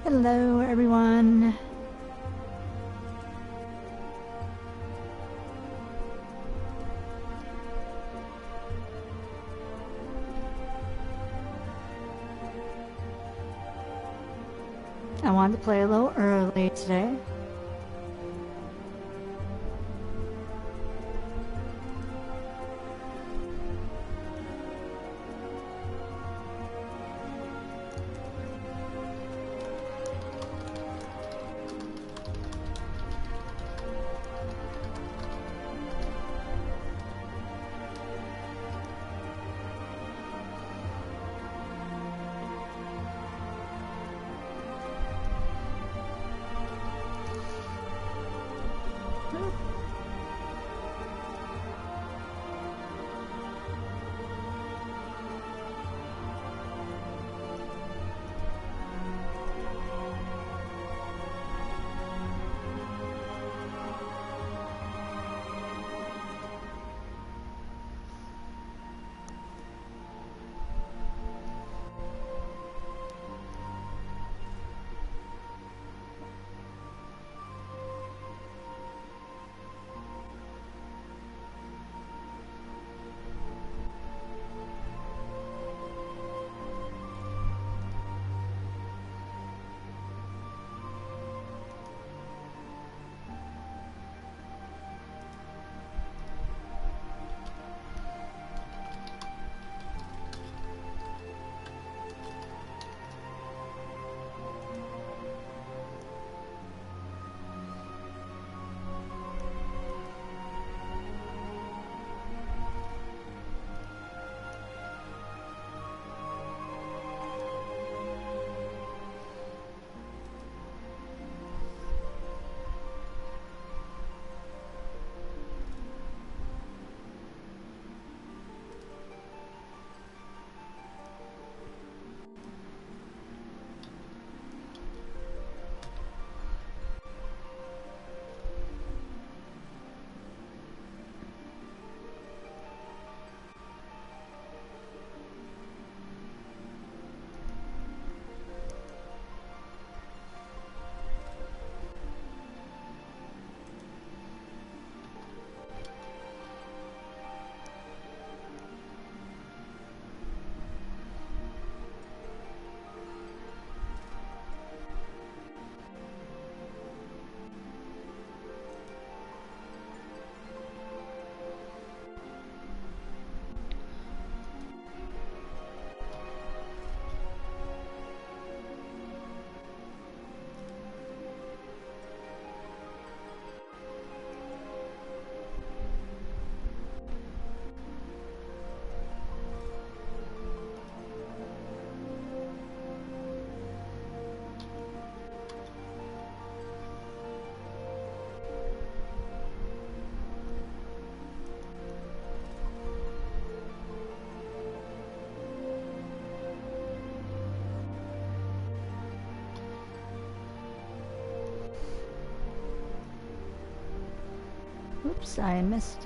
Hello, everyone. I wanted to play a little early today. Oops, I missed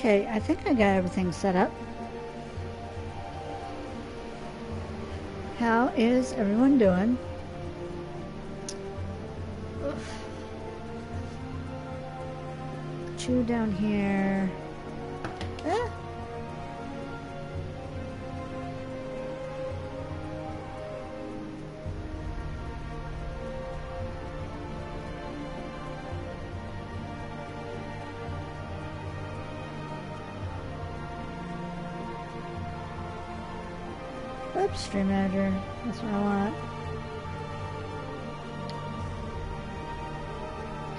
Okay, I think I got everything set up. How is everyone doing? Oof. 2 down here. Eh? Oops, stream manager. That's what I want.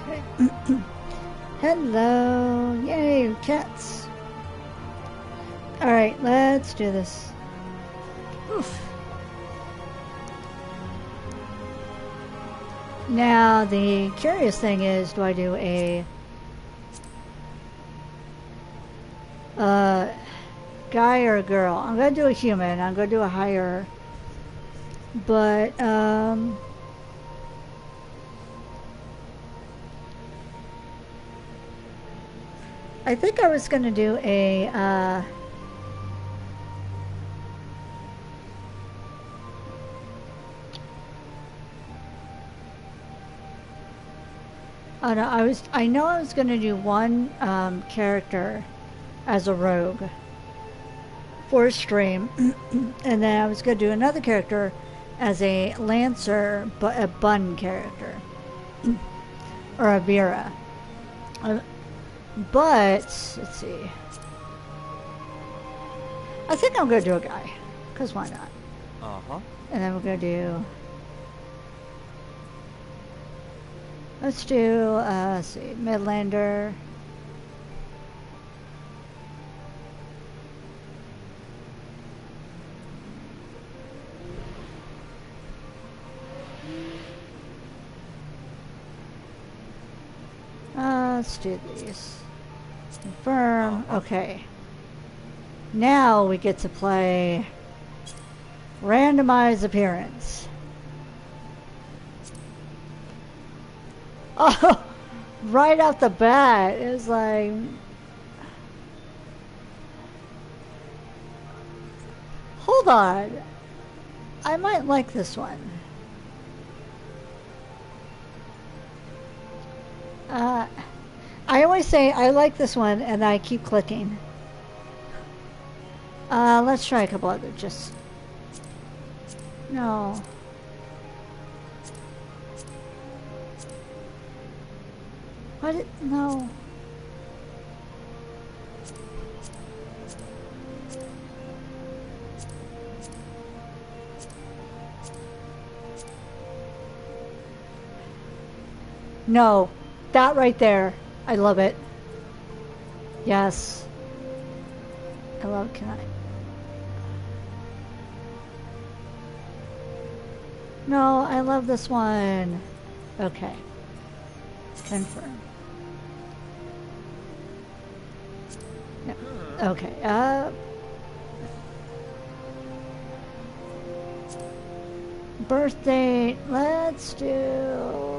Okay. Hello. Yay, cats. Alright, let's do this. Oof. Now, the curious thing is, do I do a guy or a girl? I'm gonna do a human. I'm gonna do a higher. But, I think I was gonna do a, oh no, I know I was gonna do one, character as a rogue for a stream, and then I was gonna do another character as a lancer, but a bun character, or a Vera. But, let's see. I think I'm going to do a guy. Because why not? Uh-huh. And then we're going to do... Let's do, let's see, Midlander. Let's do these. Confirm. Okay. Now we get to play randomize appearance. Oh, right out the bat, it was like... Hold on. I might like this one. I always say I like this one and I keep clicking. Let's try a couple other just... No. What? No. No. That right there. I love it. Yes. I love, can I? No, I love this one. Okay. Confirm. No. Okay, birth date, let's do...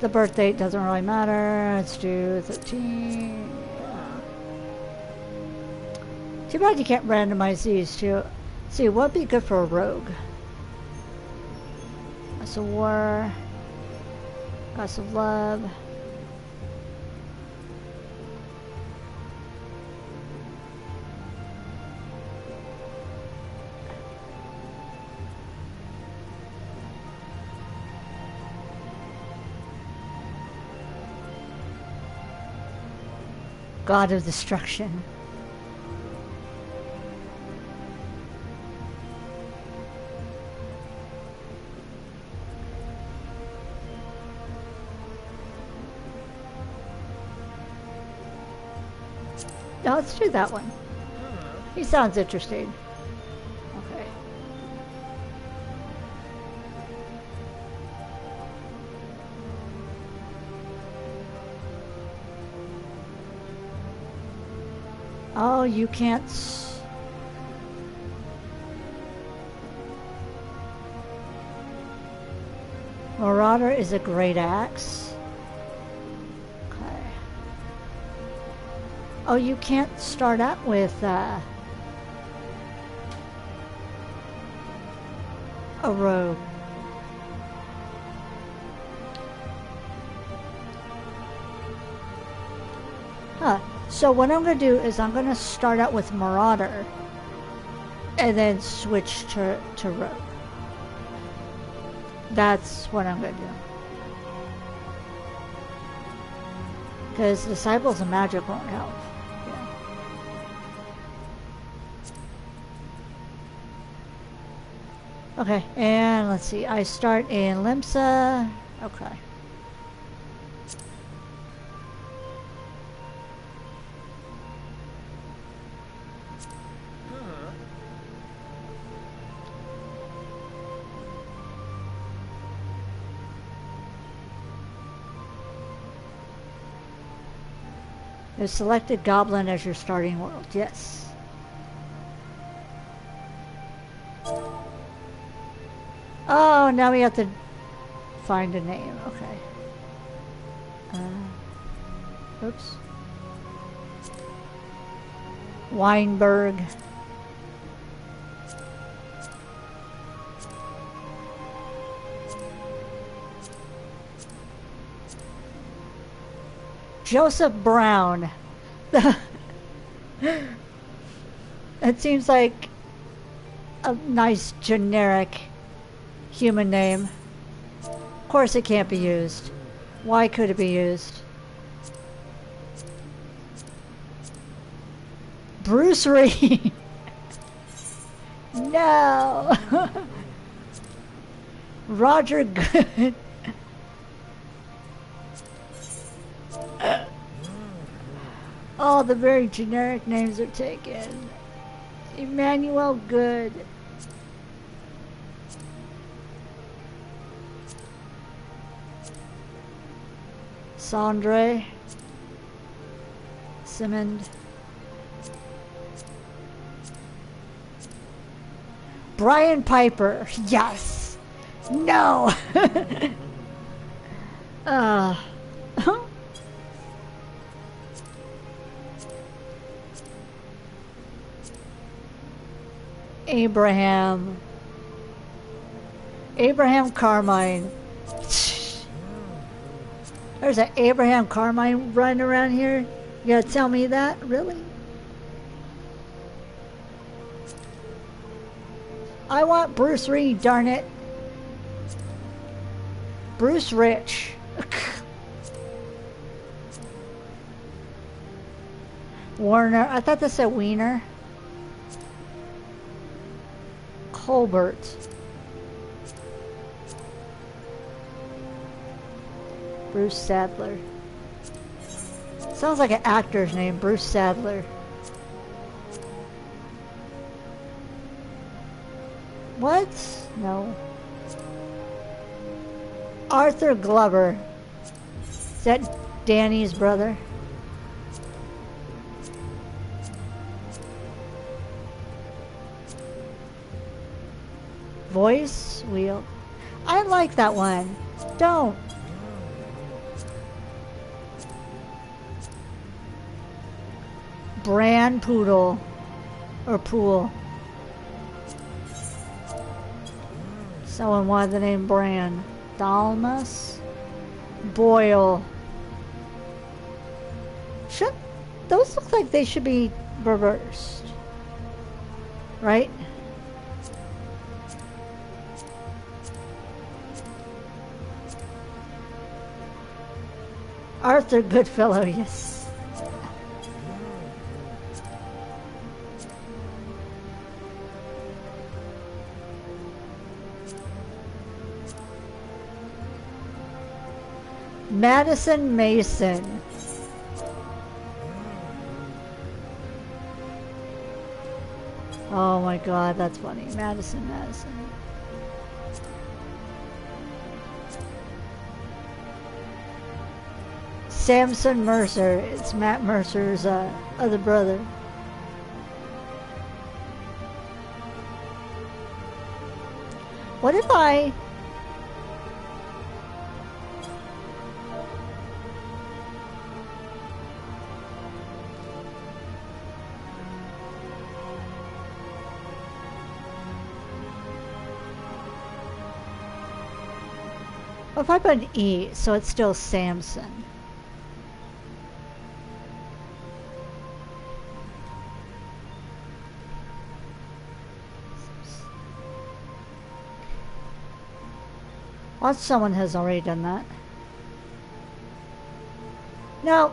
The birth date doesn't really matter. Let's do 13. Too bad you can't randomize these two. See, what'd be good for a rogue? That's a war. Gods of love. God of destruction. Now let's do that one. He sounds interesting. Okay. Oh, you can't... Marauder is a great axe. Okay. Oh, you can't start out with a rogue. So what I'm going to do is I'm going to start out with Marauder and then switch to Rogue. That's what I'm going to do. Because Disciples of Magic won't help. Yeah. Okay, and let's see. I start in Limsa. Okay. You selected Goblin as your starting world. Yes. Oh, now we have to find a name. Okay. Oops. Weinberg. Joseph Brown. It seems like a nice generic human name. Of course it can't be used. Why could it be used? Bruce Reed. No. Roger Good. All the very generic names are taken. Emmanuel Good. Sandre. Simond. Brian Piper. Yes. No. Abraham Carmine. There's an Abraham Carmine running around here. You gotta tell me that? Really? I want Bruce Reed, darn it. Bruce Rich. Warner. I thought this said Wiener. Colbert. Bruce Sadler. Sounds like an actor's name, Bruce Sadler. What? No. Arthur Glover. Is that Danny's brother? Voice wheel. I like that one. Don't. Bran Poodle. Or Pool. Someone wanted the name Bran. Dalmas. Boyle. Those look like they should be reversed. Right? Arthur Goodfellow, yes. Madison Mason. Oh my god, that's funny. Madison. Samson Mercer. It's Matt Mercer's other brother. What if I... What if I put an E, so it's still Samson? Well, someone has already done that. No.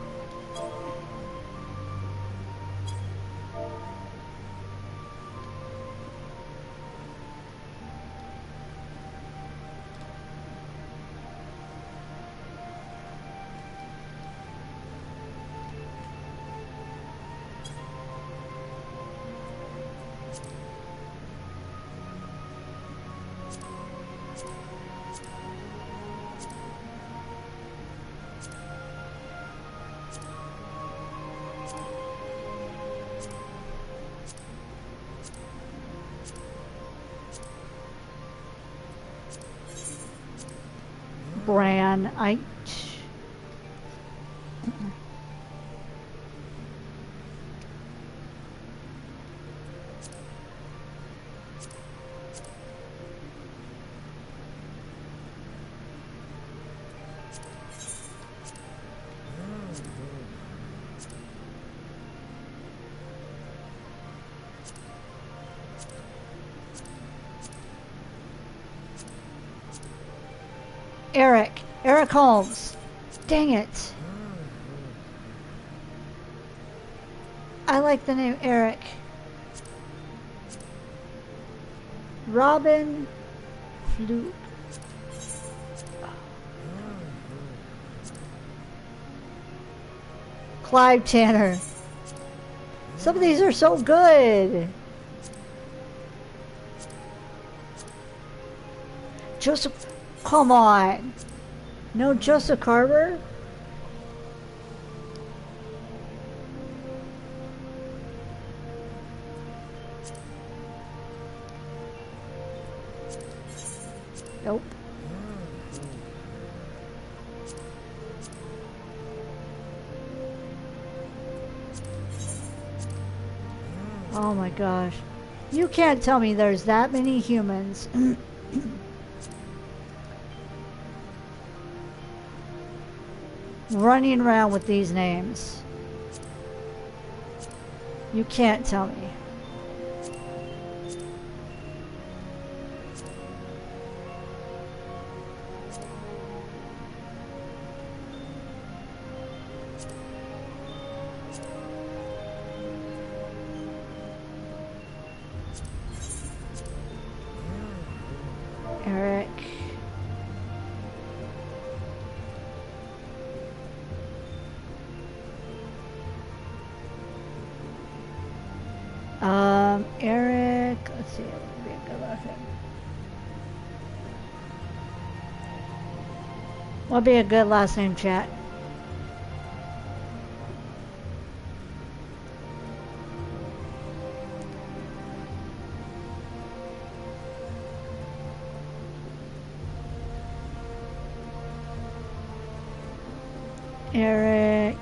Bran, Eric Holmes. Dang it. I like the name Eric. Robin Fluke. Clive Tanner. Some of these are so good. Joseph, come on. No Joseph Carver? Nope. Oh my gosh. You can't tell me there's that many humans. Running around with these names. You can't tell me. Eric. Eric, let's see, what would be a good last name? What would be a good last name, chat? Eric.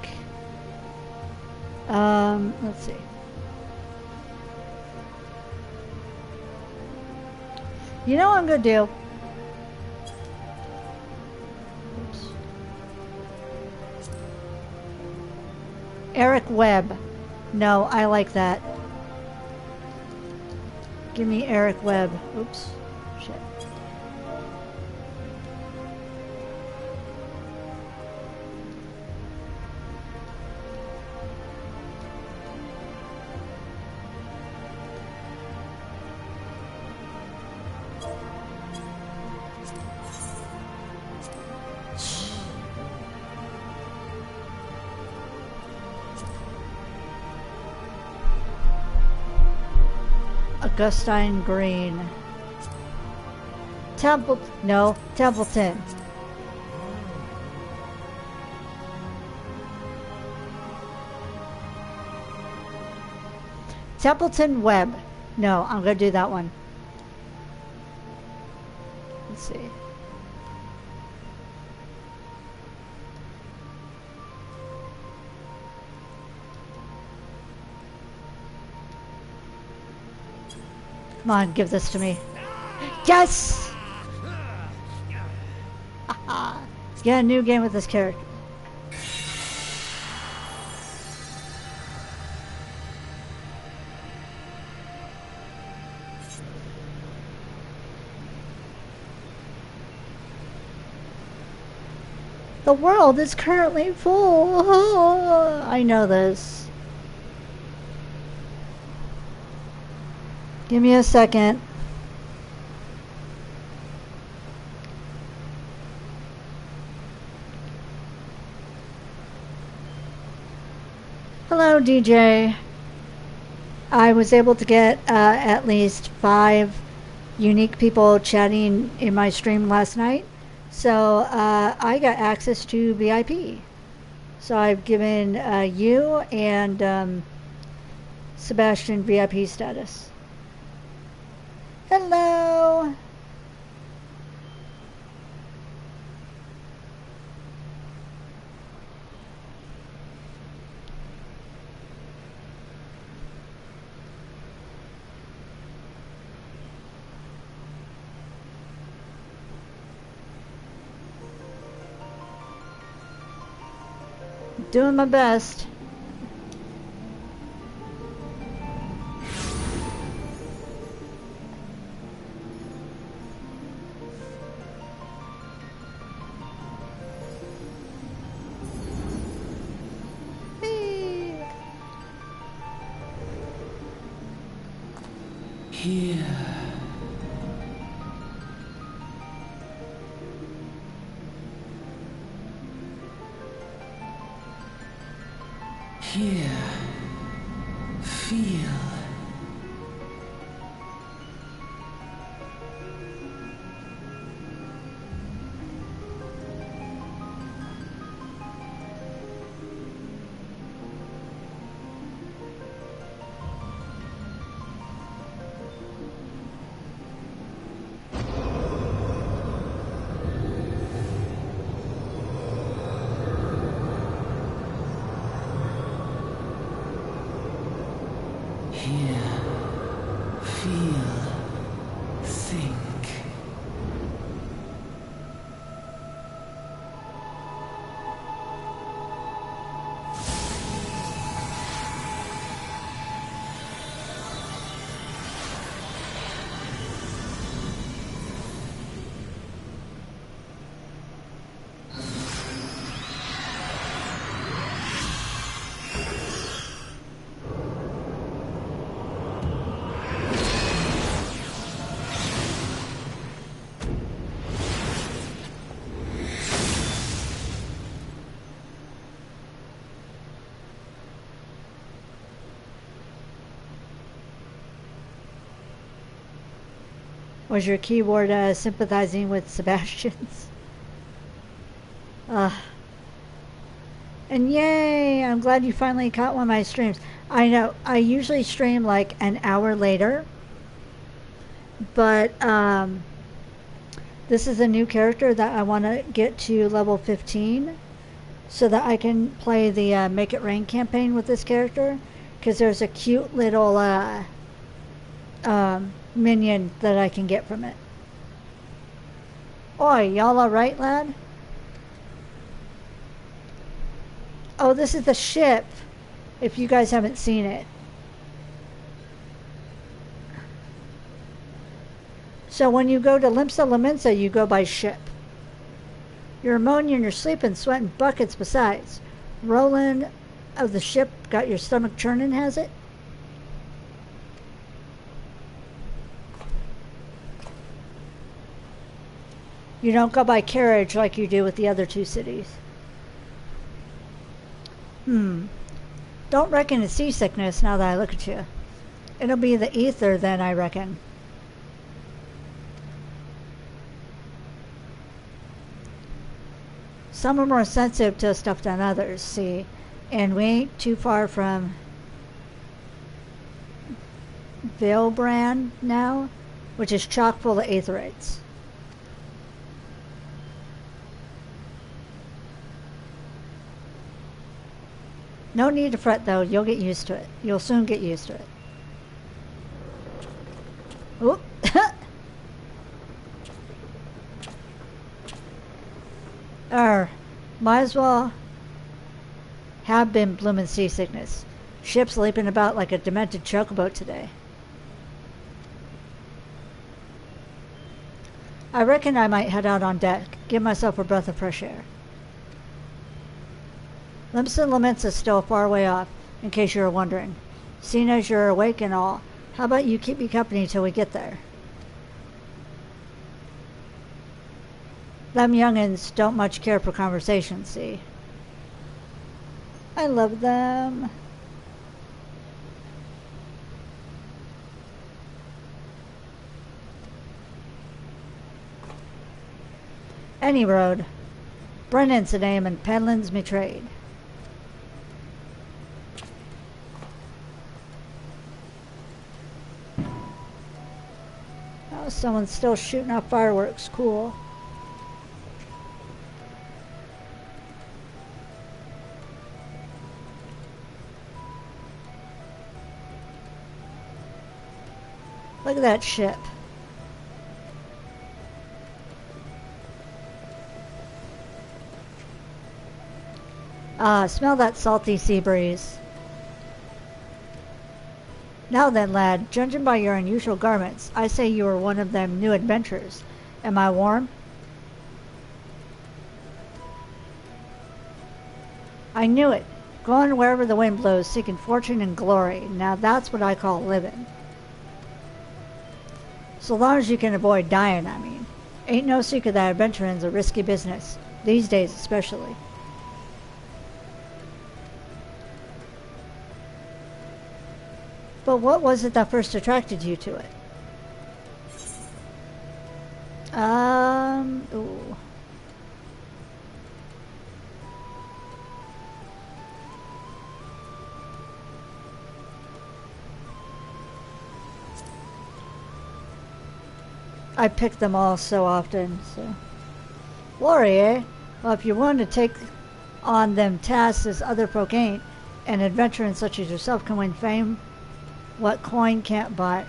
Let's see. You know what I'm gonna do? Oops. Eric Webb. No, I like that. Give me Eric Webb. Oops. Shit. Augustine Green. Templeton. Templeton Webb. No, I'm gonna do that one. Let's see. Come on, give this to me. Yes! Get a new game with this character. The world is currently full. I know this. Give me a second. Hello, DJ. I was able to get at least 5 unique people chatting in my stream last night. So I got access to VIP. So I've given you and Sebastian VIP status. Hello. Doing my best. Hey. Here. Here, feel. Hear, feel, think. Was your keyboard sympathizing with Sebastian's? And yay! I'm glad you finally caught one of my streams. I know, I usually stream like an hour later. But this is a new character that I want to get to level 15. So that I can play the Make It Rain campaign with this character. Because there's a cute little minion that I can get from it. Oi, y'all alright, lad? Oh, this is the ship, if you guys haven't seen it. So when you go to Limsa Laminsa, you go by ship. You're ammonia in your sleep and sweating buckets besides. Roland of the ship got your stomach churning, has it? You don't go by carriage like you do with the other 2 cities. Don't reckon it's seasickness now that I look at you. It'll be the ether then, I reckon. Some are more sensitive to stuff than others, see? And we ain't too far from Valebrand now, which is chock full of aetherites. No need to fret though, you'll get used to it. You'll soon get used to it. Oop. Might as well have been bloomin' seasickness. Ship's leaping about like a demented chocobo today. I reckon I might head out on deck, give myself a breath of fresh air. Limsa Laments is still far way off, in case you were wondering. Seeing as you're awake and all, how about you keep me company till we get there? Them youngins don't much care for conversation, see? I love them. Any road. Brennan's the name and Penland's me trade. Oh, someone's still shooting off fireworks. Cool. Look at that ship. Ah, smell that salty sea breeze. Now then, lad, judging by your unusual garments, I say you are one of them new adventurers. Am I warm? I knew it. Going wherever the wind blows, seeking fortune and glory. Now that's what I call living. So long as you can avoid dying, I mean. Ain't no secret that adventuring's a risky business. These days especially. But what was it that first attracted you to it? Ooh. I pick them all so often, so. Glory, eh? Well, if you're willing to take on them tasks as other folk ain't, an adventurer such as yourself can win fame, what coin can't buy.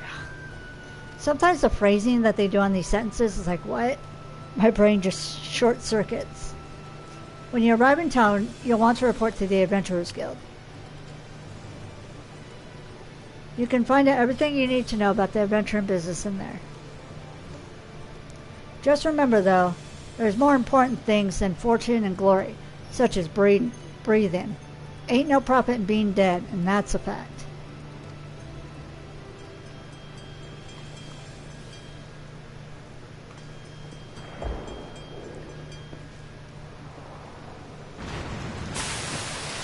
Sometimes the phrasing that they do on these sentences is like, what? My brain just short circuits. When you arrive in town, you'll want to report to the Adventurers Guild. You can find out everything you need to know about the adventuring business in there. Just remember, though, there's more important things than fortune and glory, such as breathing. Ain't no profit in being dead, and that's a fact.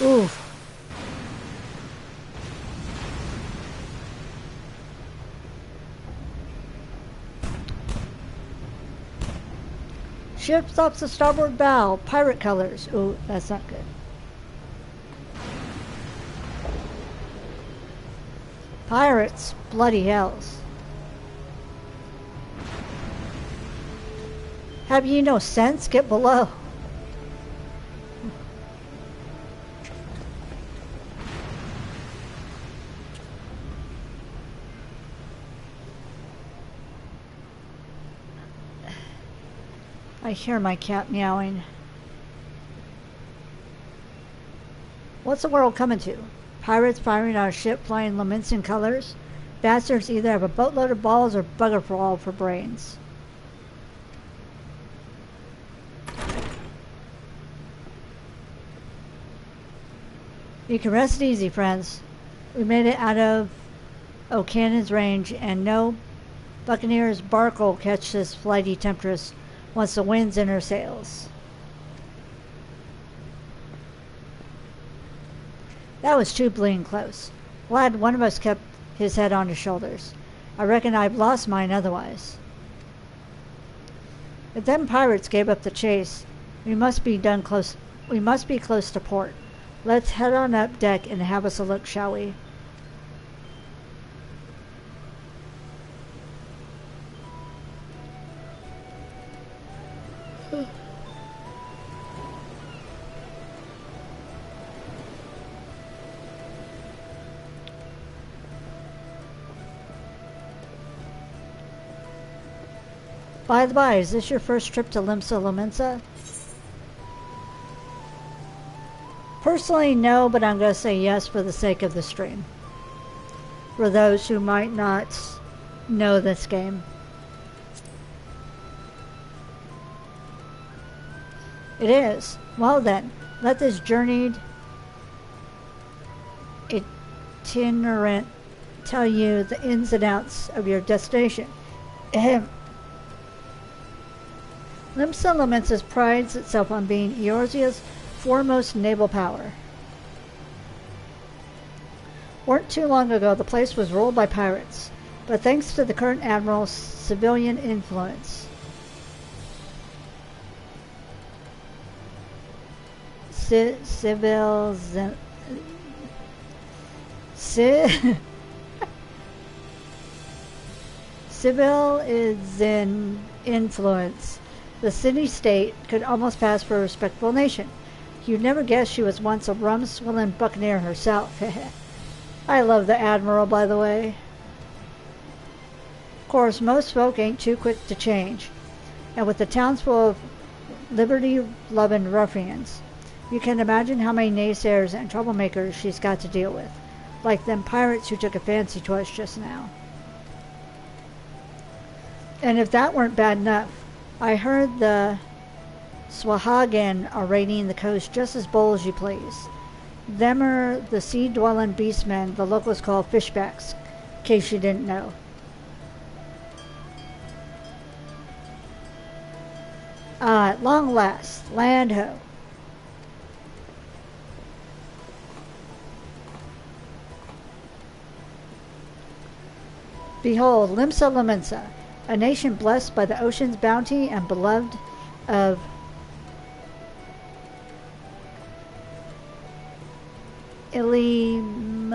Oof. Ship stops the starboard bow. Pirate colors. Ooh, that's not good. Pirates. Bloody hells. Have ye no sense? Get below. I hear my cat meowing. What's the world coming to? Pirates firing on a ship flying Lamentsian colors? Bastards either have a boatload of balls or bugger for all for brains. You can rest easy, friends. We made it out of O'Cannon's range, and no buccaneer's bark will catch this flighty temptress once the wind's in her sails. That was too bleeding close. Glad one of us kept his head on his shoulders. I reckon I've lost mine otherwise. If them pirates gave up the chase, we must be close to port. Let's head on up deck and have us a look, shall we? By the by, is this your first trip to Limsa Lominsa? Personally, no, but I'm going to say yes for the sake of the stream. For those who might not know this game. It is. Well then, let this journeyed itinerant tell you the ins and outs of your destination. Ahem. Limsa Lamensis prides itself on being Eorzea's foremost naval power. Weren't too long ago, the place was ruled by pirates, but thanks to the current admiral's civilian influence, Civil is in influence. The city-state could almost pass for a respectable nation. You'd never guess she was once a rum-swilling buccaneer herself. I love the Admiral, by the way. Of course, most folk ain't too quick to change. And with the towns full of liberty-loving ruffians, you can imagine how many naysayers and troublemakers she's got to deal with. Like them pirates who took a fancy to us just now. And if that weren't bad enough, I heard the Swahagan are raiding the coast just as bold as you please. Them are the sea-dwelling beastmen the locals call fishbacks, in case you didn't know. At long last, land ho. Behold, Limsa Lamensa, a nation blessed by the ocean's bounty and beloved of Ilimalian,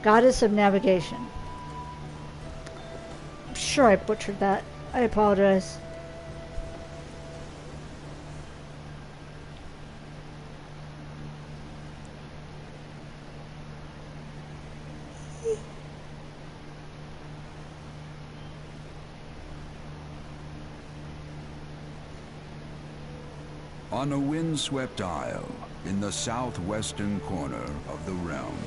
goddess of navigation. I'm sure I butchered that. I apologize. On a windswept isle in the southwestern corner of the realm,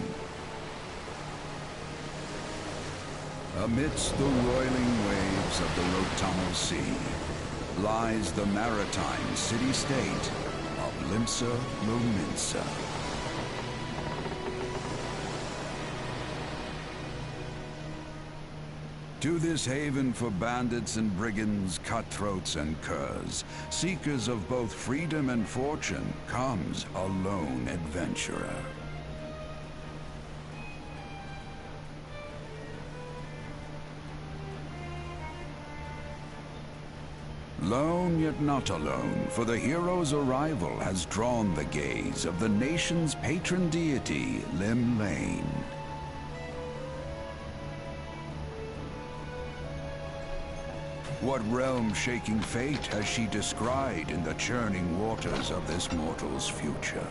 amidst the roiling waves of the Rotamo Sea, lies the maritime city-state of Limsa Lominsa. To this haven for bandits and brigands, cutthroats and curs, seekers of both freedom and fortune, comes a lone adventurer. Lone yet not alone, for the hero's arrival has drawn the gaze of the nation's patron deity, Lim Lane. What realm-shaking fate has she descried in the churning waters of this mortal's future?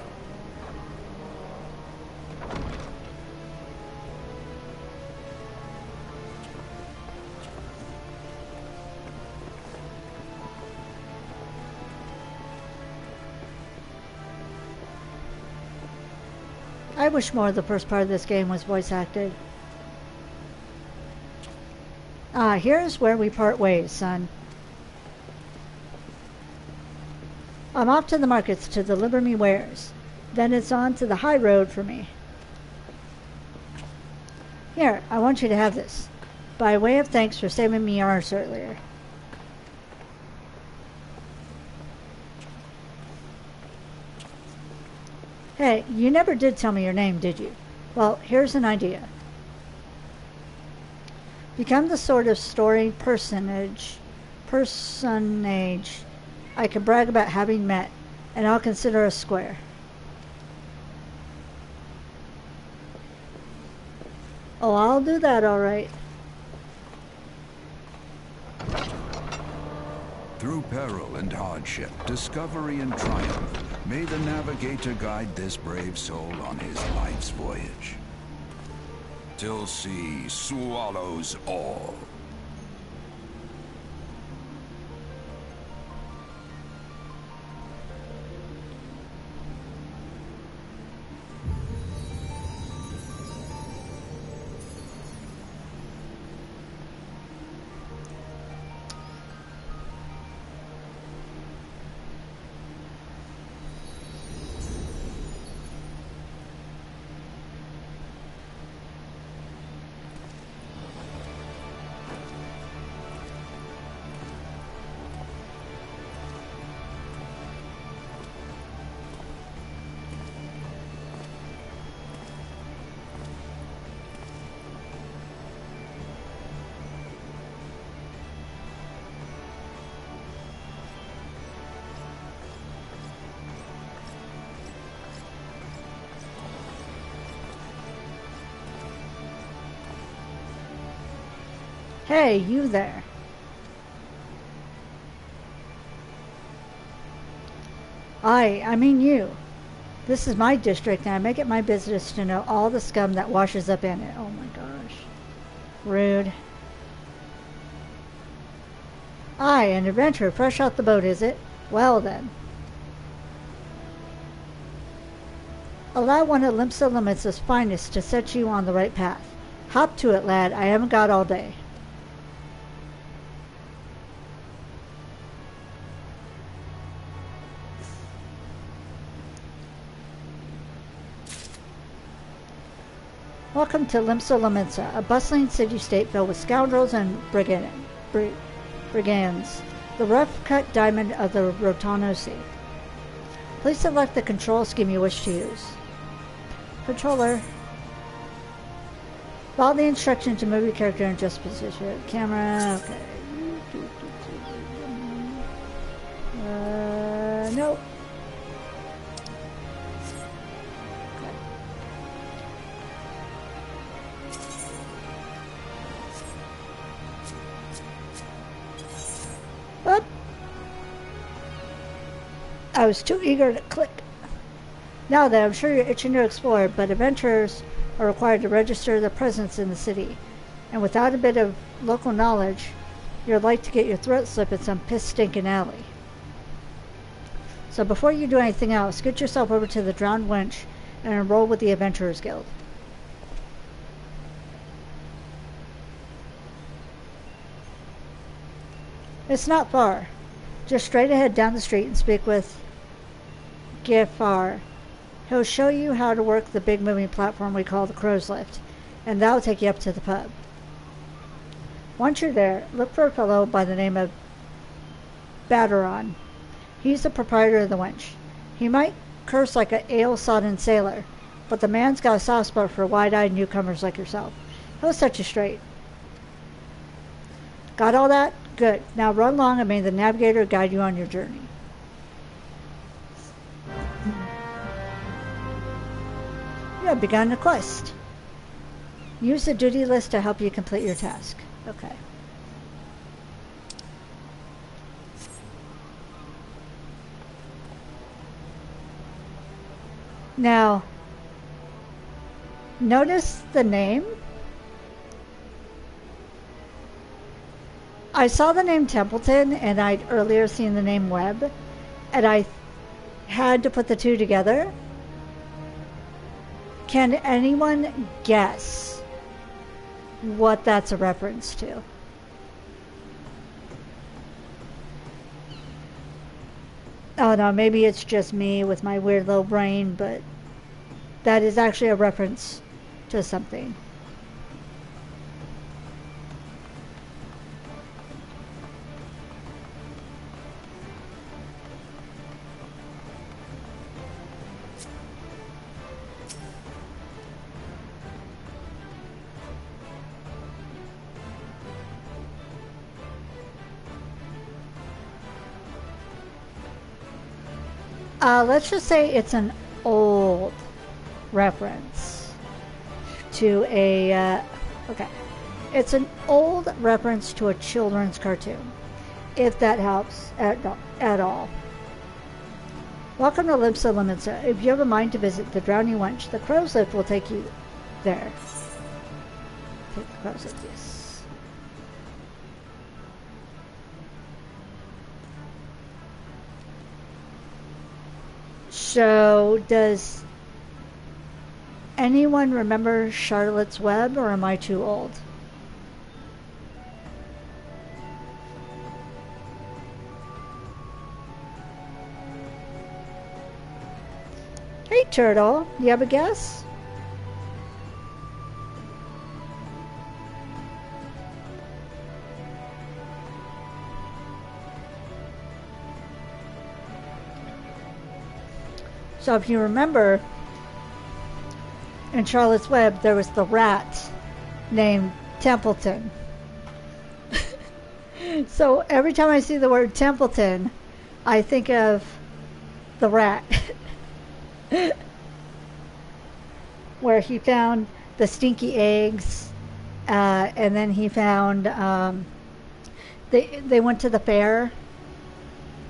I wish more of the first part of this game was voice acted. Here's where we part ways, son. I'm off to the markets to deliver me wares. Then it's on to the high road for me. Here, I want you to have this, by way of thanks for saving me arse earlier. Hey, you never did tell me your name, did you? Well, here's an idea. Become the sort of story personage I can brag about having met, and I'll consider us square. Oh, I'll do that, all right. Through peril and hardship, discovery and triumph, may the navigator guide this brave soul on his life's voyage. Till sea swallows all. Hey, you there. I mean you. This is my district, and I make it my business to know all the scum that washes up in it. Oh my gosh. Rude. Aye, an adventurer fresh out the boat, is it? Well then. Allow one of Limsa Limits' finest to set you on the right path. Hop to it, lad. I haven't got all day. Welcome to Limsa Limitsa, a bustling city-state filled with scoundrels and brigands, the rough-cut diamond of the Rotano Sea. Please select the control scheme you wish to use. Controller. Follow the instructions to move your character in just position. Camera, okay. No. Up. I was too eager to click. Now then, I'm sure you're itching to explore, but adventurers are required to register their presence in the city. And without a bit of local knowledge, you're like to get your throat slit in some piss-stinking alley. So before you do anything else, get yourself over to the Drowned Wench and enroll with the Adventurers Guild. It's not far. Just straight ahead down the street and speak with Gifar. He'll show you how to work the big moving platform we call the Crow's Lift, and that'll take you up to the pub. Once you're there, look for a fellow by the name of Batteron. He's the proprietor of the wench. He might curse like an ale-sodden sailor, but the man's got a soft spot for wide-eyed newcomers like yourself. He'll set you straight. Got all that? Good. Now run along and may the navigator guide you on your journey. You have begun a quest. Use the duty list to help you complete your task. Okay. Now, notice the name. I saw the name Templeton, and I'd earlier seen the name Webb, and I had to put the two together. Can anyone guess what that's a reference to? Oh no, maybe it's just me with my weird little brain, but that is actually a reference to something. Let's just say it's an old reference to a, okay. It's an old reference to a children's cartoon, if that helps at all. Welcome to Limsa Limitsa. If you have a mind to visit the Drowning Wench, the Crow's Lift will take you there. Take the Crow's Lift, yes. So, does anyone remember Charlotte's Web, or am I too old? Hey, Turtle, you have a guess? So if you remember, in Charlotte's Web, there was the rat named Templeton. So every time I see the word Templeton, I think of the rat. Where he found the stinky eggs And then he found they went to the fair,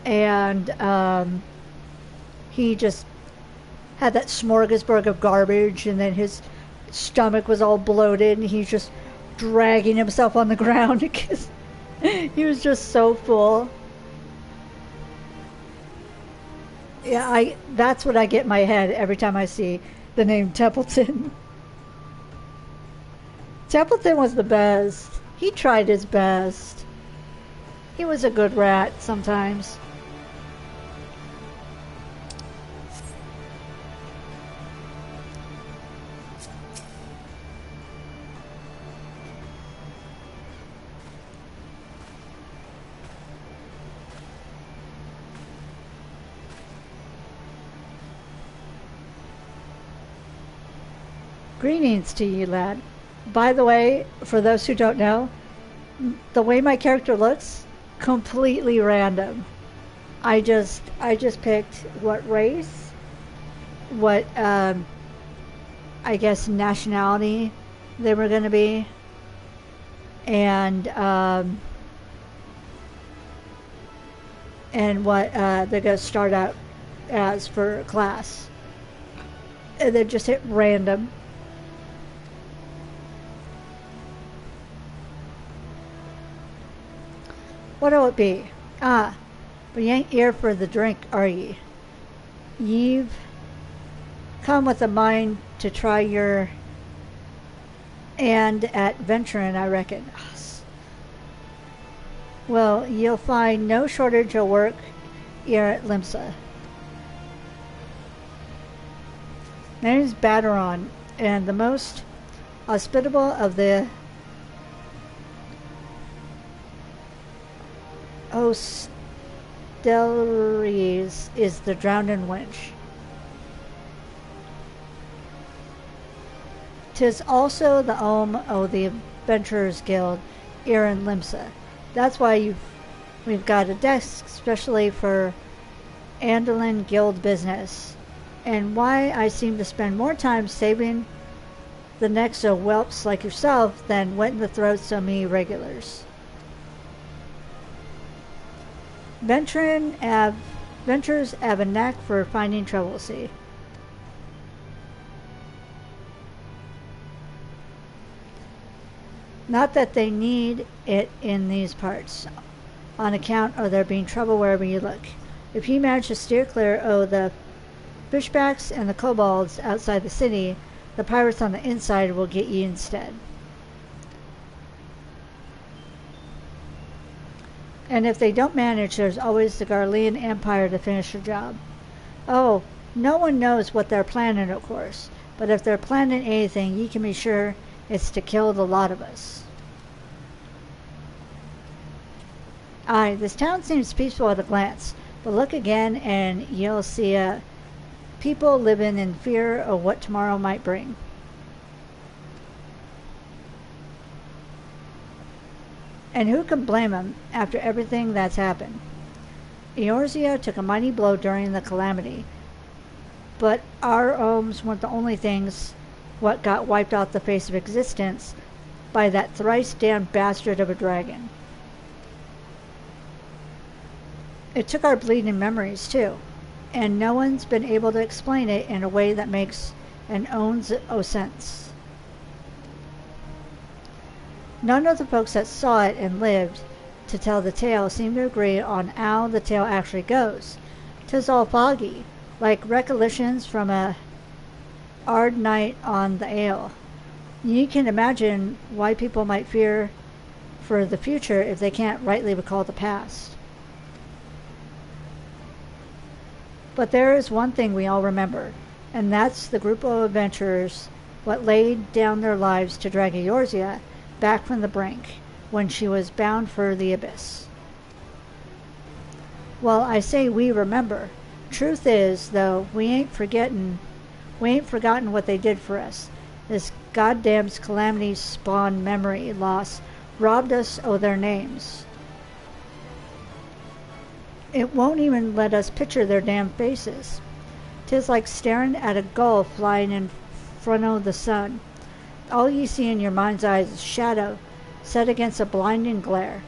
and he just had that smorgasbord of garbage, and then his stomach was all bloated, and he's just dragging himself on the ground because he was just so full. Yeah, that's what I get in my head every time I see the name Templeton. Templeton was the best. He tried his best. He was a good rat sometimes. Greetings to you, lad. By the way, for those who don't know, the way my character looks, completely random. I just picked what race, what I guess nationality they were going to be, and what they're going to start out as for class, and then just hit random. What'll it be? Ah, but you ain't here for the drink, are ye? Ye've come with a mind to try your hand at venturing, I reckon. Well, you'll find no shortage of work here at Limsa. My name's Batteron, and the most hospitable of the hostelries is the Drowning Wench. 'Tis also the home of the Adventurers Guild here in Limsa. That's why we've got a desk specially for Andelin Guild business, and why I seem to spend more time saving the necks of whelps like yourself than wetting the throats of me regulars. Venturers have a knack for finding trouble, see. Not that they need it in these parts, on account of there being trouble wherever you look. If you manage to steer clear of the fishbacks and the kobolds outside the city, the pirates on the inside will get you instead. And if they don't manage, there's always the Garlean Empire to finish the job. Oh, no one knows what they're planning, of course, but if they're planning anything, you can be sure it's to kill the lot of us. Aye, this town seems peaceful at a glance, but look again and you'll see people living in fear of what tomorrow might bring. And who can blame them after everything that's happened? Eorzea took a mighty blow during the calamity, but our homes weren't the only things what got wiped off the face of existence by that thrice damned bastard of a dragon. It took our bleeding memories too, and no one's been able to explain it in a way that makes and owns sense. None of the folks that saw it and lived to tell the tale seem to agree on how the tale actually goes. 'Tis all foggy, like recollections from a hard night on the ale. You can imagine why people might fear for the future if they can't rightly recall the past. But there is one thing we all remember, and that's the group of adventurers what laid down their lives to drag Eorzea back from the brink when she was bound for the abyss. Well, I say we remember. Truth is, though, we ain't forgotten what they did for us. This goddamn calamity spawned memory loss robbed us of their names. It won't even let us picture their damn faces. 'Tis like staring at a gull flying in front of the sun. All you see in your mind's eye is shadow set against a blinding glare.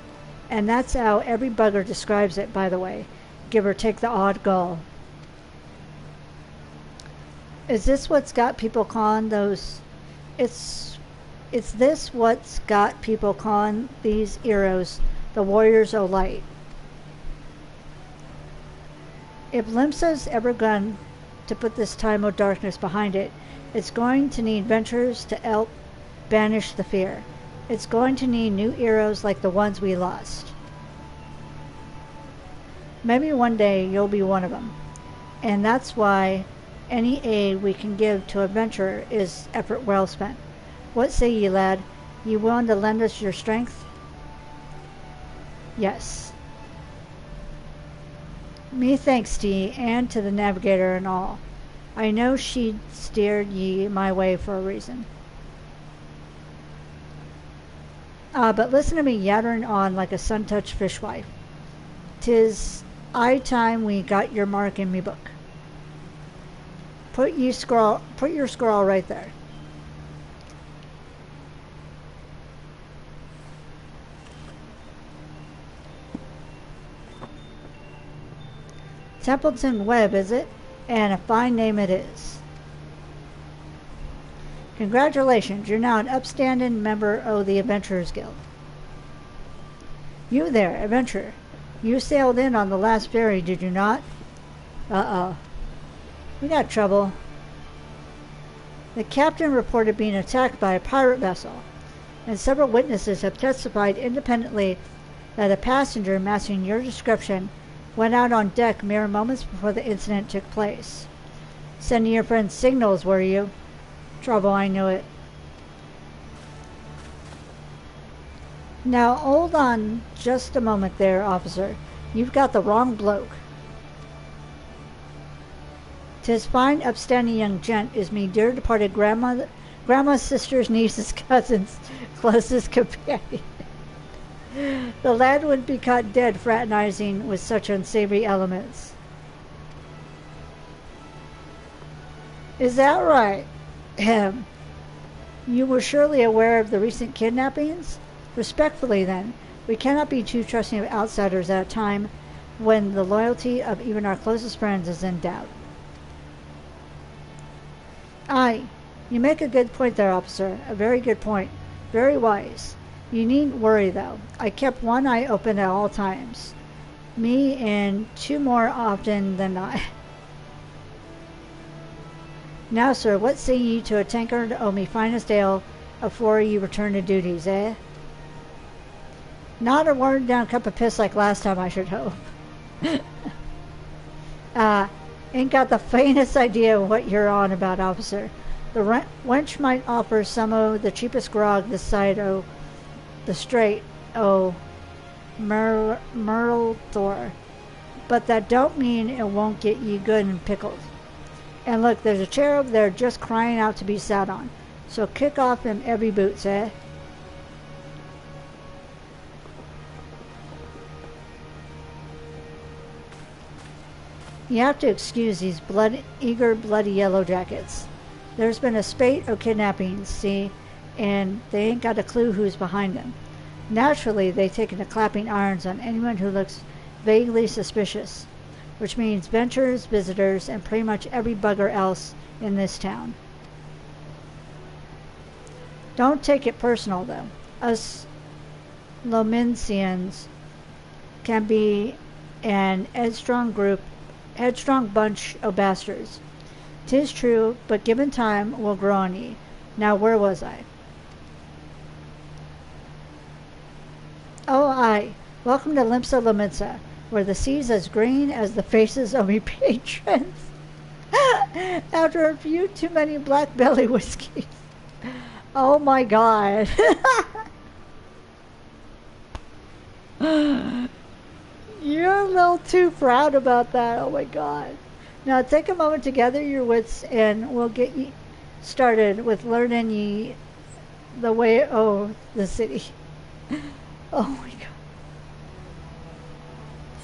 And that's how every bugger describes it, by the way, give or take the odd gull. Is this what's got people calling those... It's this what's got people calling these heroes the warriors o' light. If Limsa's ever going to put this time of darkness behind it, it's going to need ventures to help banish the fear. It's going to need new heroes like the ones we lost. Maybe one day you'll be one of them. And that's why any aid we can give to a venturer is effort well spent. What say ye, lad? You willing to lend us your strength? Yes. Me thanks to ye, and to the navigator and all. I know she steered ye my way for a reason. But listen to me yattering on like a sun-touched fishwife. 'Tis time we got your mark in me book. Put your scrawl right there. Templeton Webb, is it? And a fine name it is. Congratulations, you're now an upstanding member of the Adventurers Guild. You there, adventurer. You sailed in on the last ferry, did you not? Uh-oh. We got trouble. The captain reported being attacked by a pirate vessel, and several witnesses have testified independently that a passenger matching your description went out on deck mere moments before the incident took place. Sending your friends signals, were you? Trouble, I knew it. Now, hold on just a moment there, officer. You've got the wrong bloke. 'Tis fine, upstanding young gent is me dear departed grandma's sister's niece's cousin's closest companion. The lad wouldn't be caught dead fraternizing with such unsavory elements. Is that right? Ahem. You were surely aware of the recent kidnappings? Respectfully, then, we cannot be too trusting of outsiders at a time when the loyalty of even our closest friends is in doubt. Aye, you make a good point there, officer. A very good point. Very wise. You needn't worry, though. I kept one eye open at all times. Me and two more often than not. Now, sir, what say ye to a tankard o' me finest ale afore you return to duties, eh? Not a watered-down cup of piss like last time, I should hope. Ain't got the faintest idea what you're on about, officer. The wench might offer some o' the cheapest grog this side o' the strait o' Myrtlethor, but that don't mean it won't get ye good and pickled. And look, there's a chair over there just crying out to be sat on. So kick off them heavy boots, eh? You have to excuse these eager, bloody yellow jackets. There's been a spate of kidnappings, see, and they ain't got a clue who's behind them. Naturally, they've taken to clapping irons on anyone who looks vaguely suspicious, which means venturers, visitors, and pretty much every bugger else in this town. Don't take it personal, though. Us Lominsians can be an headstrong bunch of bastards. 'Tis true, but given time, we'll grow on ye. Now, where was I? Oh, aye. Welcome to Limsa Lominsa, where the sea's as green as the faces of me patrons. After a few too many black belly whiskeys. Oh my god. You're a little too proud about that. Oh my god. Now take a moment to gather your wits and we'll get ye started with learning ye the way of the city. Oh my god.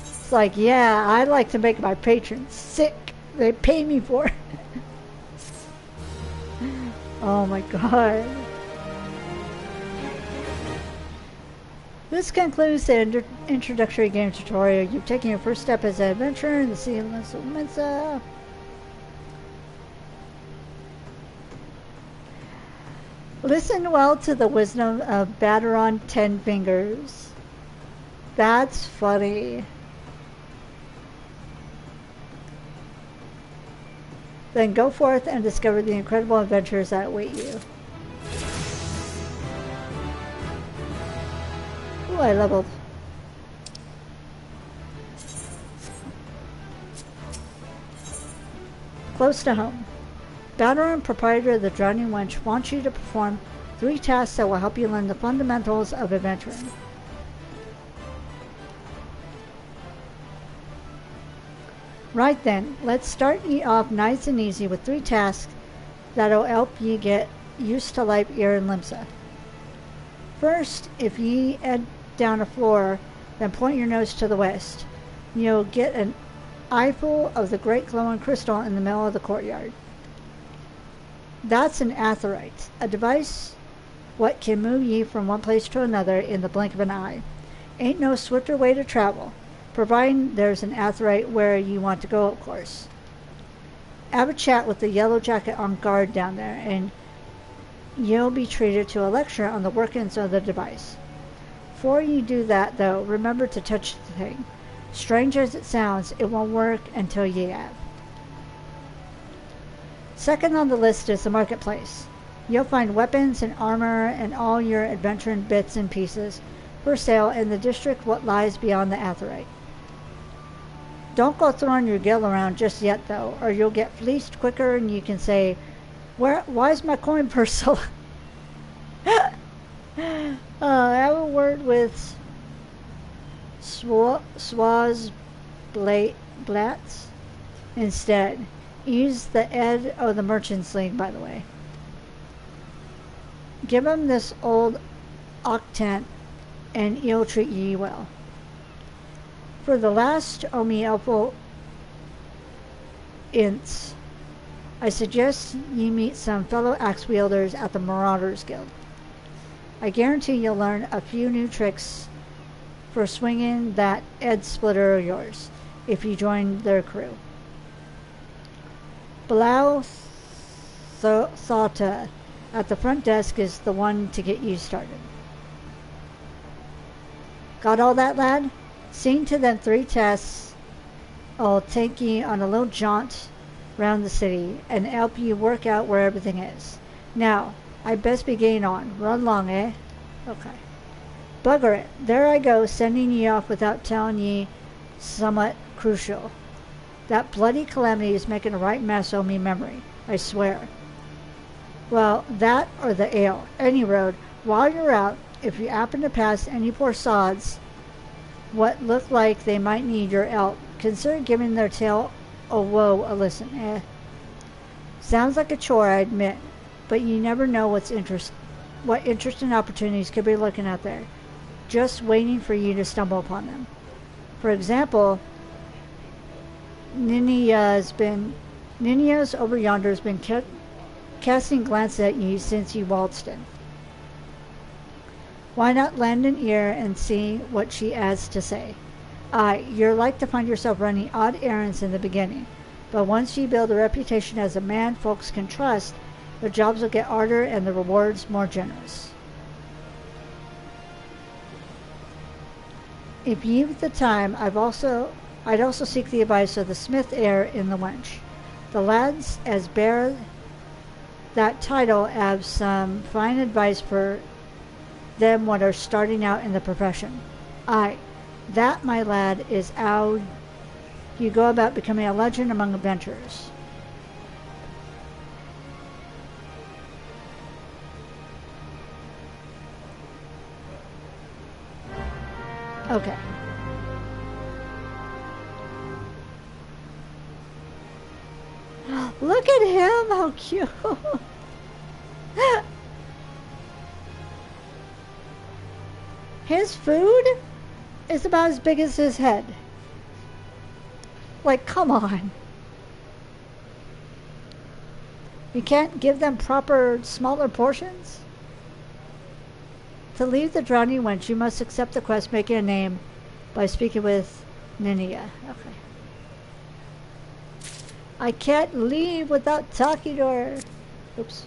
It's like, yeah, I like to make my patrons sick. They pay me for it. Oh my god. This concludes the introductory game tutorial. You've taken your first step as an adventurer in the Sea of Mensa. Listen well to the wisdom of Baderon Ten Fingers. That's funny. Then go forth and discover the incredible adventures that await you. Ooh, I leveled. Close to home. Baderon, proprietor of the Drowning Wench, wants you to perform 3 tasks that will help you learn the fundamentals of adventuring. Right then, let's start you off nice and easy with 3 tasks that'll help you get used to life here in Limsa. First, if ye head down a floor, then point your nose to the west. You'll get an eyeful of the great glowing crystal in the middle of the courtyard. That's an aetheryte, a device what can move ye from one place to another in the blink of an eye. Ain't no swifter way to travel, providing there's an aetheryte where you want to go, of course. Have a chat with the yellow jacket on guard down there, and you'll be treated to a lecture on the workings of the device. Before you do that, though, remember to touch the thing. Strange as it sounds, it won't work until ye have. Second on the list is the marketplace. You'll find weapons and armor and all your adventuring bits and pieces for sale in the district what lies beyond the aetheryte. Don't go throwing your gil around just yet, though, or you'll get fleeced quicker and you can say, why's my coin purse so... have a word with Swaz Blatz instead. Use the Ed of the Merchant's League, by the way. Give him this old octant and he'll treat ye well. For the last Omi Elfo Ints, I suggest ye meet some fellow axe wielders at the Marauders Guild. I guarantee you'll learn a few new tricks for swinging that Ed splitter of yours if you join their crew. Blau Thota at the front desk is the one to get you started. Got all that, lad? Seeing to them 3 tests, I'll take you on a little jaunt round the city and help you work out where everything is. Now, I best be getting on. Run along, eh? Okay. Bugger it. There I go, sending ye off without telling ye somewhat crucial. That bloody calamity is making a right mess of me memory, I swear. Well, that or the ale. Any road, while you're out, if you happen to pass any poor sods what look like they might need your help, consider giving their tale of woe a listen, eh? Sounds like a chore, I admit, but you never know what interesting opportunities could be looking out there, just waiting for you to stumble upon them. For example, Ninya's over yonder has been casting glances at you since you waltzed in. Why not lend an ear and see what she has to say? Aye, you're like to find yourself running odd errands in the beginning, but once you build a reputation as a man folks can trust, the jobs will get harder and the rewards more generous. If you've the time, I'd also seek the advice of the smith heir in the wench. The lads as bear that title have some fine advice for them what are starting out in the profession. Aye, that, my lad, is how you go about becoming a legend among adventurers. Okay. Look at him, how cute. His food is about as big as his head. Like, come on. You can't give them proper, smaller portions? To leave the drowning wench, you must accept the quest, making a name by speaking with Ninia. Okay. I can't leave without talking to her. Oops.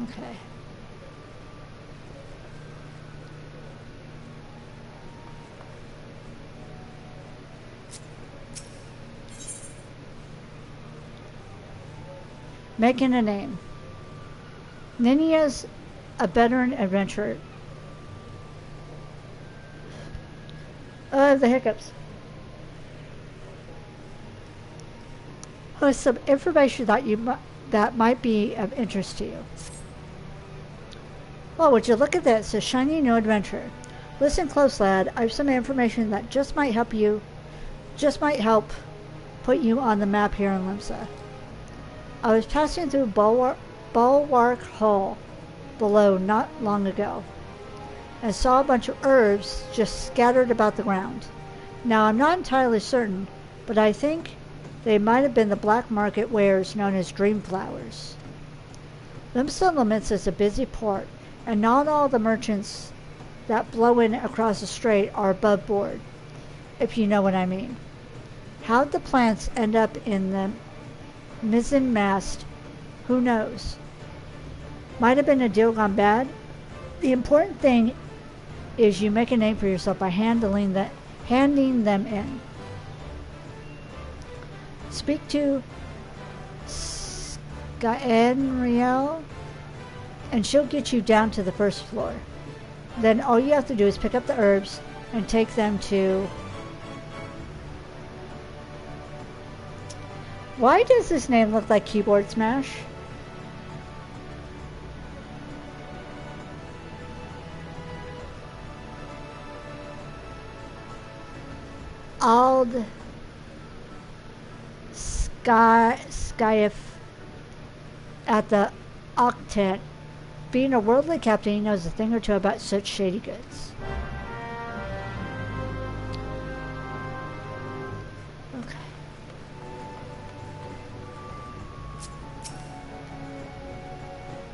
Okay. Making a name. Ninia's a veteran adventurer. Oh, I have the hiccups. Some information that might be of interest to you. Well, would you look at this? A shiny new adventure. Listen close, lad. I have some information that just might help put you on the map here in Limsa. I was passing through Bulwark Hall below not long ago and saw a bunch of herbs just scattered about the ground. Now, I'm not entirely certain, but I think they might have been the black market wares known as dream flowers. Limsa Laments is a busy port, and not all the merchants that blow in across the strait are above board, if you know what I mean. How'd the plants end up in the mizzen mast? Who knows? Might have been a deal gone bad. The important thing is you make a name for yourself by handing them in. Speak to Skyenriel, and she'll get you down to the first floor. Then all you have to do is pick up the herbs and take them to... Why does this name look like Keyboard Smash? Ald Skyif at the Octet. Being a worldly captain, he knows a thing or two about such shady goods. Okay.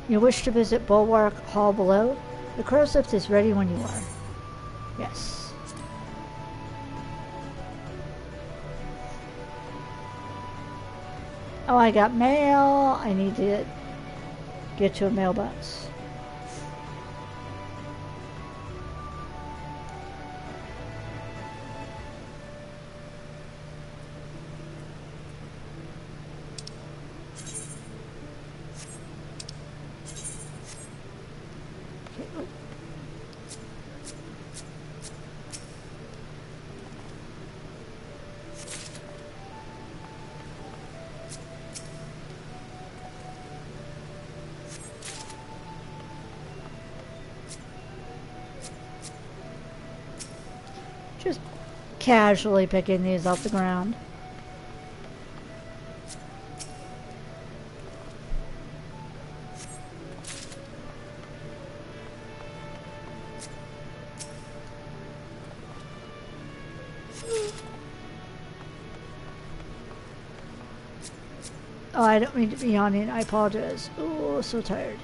You wish to visit Bulwark Hall below? The crow's lift is ready when you are. Yes. Oh, I got mail. I need to get to a mailbox. Just casually picking these off the ground. Oh, I don't mean to be yawning. I apologize. Oh, so tired.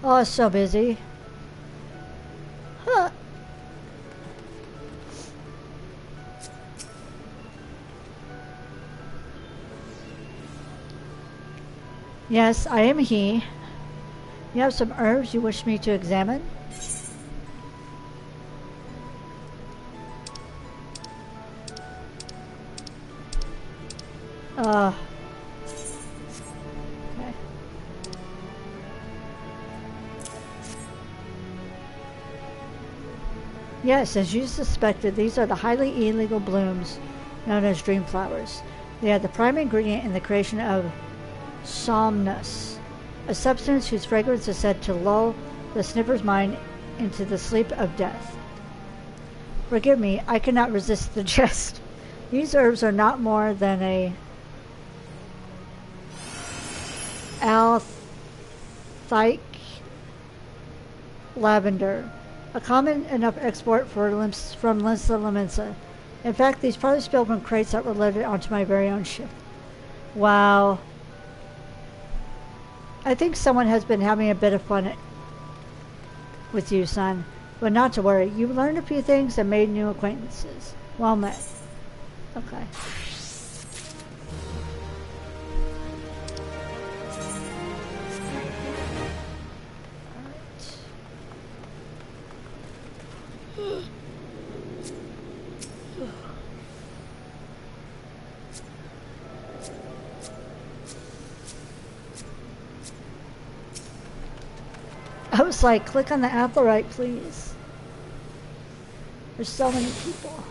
Oh, so busy. Huh. Yes, I am he. You have some herbs you wish me to examine? Okay. Yes, as you suspected, these are the highly illegal blooms known as dream flowers. They are the prime ingredient in the creation of somnus, a substance whose fragrance is said to lull the sniffer's mind into the sleep of death. Forgive me, I cannot resist the jest. These herbs are not more than a althike lavender, A common enough export from Limsa Limensa. In fact, these probably spilled from crates that were loaded onto my very own ship. Wow. I think someone has been having a bit of fun with you, son. But not to worry. You've learned a few things and made new acquaintances. Well met. Okay. I was like, click on the Atherite, please. There's so many people.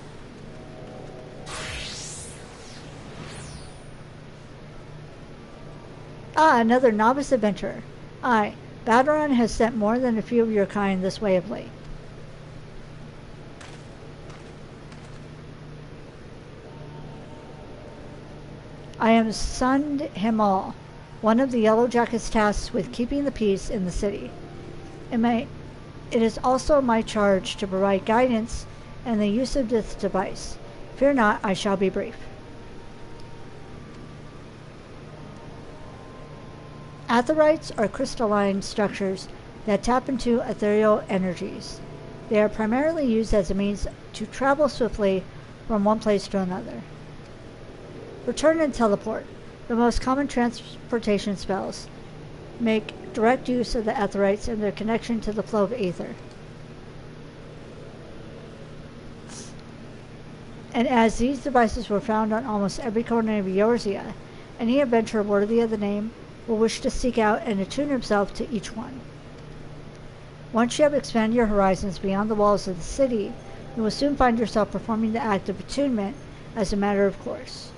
Ah, another novice adventurer. Aye, Baderon has sent more than a few of your kind this way of late. I am Sund Himal, one of the Yellow Jackets tasked with keeping the peace in the city. It is also my charge to provide guidance and the use of this device. Fear not, I shall be brief. Atherites are crystalline structures that tap into ethereal energies. They are primarily used as a means to travel swiftly from one place to another. Return and teleport, the most common transportation spells, make direct use of the Atherites and their connection to the flow of aether. And as these devices were found on almost every corner of Eorzea, any adventurer worthy of the name will wish to seek out and attune himself to each one. Once you have expanded your horizons beyond the walls of the city, you will soon find yourself performing the act of attunement as a matter of course.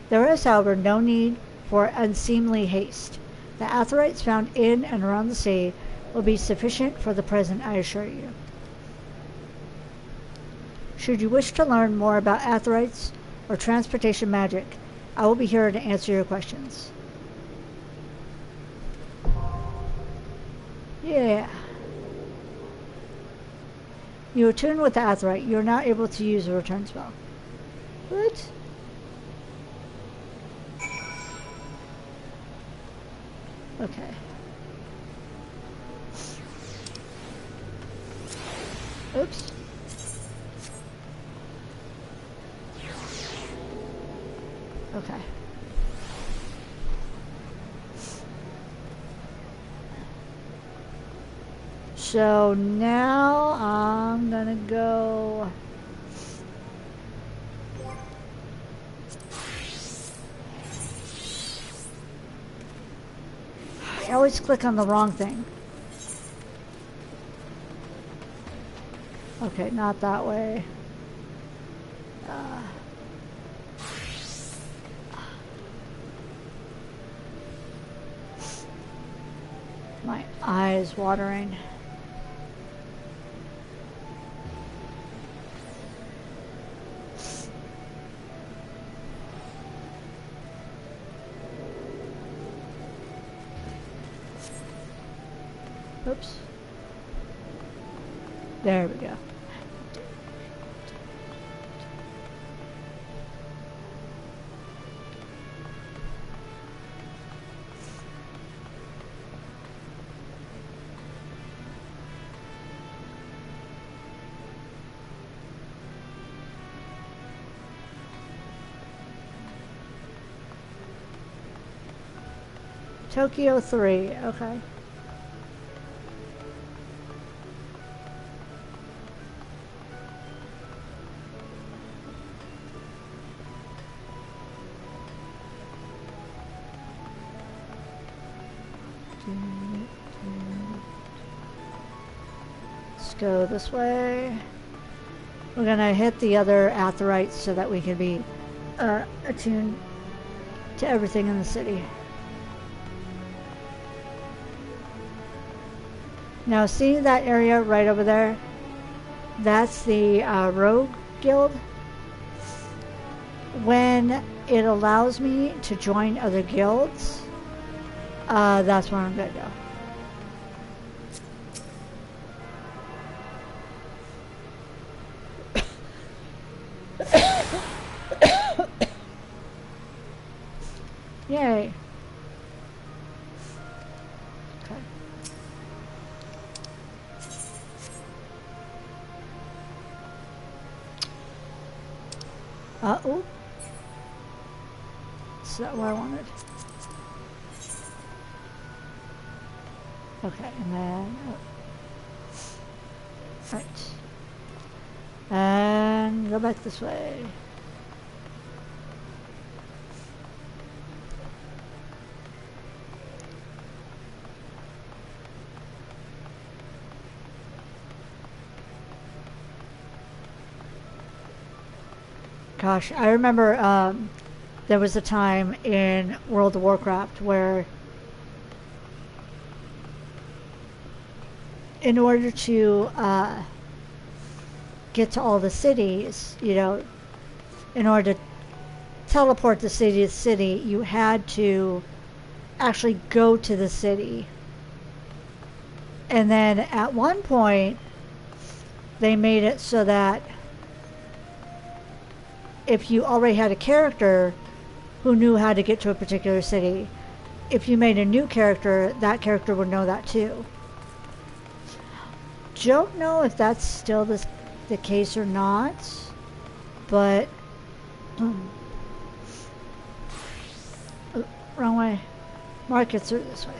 There is, however, no need for unseemly haste. The Atherites found in and around the sea will be sufficient for the present, I assure you. Should you wish to learn more about Atherites or transportation magic, I will be here to answer your questions. Yeah. You attune with the Atherite. You are not able to use a return spell. What? Okay. Oops. Okay. So now I'm gonna go. I always click on the wrong thing. Okay, not that way. My eyes watering. Oops. There we go. Tokyo 3, okay. Let's go this way. We're gonna hit the other Atherites so that we can be attuned to everything in the city. Now, see that area right over there? That's the Rogue Guild. When it allows me to join other guilds, that's where I'm gonna go. Yay. Okay. Oh. Is that what I wanted? Okay, and then... Right. And go back this way. Gosh, I remember there was a time in World of Warcraft where in order to get to all the cities, you know, in order to teleport the city to city, you had to actually go to the city. And then at one point, they made it so that if you already had a character who knew how to get to a particular city, if you made a new character, that character would know that too. Don't know if that's still the case or not, but oh, wrong way. Mark gets through this way.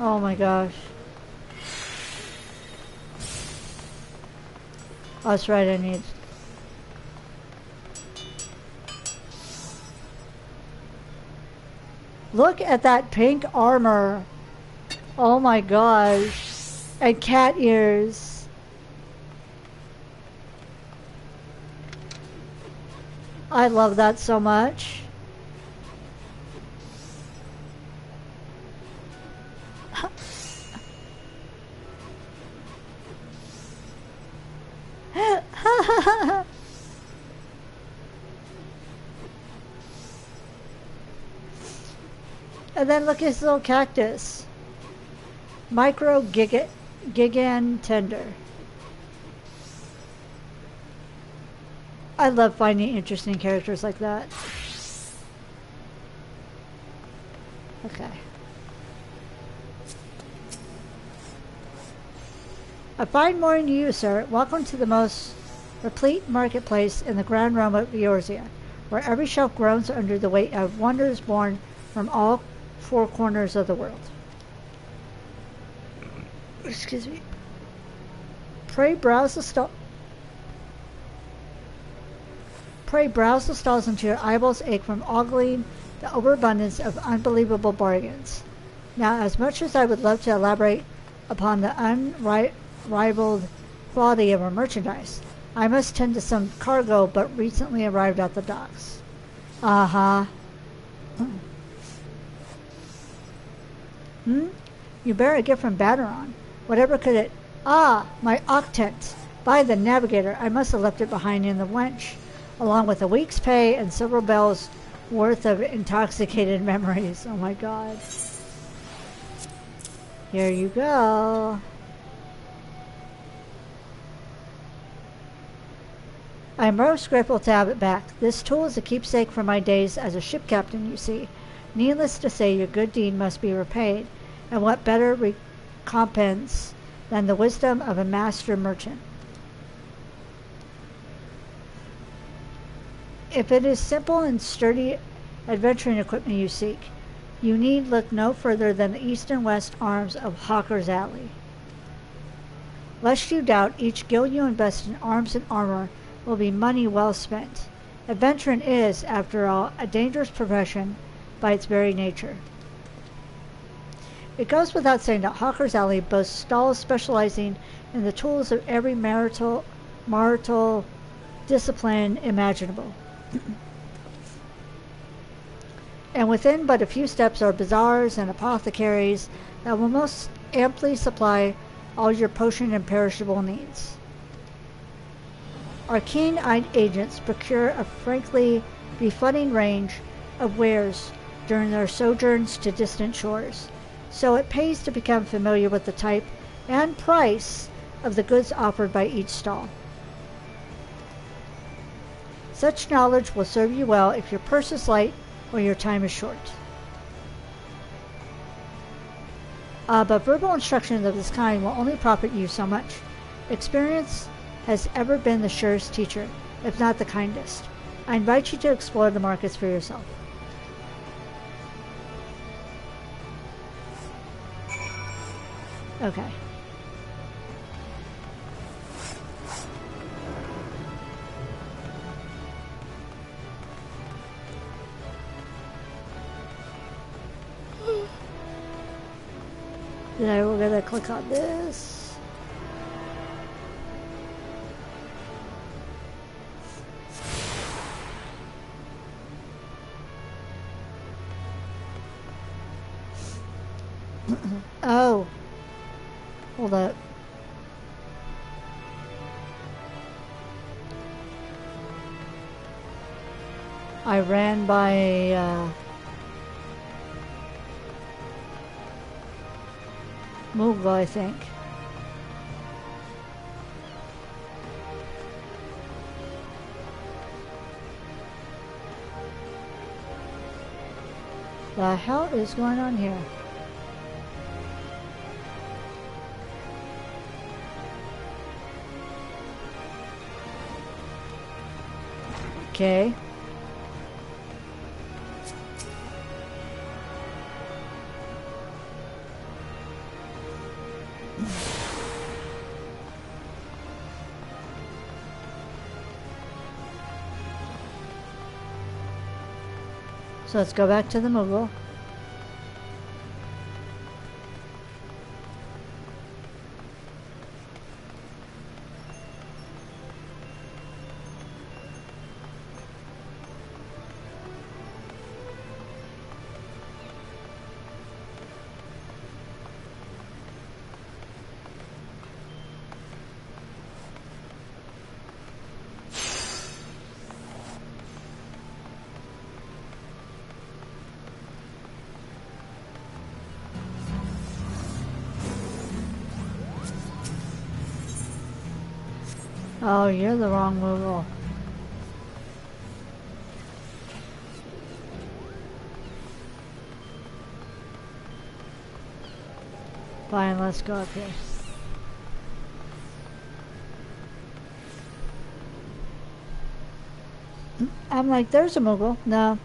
Oh my gosh. Oh, that's right, I need... Look at that pink armor. Oh my gosh. And cat ears. I love that so much. And then look at this little cactus. Micro Gigan Tender. I love finding interesting characters like that. Okay. A fine morning to you, sir. Welcome to the most replete marketplace in the grand realm of Eorzea, where every shelf groans under the weight of wonders born from all four corners of the world. Excuse me. Pray browse the stalls until your eyeballs ache from ogling the overabundance of unbelievable bargains. Now, as much as I would love to elaborate upon the unrivaled quality of our merchandise, I must tend to some cargo but recently arrived at the docks. Uh-huh. You bear a gift from Batteron. Whatever could it... Ah, my octant. By the navigator, I must have left it behind in the wench, along with a week's pay and several bells worth of intoxicated memories. Oh my god. Here you go. I am most grateful to have it back. This tool is a keepsake from my days as a ship captain, you see. Needless to say, your good deed must be repaid, and what better recompense than the wisdom of a master merchant? If it is simple and sturdy adventuring equipment you seek, you need look no further than the east and west arms of Hawker's Alley. Lest you doubt, each guild you invest in arms and armor will be money well spent. Adventuring is, after all, a dangerous profession by its very nature. It goes without saying that Hawker's Alley boasts stalls specializing in the tools of every marital discipline imaginable. And within but a few steps are bazaars and apothecaries that will most amply supply all your potion and perishable needs. Our keen-eyed agents procure a frankly befuddling range of wares during their sojourns to distant shores, so it pays to become familiar with the type and price of the goods offered by each stall. Such knowledge will serve you well if your purse is light or your time is short. But verbal instruction of this kind will only profit you so much. Experience has ever been the surest teacher, if not the kindest. I invite you to explore the markets for yourself. Okay. Then we're gonna click on this. Oh. Hold up. I ran by a Mughal, I think. The hell is going on here? Okay. So let's go back to the Mughal. Oh, you're the wrong Mughal. Fine, let's go up here. I'm like, there's a Mughal. No.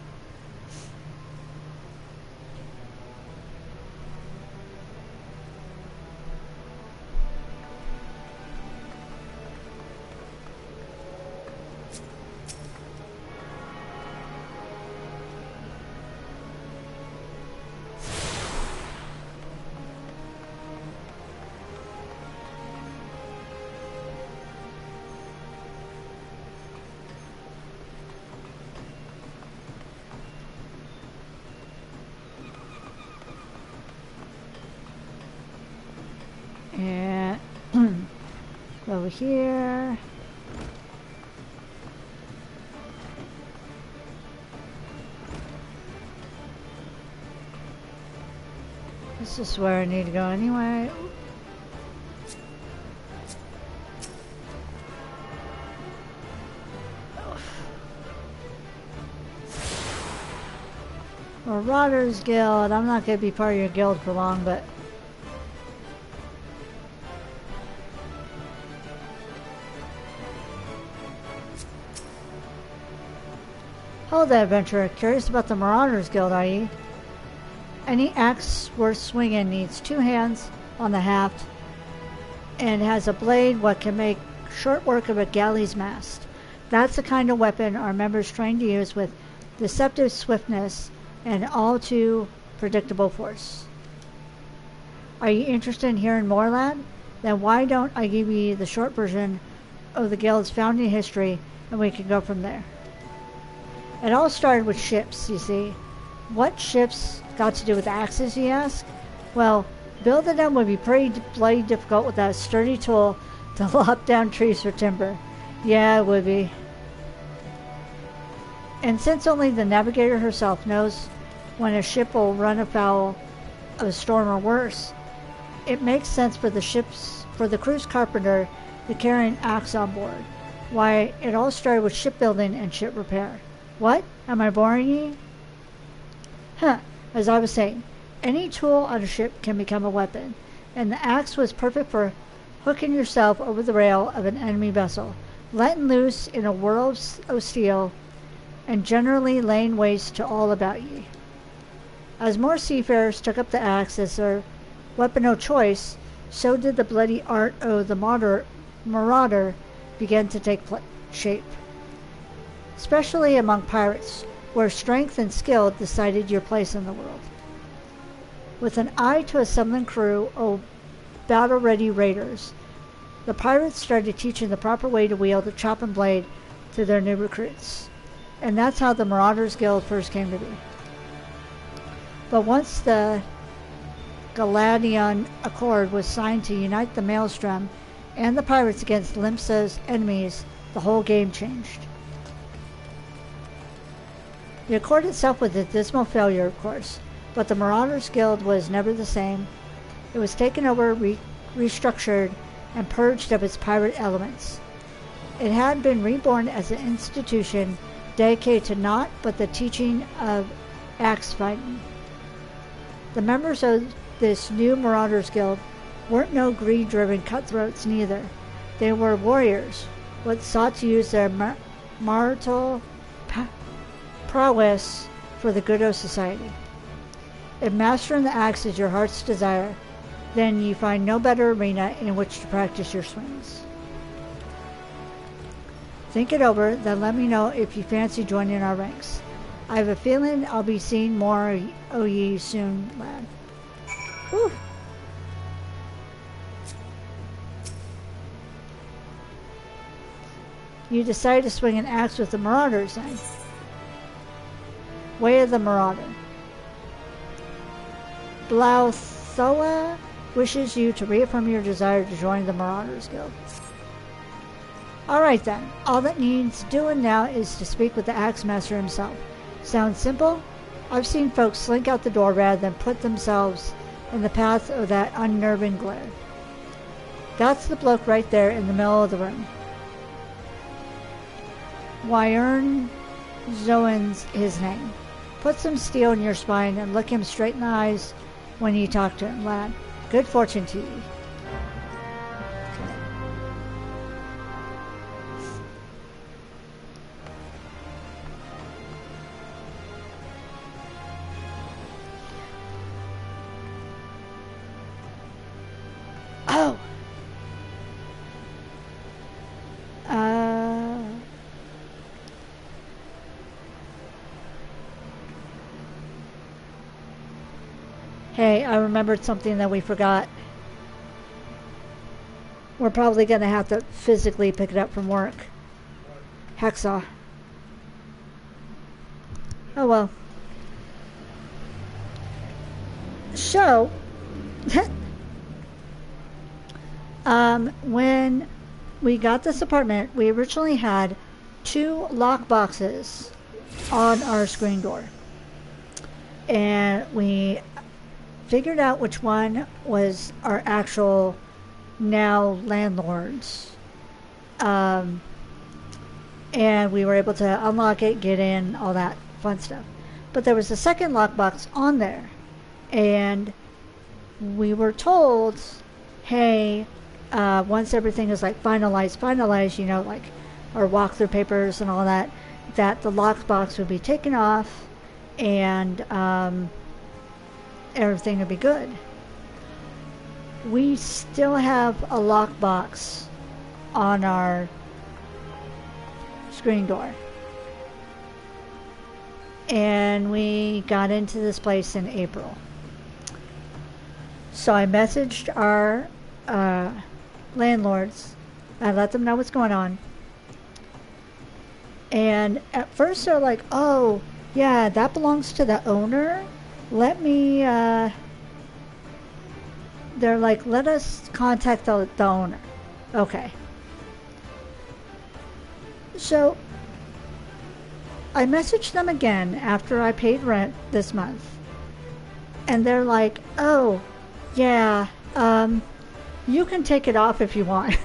And over here. This is where I need to go anyway. Marauders Guild. I'm not going to be part of your guild for long, but hello there, adventurer. Curious about the Marauders Guild, are you? Any axe worth swinging needs 2 hands on the haft and has a blade what can make short work of a galley's mast. That's the kind of weapon our members train to use with deceptive swiftness and all too predictable force. Are you interested in hearing more, lad? Then why don't I give you the short version of the guild's founding history and we can go from there. It all started with ships, you see. What ships got to do with axes, you ask? Well, building them would be pretty bloody difficult without a sturdy tool to lop down trees for timber. Yeah, it would be. And since only the navigator herself knows when a ship will run afoul of a storm or worse, it makes sense for the ships for the crew's carpenter to carry an axe on board. Why, it all started with shipbuilding and ship repair. What? Am I boring you? Huh. As I was saying, any tool on a ship can become a weapon, and the axe was perfect for hooking yourself over the rail of an enemy vessel, letting loose in a world of steel, and generally laying waste to all about ye. As more seafarers took up the axe as their weapon of choice, so did the bloody art of the marauder begin to take shape, especially among pirates, where strength and skill decided your place in the world. With an eye to assembling crew of battle-ready raiders, the pirates started teaching the proper way to wield the chopping blade to their new recruits. And that's how the Marauders Guild first came to be. But once the Galadian Accord was signed to unite the Maelstrom and the pirates against Limsa's enemies, the whole game changed. The Accord itself was a dismal failure, of course, but the Marauders Guild was never the same. It was taken over, restructured, and purged of its pirate elements. It had been reborn as an institution dedicated to naught but the teaching of axe fighting. The members of this new Marauders Guild weren't no greed-driven cutthroats neither. They were warriors, what sought to use their marital prowess for the good of society. If mastering the axe is your heart's desire, then you find no better arena in which to practice your swings. Think it over, then let me know if you fancy joining our ranks. I have a feeling I'll be seeing more of ye soon, lad. Whew. You decide to swing an axe with the Marauders, then. Way of the Marauder. Blauthoa wishes you to reaffirm your desire to join the Marauders Guild. Alright then, all that needs doing now is to speak with the Axe Master himself. Sounds simple? I've seen folks slink out the door rather than put themselves in the path of that unnerving glare. That's the bloke right there in the middle of the room. Wyern Zoen's his name. Put some steel in your spine and look him straight in the eyes when you talk to him, lad. Good fortune to you. Oh! Hey, I remembered something that we forgot. We're probably going to have to physically pick it up from work. Hacksaw. Oh well. So, when we got this apartment, we originally had 2 lock boxes on our screen door. And we figured out which one was our actual now landlords. And we were able to unlock it, get in, all that fun stuff. But there was a second lockbox on there. And we were told, hey, once everything is like finalized, you know, like our walkthrough papers and all that, that the lockbox would be taken off and everything would be good. We still have a lockbox on our screen door. And we got into this place in April. So I messaged our landlords. I let them know what's going on. And at first they're like, oh, yeah, that belongs to the owner. Let me, they're like, let us contact the owner. Okay. So I messaged them again after I paid rent this month. And they're like, oh, yeah, You can take it off if you want.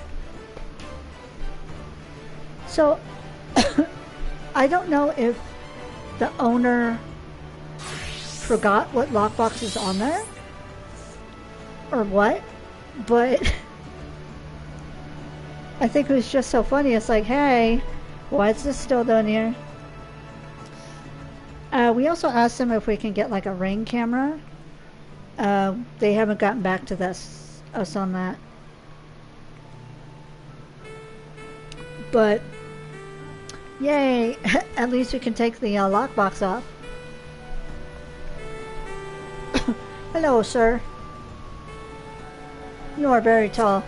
So, I don't know if the owner forgot what lockbox is on there or what, but I think it was just so funny. It's like, hey, why is this still down here? We also asked them if we can get like a ring camera. They haven't gotten back to us on that. But yay, at least we can take the lockbox off. Hello, sir. You are very tall.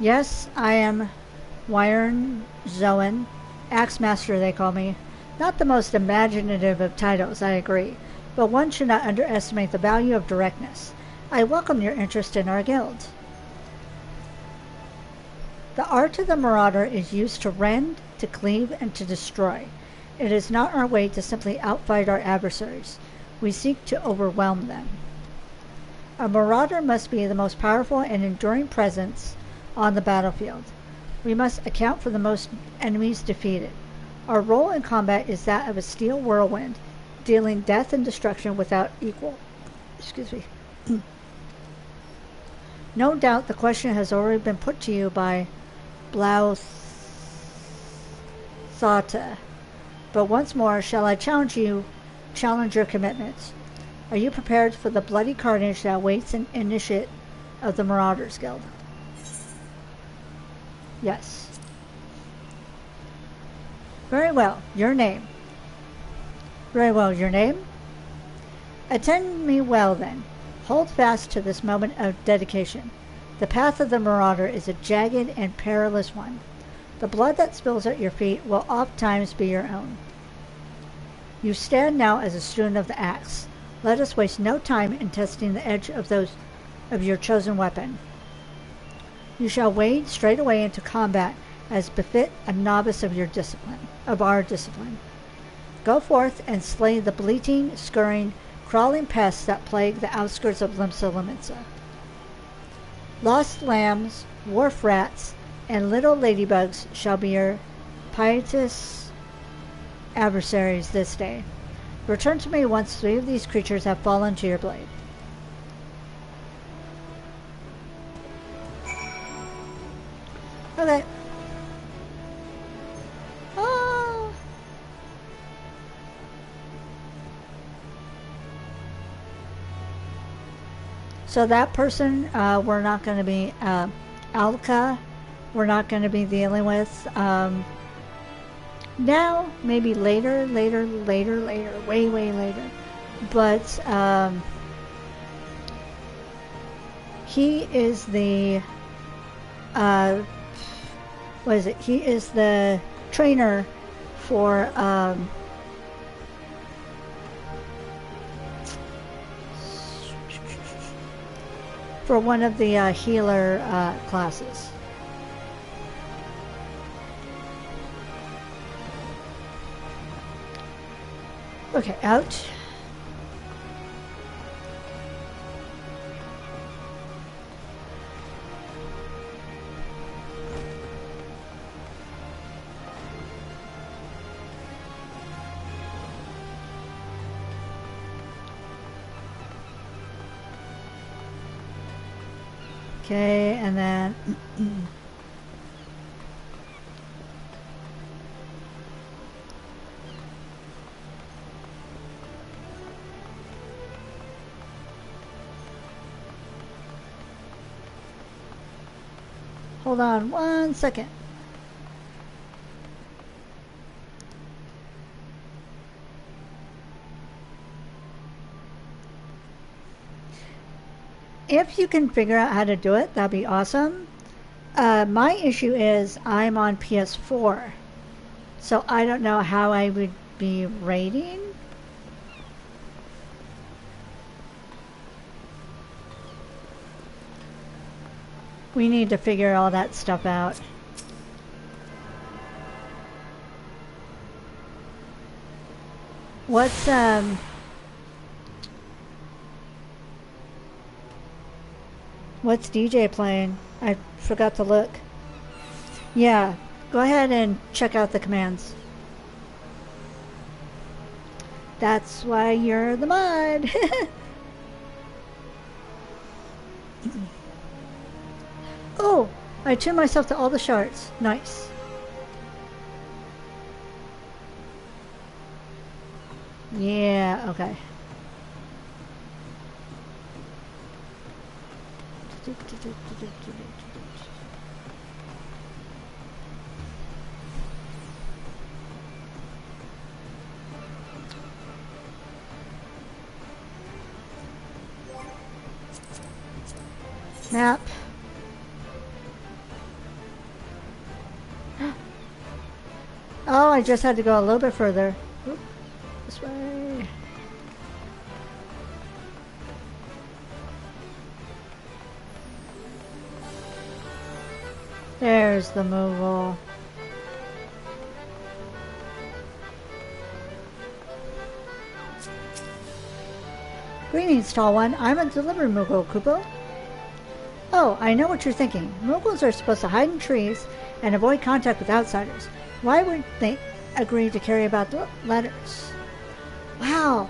Yes, I am Wyern Zoan, Axe Master they call me. Not the most imaginative of titles, I agree, but one should not underestimate the value of directness. I welcome your interest in our guild. The art of the Marauder is used to rend, to cleave, and to destroy. It is not our way to simply outfight our adversaries. We seek to overwhelm them. A Marauder must be the most powerful and enduring presence on the battlefield. We must account for the most enemies defeated. Our role in combat is that of a steel whirlwind, dealing death and destruction without equal. Excuse me. No doubt the question has already been put to you by Blausata. But once more, shall I challenge your commitments? Are you prepared for the bloody carnage that awaits an initiate of the Marauders Guild? Yes. Very well. Your name. Very well. Your name? Attend me well, then. Hold fast to this moment of dedication. The path of the Marauder is a jagged and perilous one. The blood that spills at your feet will oftentimes be your own. You stand now as a student of the axe. Let us waste no time in testing the edge of your chosen weapon. You shall wade straight away into combat as befit a novice of our discipline. Go forth and slay the bleating, scurrying, crawling pests that plague the outskirts of Limsa Limitsa. Lost lambs, wharf rats, and little ladybugs shall be your piteous adversaries this day. Return to me once 3 of these creatures have fallen to your blade. Okay. Oh. So that person, we're not going to be, Alka, we're not going to be dealing with. Now, maybe later, way later. But, he is the, what is it? He is the trainer for one of the healer classes. Okay, out. Okay, and then hold on 1 second. If you can figure out how to do it, that'd be awesome. My issue is I'm on PS4, so I don't know how I would be rating. We need to figure all that stuff out. What's DJ playing? I forgot to look. Yeah, go ahead and check out the commands. That's why you're the mod. Oh, I tuned myself to all the shards. Nice. Yeah, okay. Map. Oh, I just had to go a little bit further. Oop, this way. There's the Moogle. Greetings, tall one. I'm a delivery Moogle, Kupo. Oh, I know what you're thinking. Moogles are supposed to hide in trees and avoid contact with outsiders. Why would they agree to carry about the letters? Wow,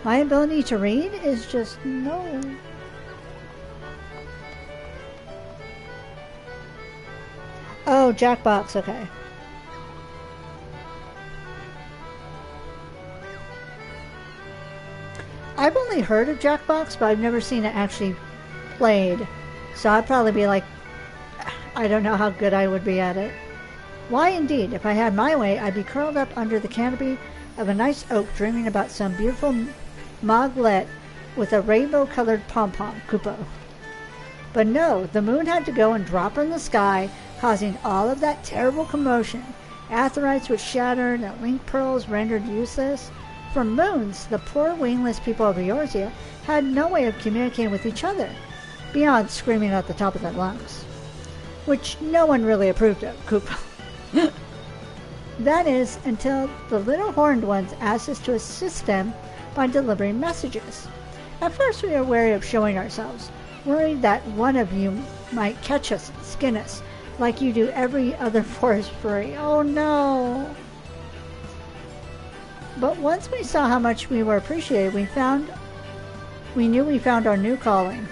my ability to read is just no. Oh, Jackbox, okay. I've only heard of Jackbox, but I've never seen it actually played. So I'd probably be like, I don't know how good I would be at it. Why indeed, if I had my way, I'd be curled up under the canopy of a nice oak dreaming about some beautiful moglet with a rainbow-colored pom-pom, Kupo. But no, the moon had to go and drop from the sky, causing all of that terrible commotion. Aetherites would shatter and the link pearls rendered useless. For moons, the poor wingless people of Eorzea had no way of communicating with each other, beyond screaming at the top of their lungs. Which no one really approved of, Kupo. That is, until the little horned ones asked us to assist them by delivering messages. At first we were wary of showing ourselves, worried that one of you might catch us and skin us, like you do every other forest furry. Oh no! But once we saw how much we were appreciated, we knew we found our new calling.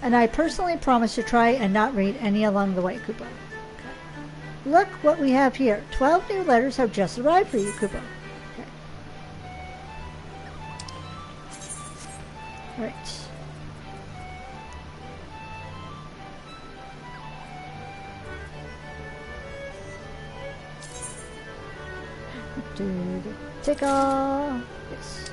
And I personally promised to try and not read any along the way, Kupo. Look what we have here. 12 new letters have just arrived for you, Kupo. Okay. Alright. Take off. Yes.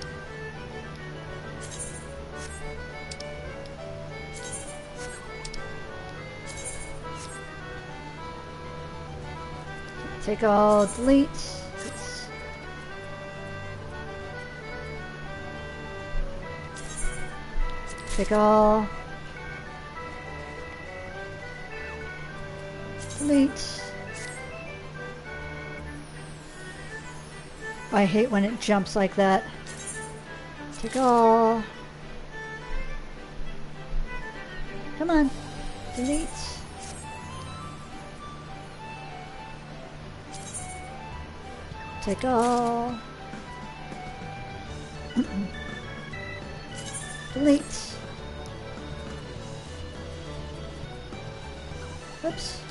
Take all, delete. Yes. Take all. Delete. I hate when it jumps like that. Take all. Come on. Delete. Take all. Delete. Oops.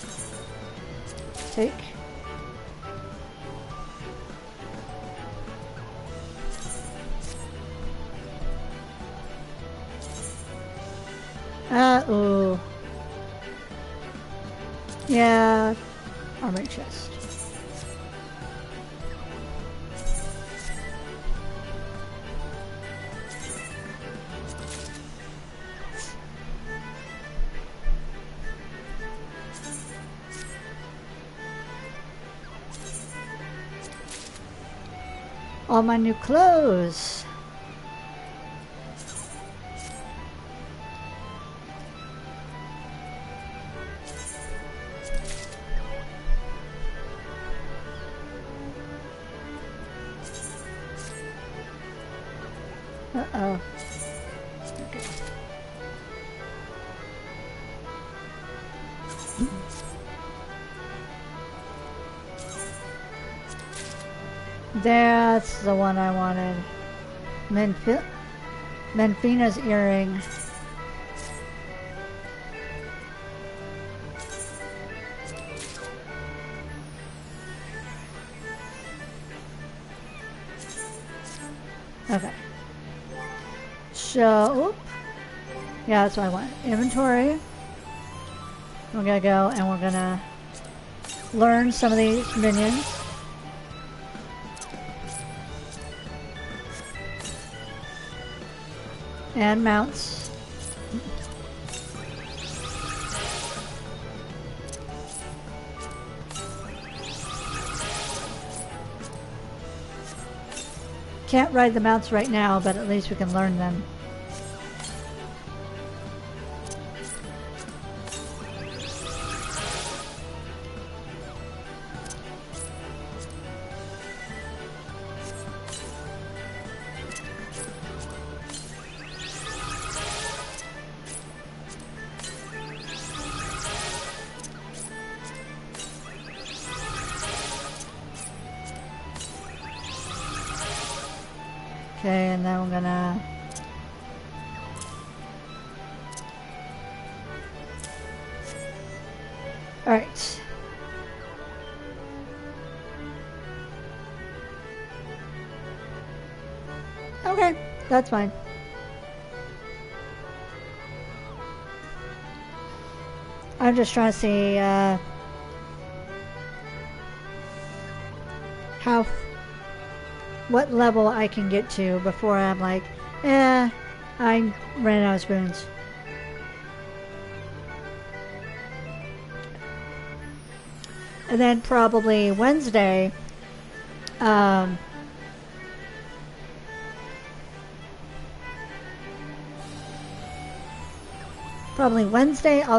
Take. Ooh. Yeah. Armored chest. All my new clothes. Uh-oh. That's the one I wanted. Menfina's earring. Okay. So, oop. Yeah, that's what I want. Inventory. We're gonna go and we're gonna learn some of these minions. And mounts. Can't ride the mounts right now, but at least we can learn them. Okay, and then we're gonna alright. Okay, that's fine. I'm just trying to see what level I can get to before I'm like, I ran out of spoons. And then probably Wednesday, I'll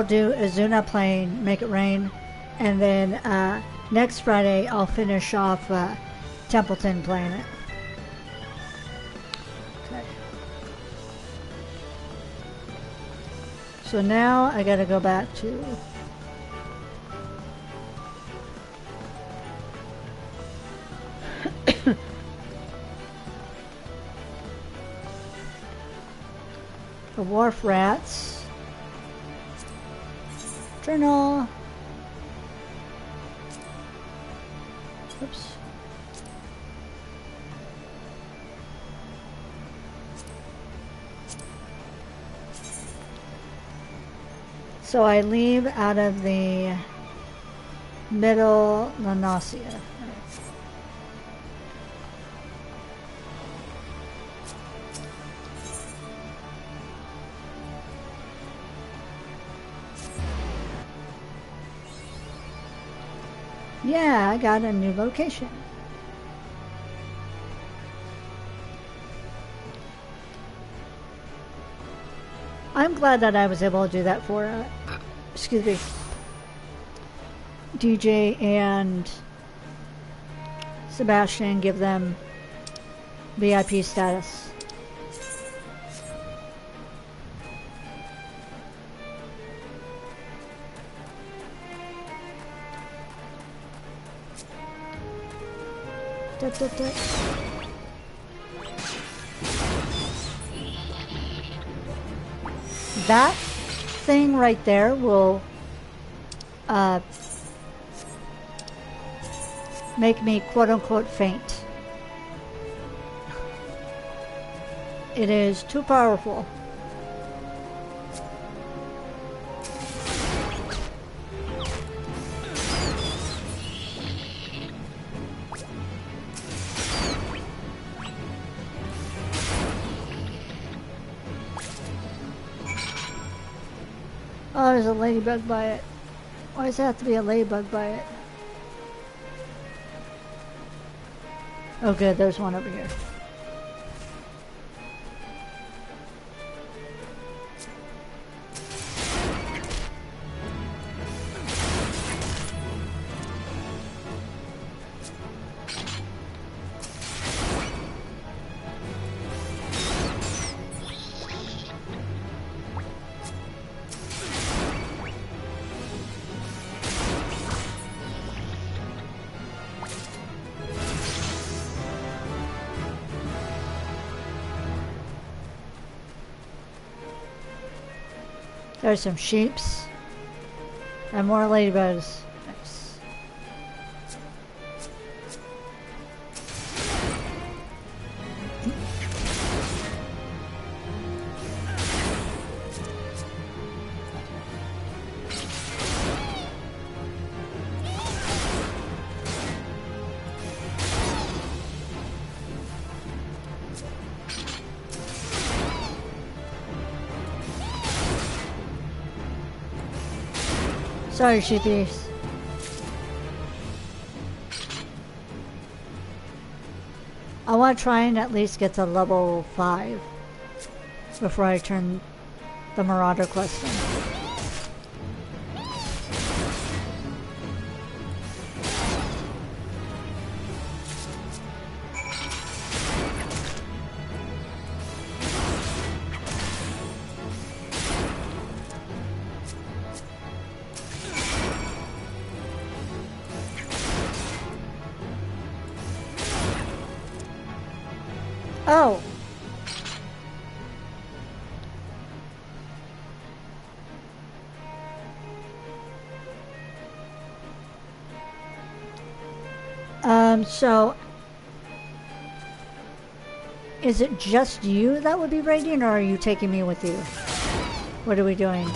do Azuna playing Make It Rain, and then next Friday I'll finish off Templeton playing it. Okay. So now I gotta go back to the wharf rats. Journal. Oops. So I leave out of the middle Lanasia. Yeah, I got a new location. I'm glad that I was able to do that for, excuse me, DJ and Sebastian, give them VIP status. That thing right there will make me quote-unquote faint. It is too powerful. Oh, there's a ladybug by it. Why does it have to be a ladybug by it? Oh good, there's one over here. There's some sheeps. And more ladybugs. Nice. Sorry, sheepies. I want to try and at least get to level 5 before I turn the Marauder quest in. Oh! So... Is it just you that would be raiding, or are you taking me with you? What are we doing?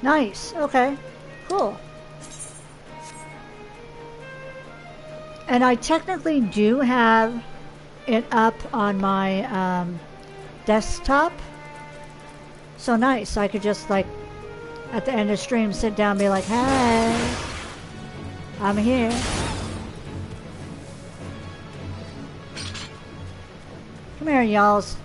Nice. Okay. Cool. And I technically do have it up on my desktop. So nice. I could just like at the end of stream sit down and be like, hey, I'm here. Come here, y'alls.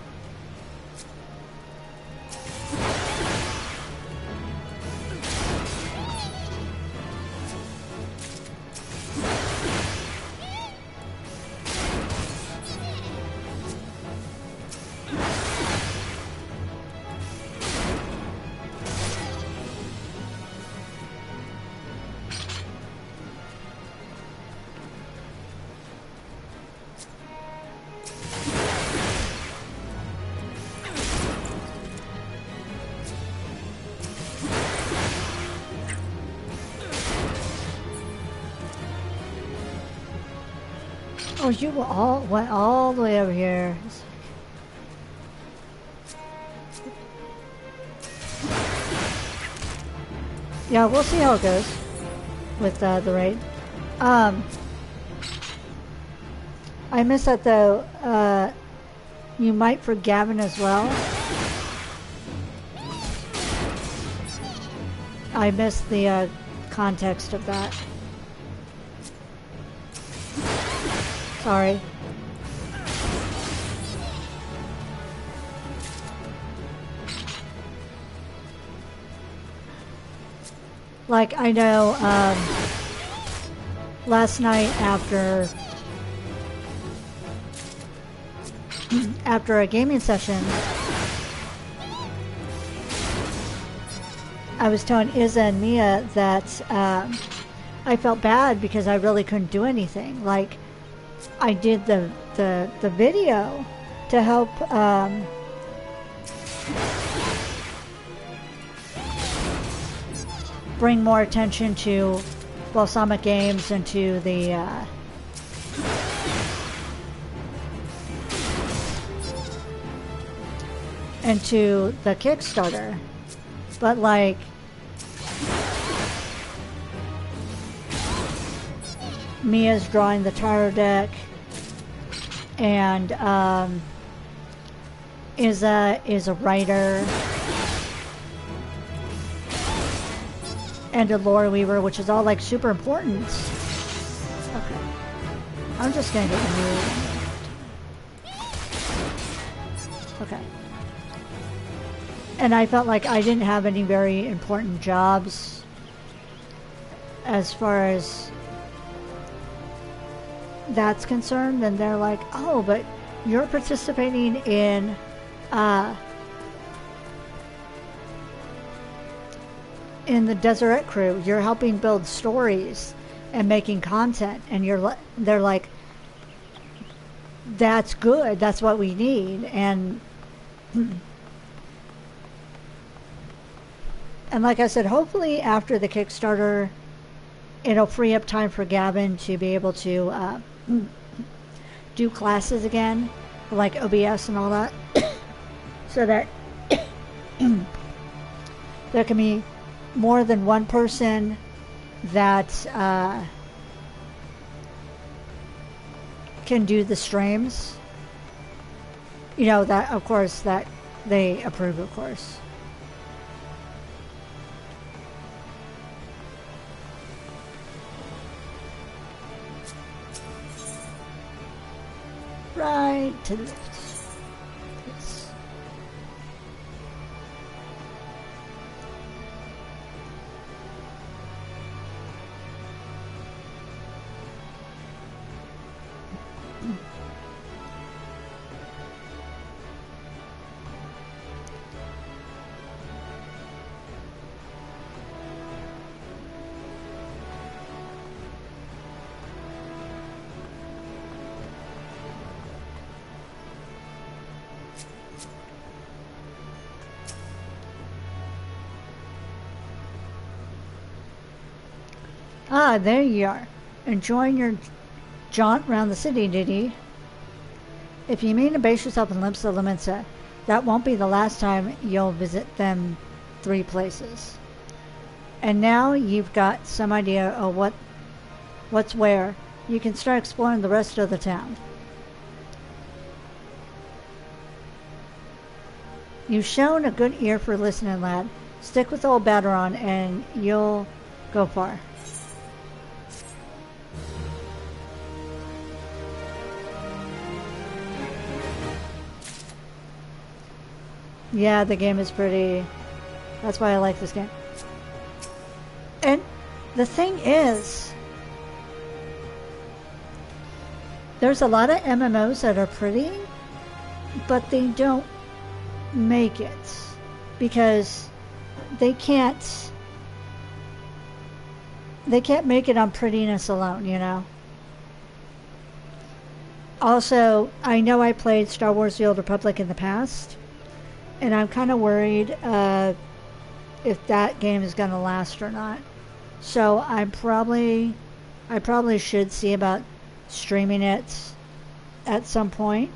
Oh, you went all the way over here. Yeah, we'll see how it goes with the raid. I missed that though. You might for Gavin as well. I missed the context of that. Sorry. Like, I know, last night after a gaming session, I was telling Izza and Mia that I felt bad because I really couldn't do anything. Like, I did the video to help bring more attention to Balsamic Games and to the Kickstarter, but like Mia's drawing the tarot deck, and Izza is a writer, and a lore weaver, which is all like super important. Okay, I'm just gonna get removed. Okay. And I felt like I didn't have any very important jobs as far as that's concerned. And they're like, oh, but you're participating in the Deseret crew. You're helping build stories and making content. And they're like, that's good. That's what we need. And like I said, hopefully after the Kickstarter, it'll free up time for Gavin to be able to do classes again, like OBS and all that, so that there can be more than one person that can do the streams. You know, that, of course, that they approve, of course. Right to the left. Yes. Ah, there you are. Enjoying your jaunt round the city, did you? If you mean to base yourself in Limsa Laminsa, that won't be the last time you'll visit them 3 places. And now you've got some idea of what's where, you can start exploring the rest of the town. You've shown a good ear for listening, lad. Stick with old Baderon and you'll go far. Yeah, the game is pretty. That's why I like this game. And the thing is, there's a lot of MMOs that are pretty, but they don't make it because they can't make it on prettiness alone, you know. Also, I know I played Star Wars: The Old Republic in the past, and I'm kind of worried if that game is going to last or not. So I probably should see about streaming it at some point.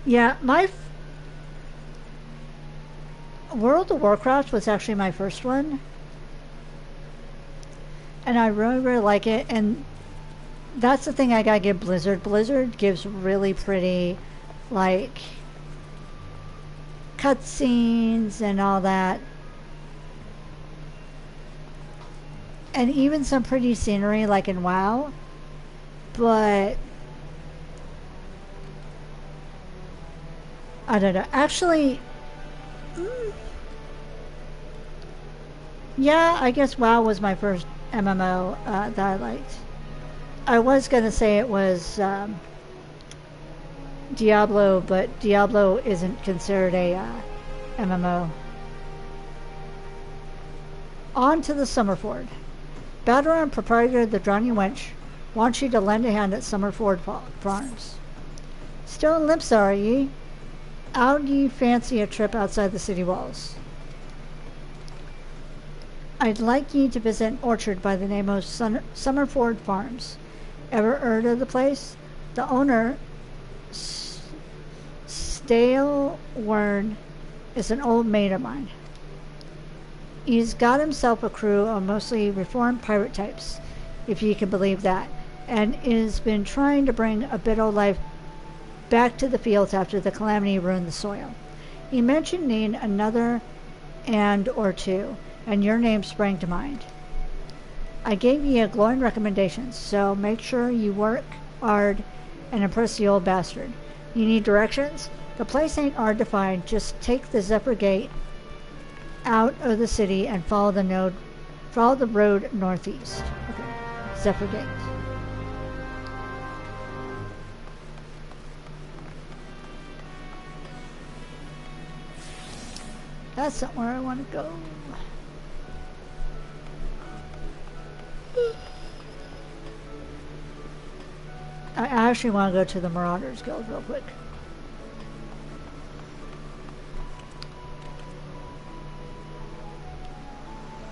Yeah, my World of Warcraft was actually my first one. And I really, really like it. And that's the thing I gotta give Blizzard. Blizzard gives really pretty, like, cutscenes and all that. And even some pretty scenery, like in WoW. But I don't know. Actually, yeah, I guess WoW was my first MMO that I liked. I was going to say it was Diablo, but Diablo isn't considered a MMO. On to the Summerford. Baderon, proprietor of the Drowning Wench, wants you to lend a hand at Summerford Farms. Still in Limsa, are ye? How do you fancy a trip outside the city walls? I'd like you to visit an orchard by the name of Summerford Farms. Ever heard of the place? The owner, Stalewern, is an old mate of mine. He's got himself a crew of mostly reformed pirate types, if you can believe that, and has been trying to bring a bit of life back to the fields after the calamity ruined the soil. He mentioned needing another and or two, and your name sprang to mind. I gave ye a glowing recommendation, so make sure you work hard and impress the old bastard. You need directions? The place ain't hard to find. Just take the Zephyr Gate out of the city and follow the road northeast. Okay, Zephyr Gate. That's not where I want to go. I actually want to go to the Marauders Guild real quick.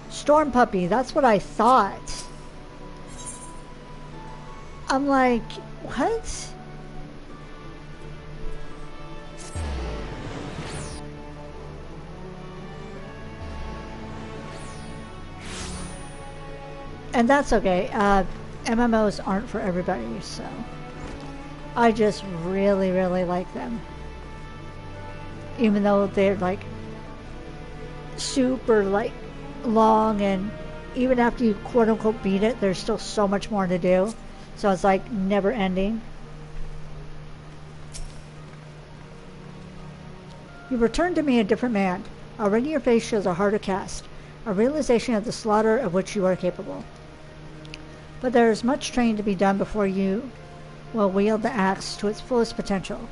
Storm Puppy, that's what I thought. I'm like, what? And that's okay. MMOs aren't for everybody, so I just really, really like them. Even though they're like super like long, and even after you quote unquote beat it, there's still so much more to do. So it's like never ending. You return to me a different man. Already your face shows a harder cast, a realization of the slaughter of which you are capable. But there is much training to be done before you will wield the axe to its fullest potential.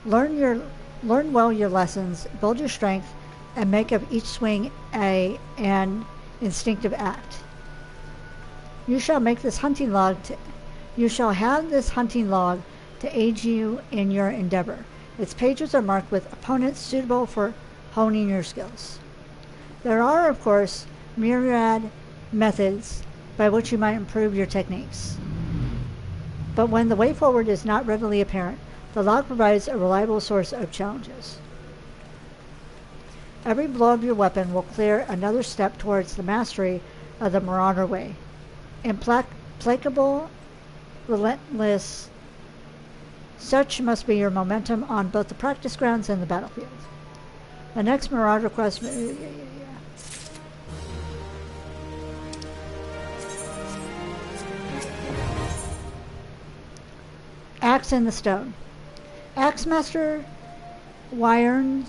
Learn well your lessons, build your strength, and make of each swing an instinctive act. You shall have this hunting log to aid you in your endeavor. Its pages are marked with opponents suitable for honing your skills. There are, of course, myriad methods by which you might improve your techniques. But when the way forward is not readily apparent, the log provides a reliable source of challenges. Every blow of your weapon will clear another step towards the mastery of the Marauder way. Implacable, relentless, such must be your momentum on both the practice grounds and the battlefield. The next Marauder quest... Axe in the Stone. Axe Master Zoan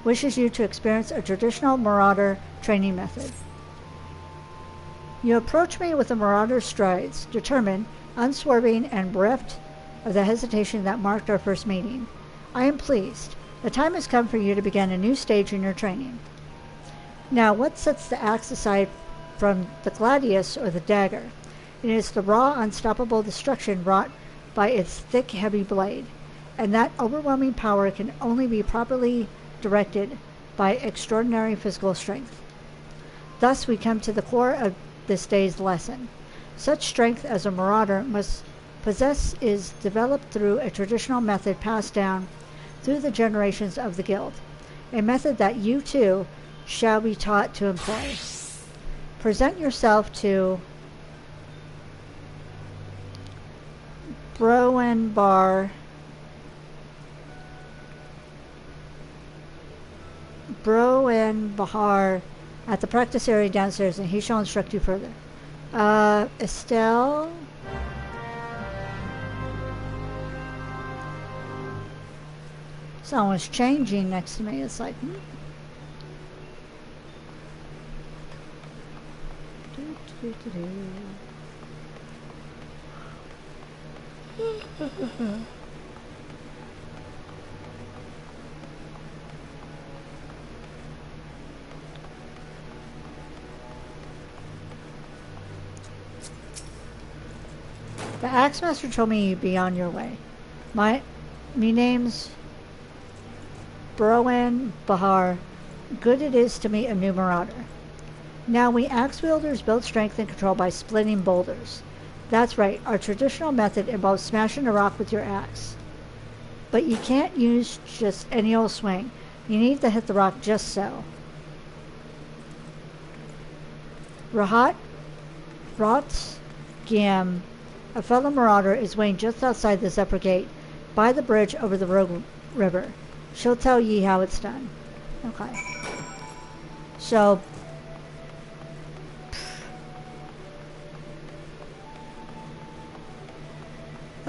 wishes you to experience a traditional Marauder training method. You approach me with the Marauder's strides, determined, unswerving, and bereft of the hesitation that marked our first meeting. I am pleased. The time has come for you to begin a new stage in your training. Now, what sets the axe aside from the gladius or the dagger? It is the raw, unstoppable destruction wrought by its thick, heavy blade, and that overwhelming power can only be properly directed by extraordinary physical strength. Thus, we come to the core of this day's lesson. Such strength as a Marauder must possess is developed through a traditional method passed down through the generations of the guild, a method that you, too, shall be taught to employ. Present yourself to Broen Bahar at the practice area downstairs, and he shall instruct you further. Estelle? Someone's changing next to me. It's like, The Axe Master told me you'd be on your way. Me name's Broen Bahar. Good it is to meet a new Marauder. Now we axe wielders build strength and control by splitting boulders. That's right, our traditional method involves smashing a rock with your axe. But you can't use just any old swing. You need to hit the rock just so. Rahat Gam, a fellow Marauder, is waiting just outside the Zephyr Gate, by the bridge over the Rogue River. She'll tell ye how it's done. Okay. So,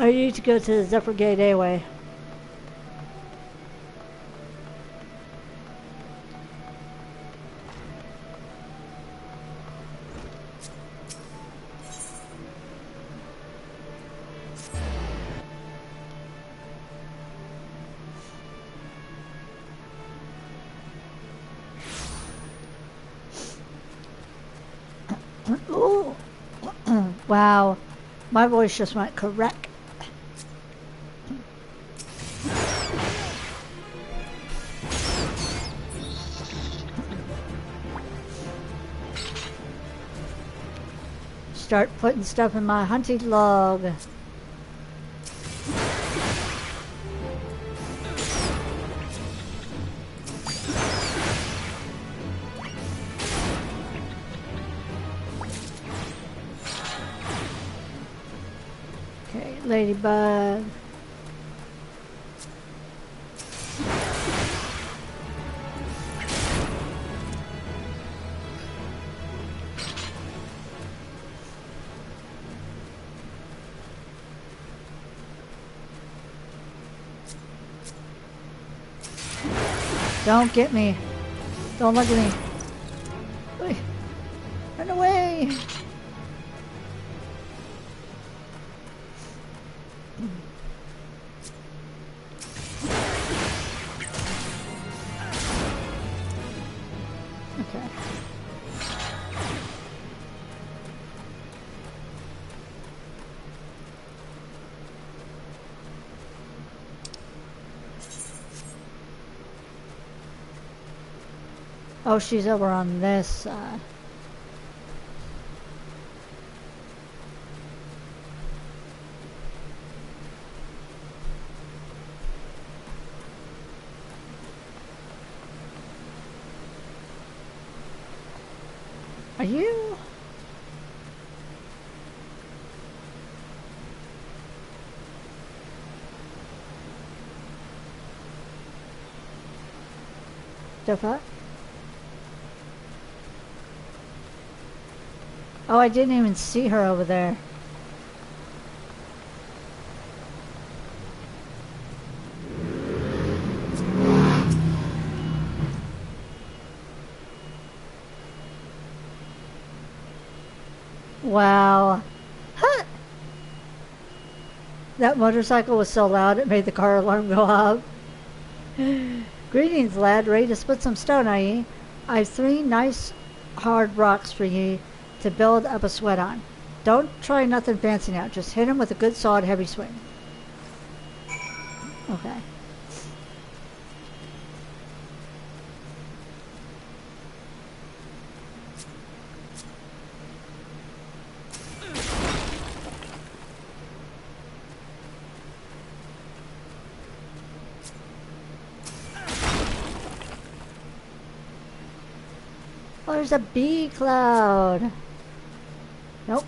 I need to go to the Zephyr Gate anyway. Ooh. Wow. My voice just went correct. Start putting stuff in my hunting log. Okay, ladybug. Don't get me. Don't look at me. Wait. Run away. Okay. Oh, she's over on this side. Are you? The fuck? Oh, I didn't even see her over there. Wow. Huh. That motorcycle was so loud it made the car alarm go off. Greetings, lad. Ready to split some stone, are ye? I've 3 nice hard rocks for ye to build up a sweat on. Don't try nothing fancy now. Just hit him with a good solid heavy swing. Okay. Oh, there's a bee cloud. Nope.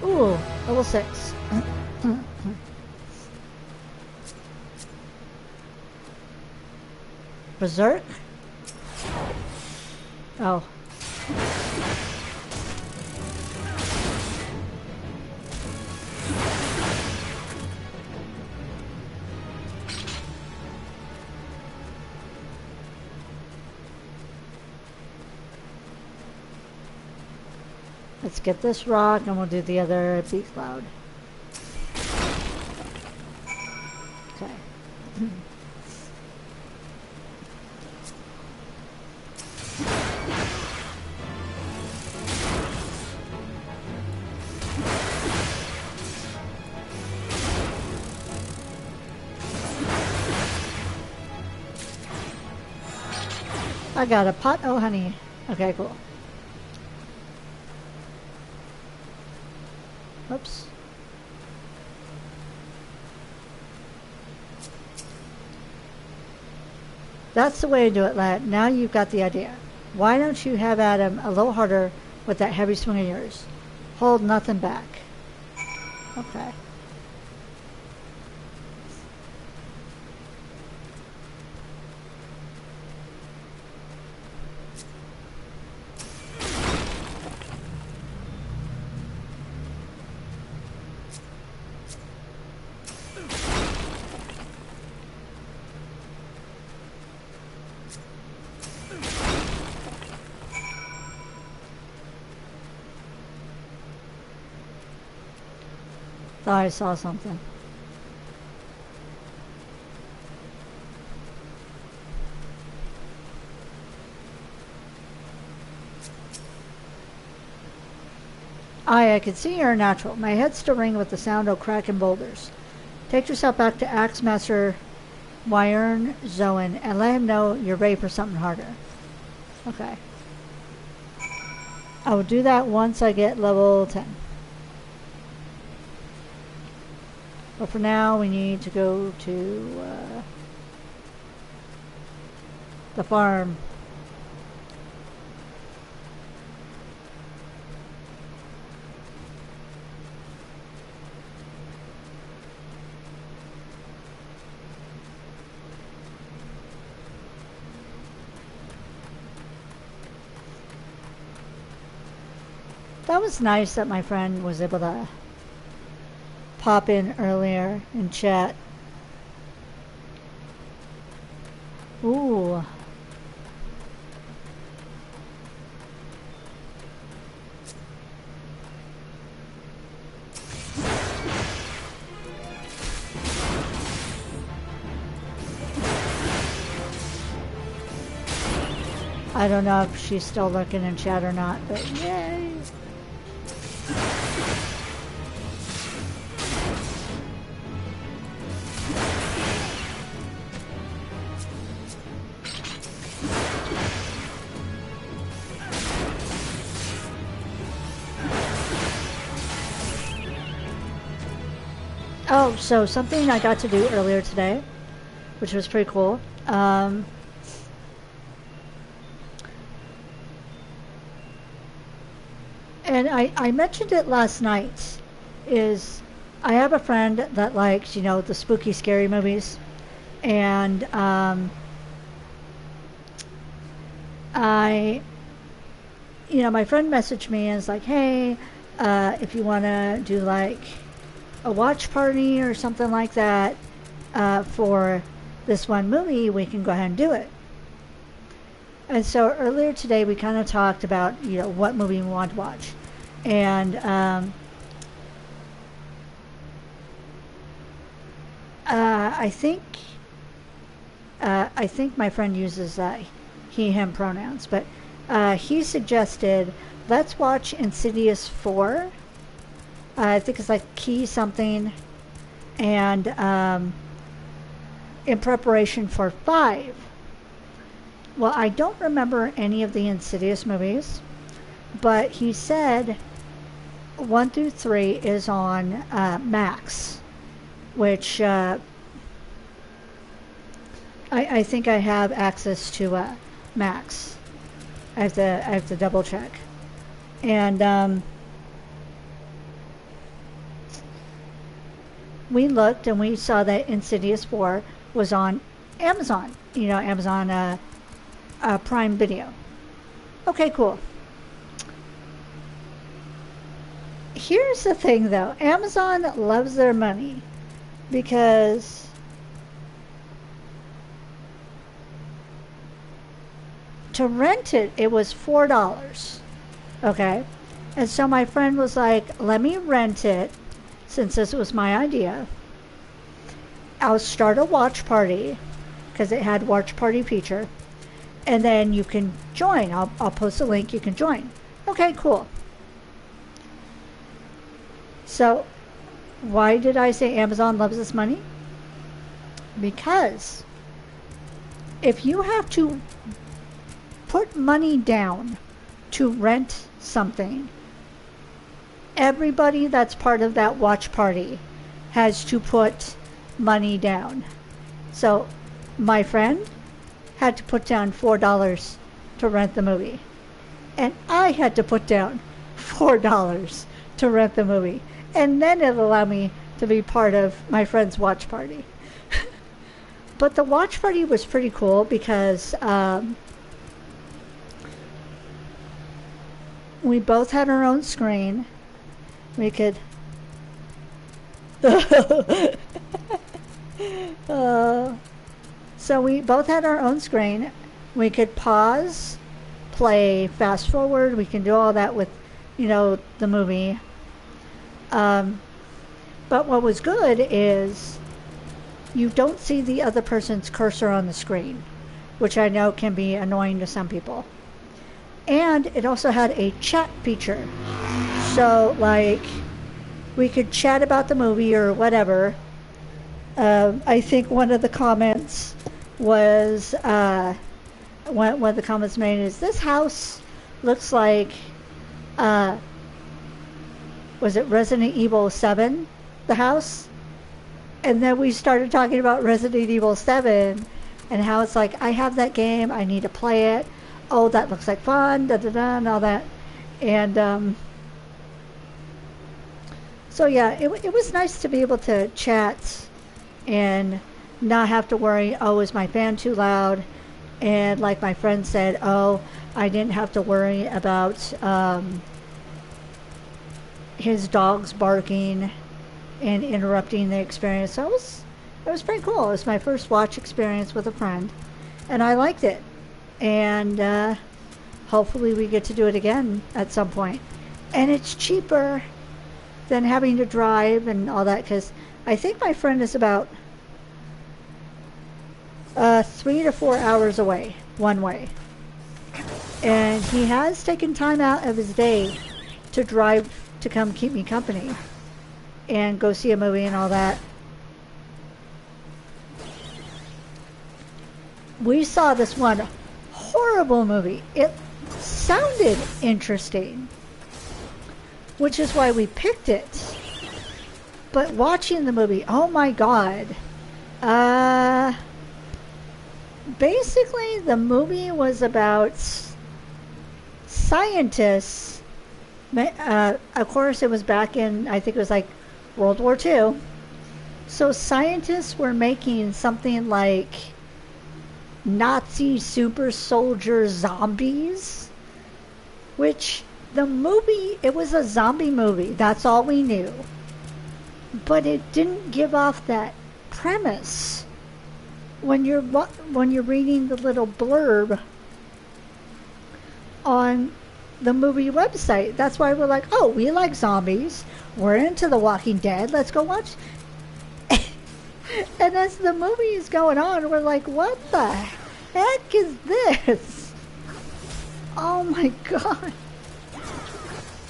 Ooh, level 6. Berserk? Oh. Let's get this rock and we'll do the other bee cloud. Okay. I got a pot of honey. Okay, cool. Oops. That's the way to do it, lad. Now you've got the idea. Why don't you have at him a little harder with that heavy swing of yours? Hold nothing back. Okay. Thought I saw something. I can see you're a natural. My head's still ringing with the sound of cracking boulders. Take yourself back to Axe Master Wyern Zoan and let him know you're ready for something harder. Okay. I will do that once I get level 10. But for now, we need to go to the farm. That was nice that my friend was able to pop in earlier and chat. Ooh. I don't know if she's still looking in chat or not, but yay. Oh, so something I got to do earlier today, which was pretty cool. And I mentioned it last night, is I have a friend that likes, you know, the spooky, scary movies. And you know, my friend messaged me and was like, hey, if you want to do like a watch party or something like that for this one movie, we can go ahead and do it. And so earlier today we kind of talked about, you know, what movie we want to watch. And I think my friend uses he, him pronouns, but he suggested let's watch Insidious 4. I think it's like Key something, and in preparation for 5. Well, I don't remember any of the Insidious movies, but he said 1 through 3 is on Max, which I think I have access to Max. I have to double check, and we looked and we saw that Insidious 4 was on Amazon. You know, Amazon Prime Video. Okay, cool. Here's the thing, though. Amazon loves their money because to rent it, it was $4. Okay? And so my friend was like, let me rent it since this was my idea. I'll start a watch party because it had watch party feature. And then you can join. I'll post a link. You can join. Okay, cool. So, why did I say Amazon loves its money? Because if you have to put money down to rent something, everybody that's part of that watch party has to put money down. So, my friend had to put down $4 to rent the movie. And I had to put down $4 to rent the movie. And then it'll allow me to be part of my friend's watch party. But the watch party was pretty cool because we both had our own screen. We could... So we both had our own screen. We could pause, play, fast forward. We can do all that with, the movie. But what was good is you don't see the other person's cursor on the screen, which I know can be annoying to some people. And it also had a chat feature. So, we could chat about the movie or whatever. I think one of the comments was, one of the comments made is, this house looks like, was it Resident Evil 7, the house? And then we started talking about Resident Evil 7 and how it's like, I have that game, I need to play it. Oh, that looks like fun, da-da-da, and all that. And, so yeah, it was nice to be able to chat and not have to worry, oh, is my fan too loud? And like my friend said, oh, I didn't have to worry about his dogs barking and interrupting the experience. So it was pretty cool. It was my first watch experience with a friend, and I liked it. And hopefully we get to do it again at some point. And it's cheaper than having to drive and all that, because I think my friend is about 3 to 4 hours away, one way. And he has taken time out of his day to drive to come keep me company and go see a movie and all that. We saw this one horrible movie. It sounded interesting, which is why we picked it. But watching the movie, oh my god. Basically, the movie was about scientists. Of course, it was back in, I think it was like World War II. So scientists were making something like Nazi super soldier zombies, which the movie, it was a zombie movie. That's all we knew. But it didn't give off that premise when you're reading the little blurb on the movie website. That's why we're like, oh, we like zombies. We're into The Walking Dead. Let's go watch. And as the movie is going on, we're like, what the heck is this? Oh my god.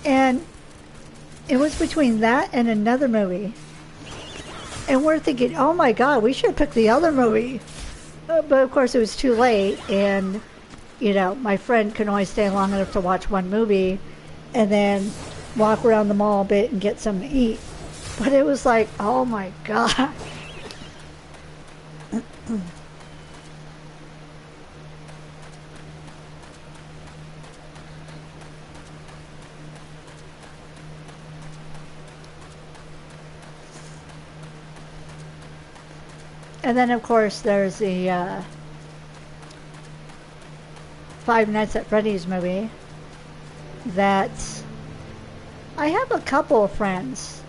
And it was between that and another movie. And we're thinking, oh my god, we should pick the other movie. But of course it was too late, and my friend can only stay long enough to watch one movie and then walk around the mall a bit and get something to eat. But it was like, oh my god. And then, of course, there's the Five Nights at Freddy's movie that I have a couple of friends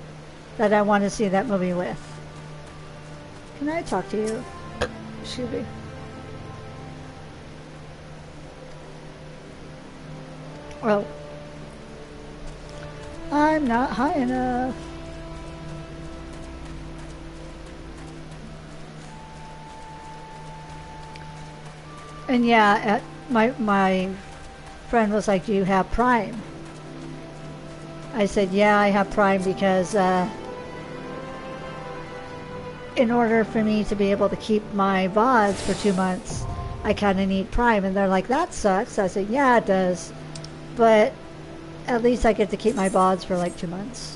that I want to see that movie with. Can I talk to you? Excuse me. Oh. I'm not high enough. And yeah, my friend was like, do you have Prime? I said, yeah, I have Prime because in order for me to be able to keep my VODs for 2 months, I kind of need Prime. And they're like, that sucks. I said, yeah, it does. But at least I get to keep my VODs for like 2 months.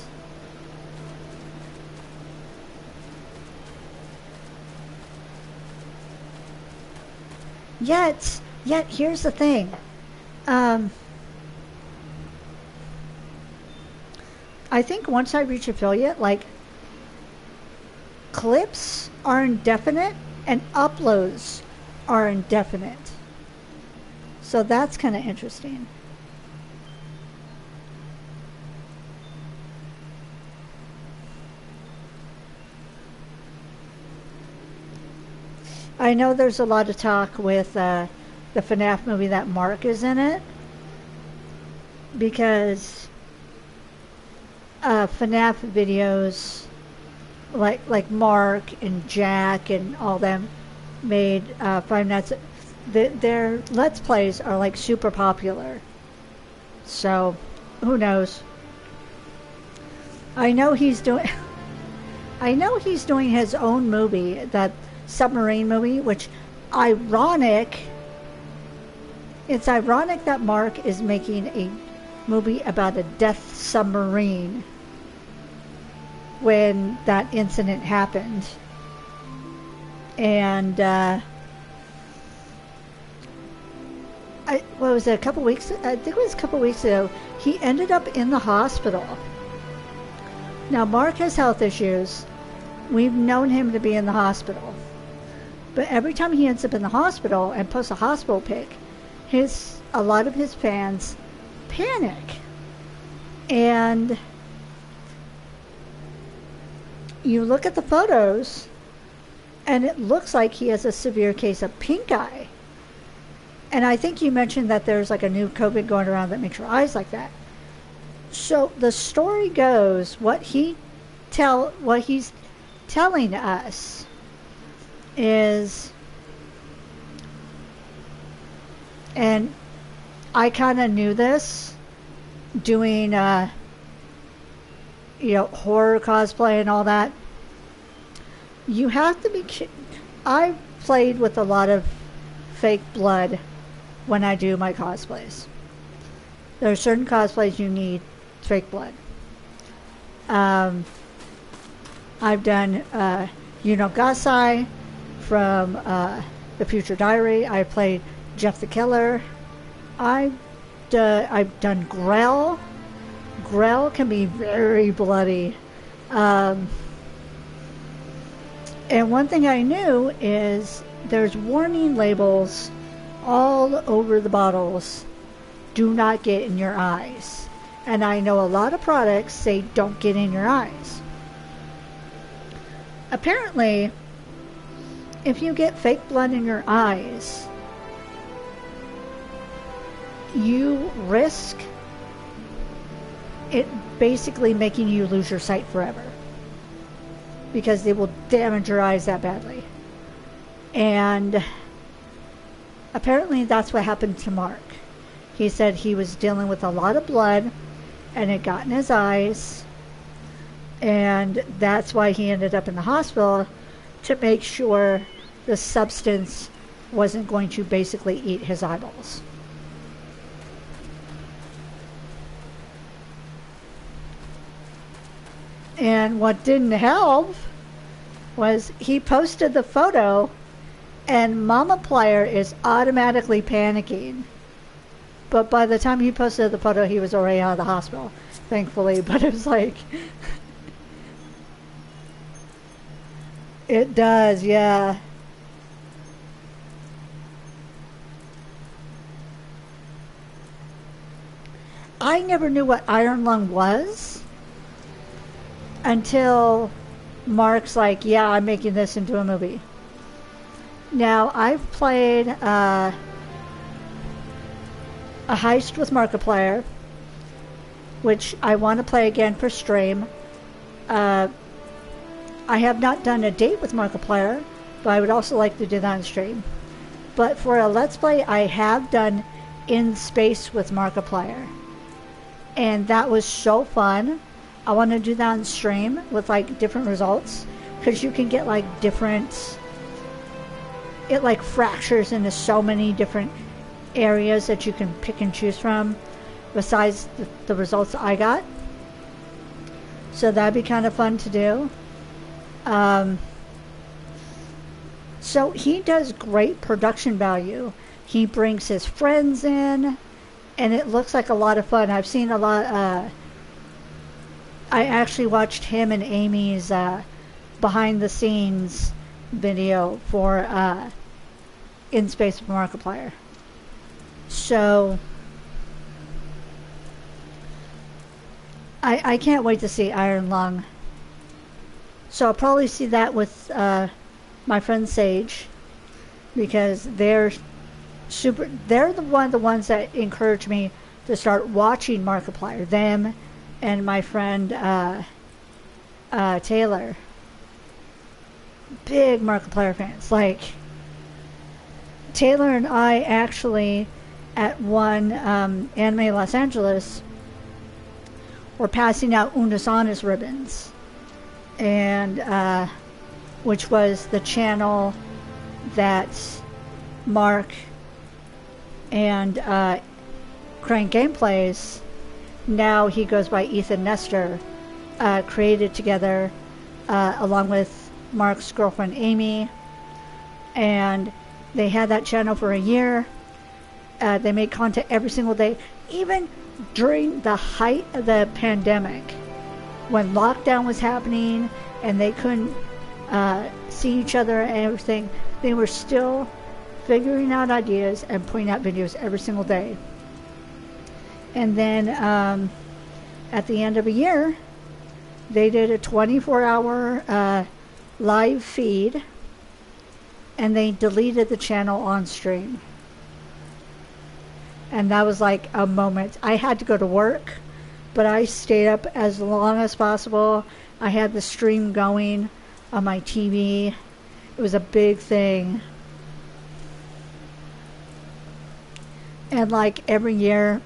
Yet, here's the thing. I think once I reach affiliate, like, clips are indefinite and uploads are indefinite. So that's kind of interesting. I know there's a lot of talk with the FNAF movie that Mark is in it, because FNAF videos like Mark and Jack and all them made Five Nights. Their Let's Plays are like super popular. So who knows? I know he's doing his own movie, that submarine movie, which it's ironic that Mark is making a movie about a death submarine when that incident happened. And what was it, a couple weeks, I think it was a couple weeks ago, he ended up in the hospital. Now, Mark has health issues. We've known him to be in the hospital. But every time he ends up in the hospital and posts a hospital pic, a lot of his fans panic. And you look at the photos, and it looks like he has a severe case of pink eye. And I think you mentioned that there's like a new COVID going around that makes your eyes like that. So the story goes, what he's telling us is, and I kind of knew this doing horror cosplay and all that. You have to be. I played with a lot of fake blood when I do my cosplays. There are certain cosplays you need fake blood. I've done Gasai from The Future Diary. I played Jeff the Killer. I've done Grell. Grell can be very bloody. And one thing I knew is there's warning labels all over the bottles. Do not get in your eyes. And I know a lot of products say don't get in your eyes. Apparently, if you get fake blood in your eyes, you risk it basically making you lose your sight forever, because they will damage your eyes that badly. And apparently that's what happened to Mark. He said he was dealing with a lot of blood and it got in his eyes, and that's why he ended up in the hospital, to make sure the substance wasn't going to basically eat his eyeballs. And what didn't help was he posted the photo and Mama Plier is automatically panicking. But by the time he posted the photo, he was already out of the hospital, thankfully. But it was like, it does, yeah. I never knew what iron lung was until Mark's like, yeah, I'm making this into a movie. Now, I've played a heist with Markiplier, which I want to play again for stream. I have not done a date with Markiplier, but I would also like to do that on stream. But for a Let's Play, I have done In Space with Markiplier. And that was so fun. I want to do that on stream with like different results, because you can get like different, it like fractures into so many different areas that you can pick and choose from besides the results I got. So that'd be kind of fun to do. So he does great production value. He brings his friends in, and it looks like a lot of fun. I've seen a lot I actually watched him and Amy's behind the scenes video for In Space with Markiplier. So I can't wait to see Iron Lung. So I'll probably see that with my friend Sage, because they're the ones that encouraged me to start watching Markiplier. Them and my friend Taylor, big Markiplier fans. Like, Taylor and I actually at one Anime Los Angeles were passing out Unisonus ribbons, and which was the channel that Mark and Crank Gameplays, now he goes by Ethan Nestor, created together along with Mark's girlfriend Amy, and they had that channel for a year. They made content every single day, even during the height of the pandemic, when lockdown was happening and they couldn't see each other and everything. They were still figuring out ideas and putting out videos every single day. And then at the end of a year, they did a 24-hour live feed, and they deleted the channel on stream. And that was like a moment. I had to go to work, but I stayed up as long as possible. I had the stream going on my TV. It was a big thing. And like every year,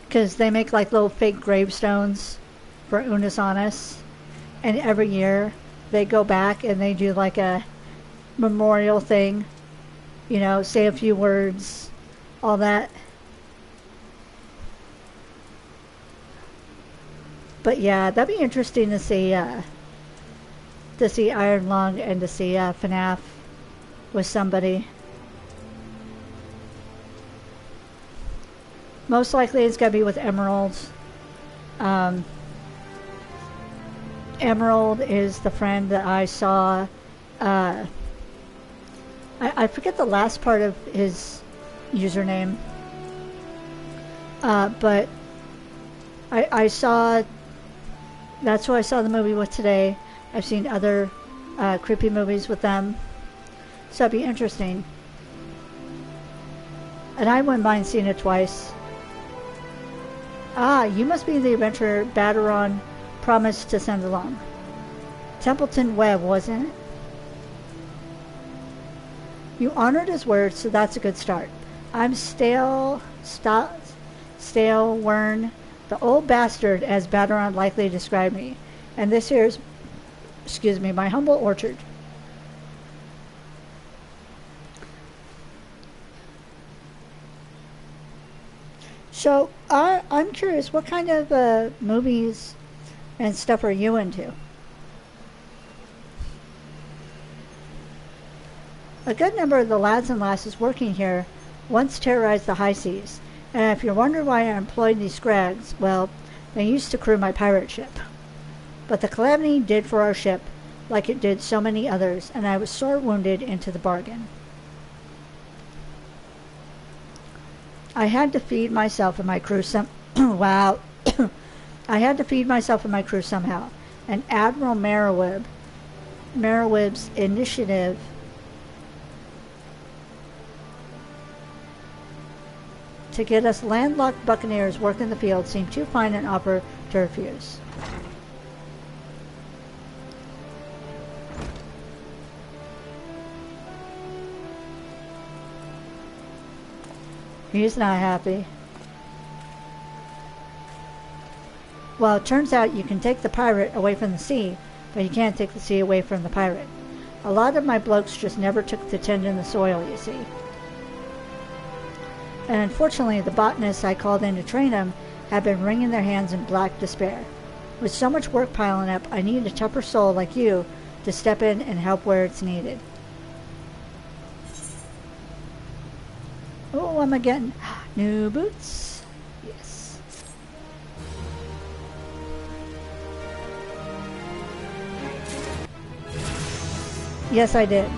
because they make like little fake gravestones for Unisonus, and every year they go back and they do like a memorial thing, you know, say a few words, all that. But yeah, that'd be interesting to see Iron Lung and to see FNAF with somebody. Most likely it's gonna be with Emerald. Emerald is the friend that I saw. I forget the last part of his username. But I saw. That's who I saw the movie with today. I've seen other creepy movies with them, so it'd be interesting. And I wouldn't mind seeing it twice. Ah, you must be the adventurer Baderon promised to send along. Templeton Webb, wasn't it? You honored his word, so that's a good start. I'm Stale Wern, the old bastard, as Baderon likely described me. And this here's, excuse me, my humble orchard. So, I'm curious, what kind of movies and stuff are you into? A good number of the lads and lasses working here once terrorized the high seas, and if you're wondering why I employed these scrags, well, they used to crew my pirate ship. But the calamity did for our ship, like it did so many others, and I was sore wounded into the bargain. I had to feed myself and my crew wow. I had to feed myself and my crew somehow. And Admiral Merriwebb's initiative to get us landlocked buccaneers working the field seemed too fine an offer to refuse. He's not happy. Well, it turns out you can take the pirate away from the sea, but you can't take the sea away from the pirate. A lot of my blokes just never took to tending the soil, you see. And unfortunately, the botanists I called in to train them have been wringing their hands in black despair. With so much work piling up, I need a tougher soul like you to step in and help where it's needed. Oh, am I getting new boots? Yes. Yes, I did.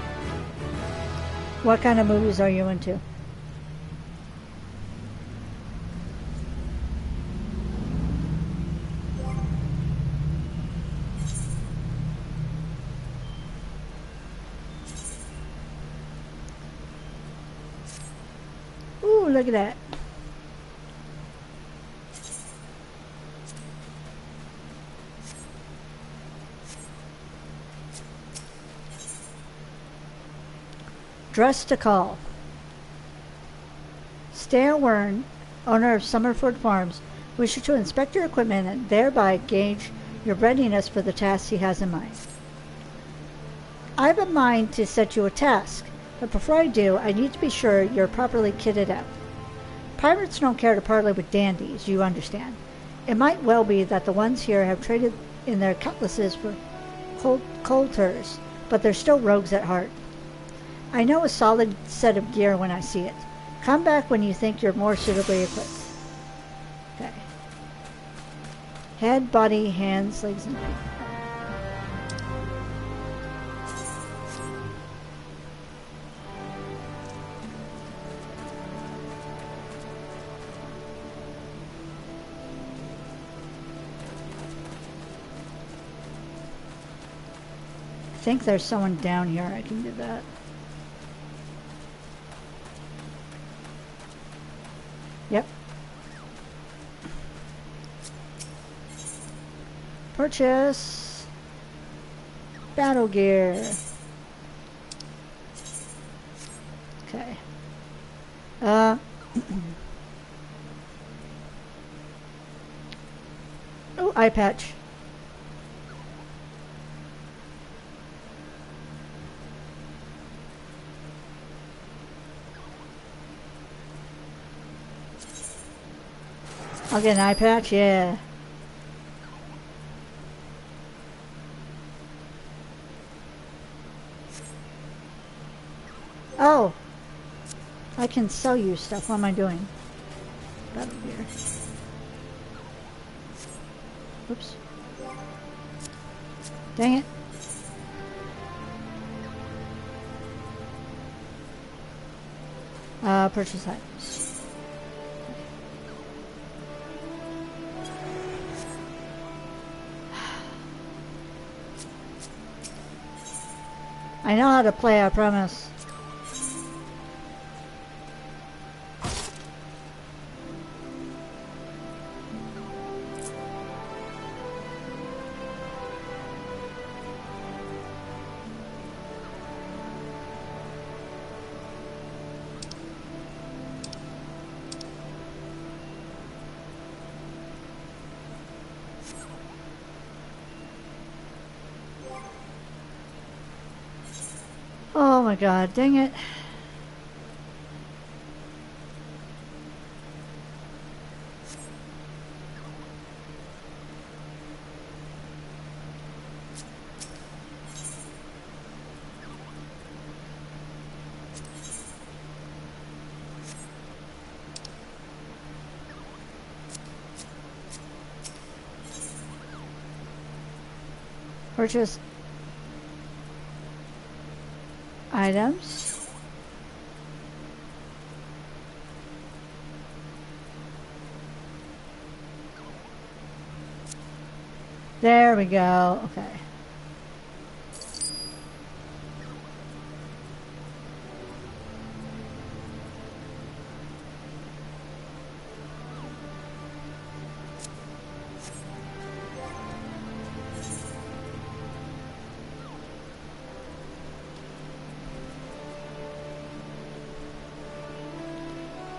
What kind of movies are you into? Ooh, look at that. Dress to call. Stan Wern, owner of Summerford Farms, wishes to inspect your equipment and thereby gauge your readiness for the task he has in mind. I have a mind to set you a task, but before I do, I need to be sure you're properly kitted out. Pirates don't care to parley with dandies, you understand. It might well be that the ones here have traded in their cutlasses for coulters, but they're still rogues at heart. I know a solid set of gear when I see it. Come back when you think you're more suitably equipped. Okay. Head, body, hands, legs, and feet. I think there's someone down here. I can do that. Yep. Purchase. Battle gear. Okay. Oh, eye patch. I'll get an eye patch, yeah. Oh! I can sell you stuff. What am I doing? Battle gear. Oops. Dang it. Purchase items. I know how to play, I promise. Oh my god, dang it. Purchase items. There we go. Okay.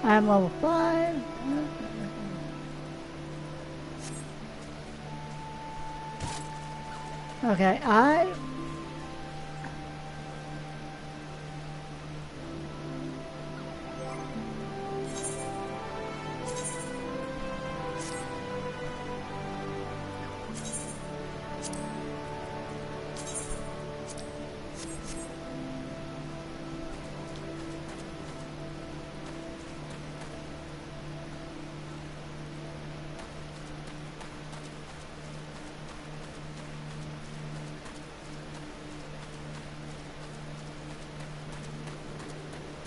I'm level 5. Okay,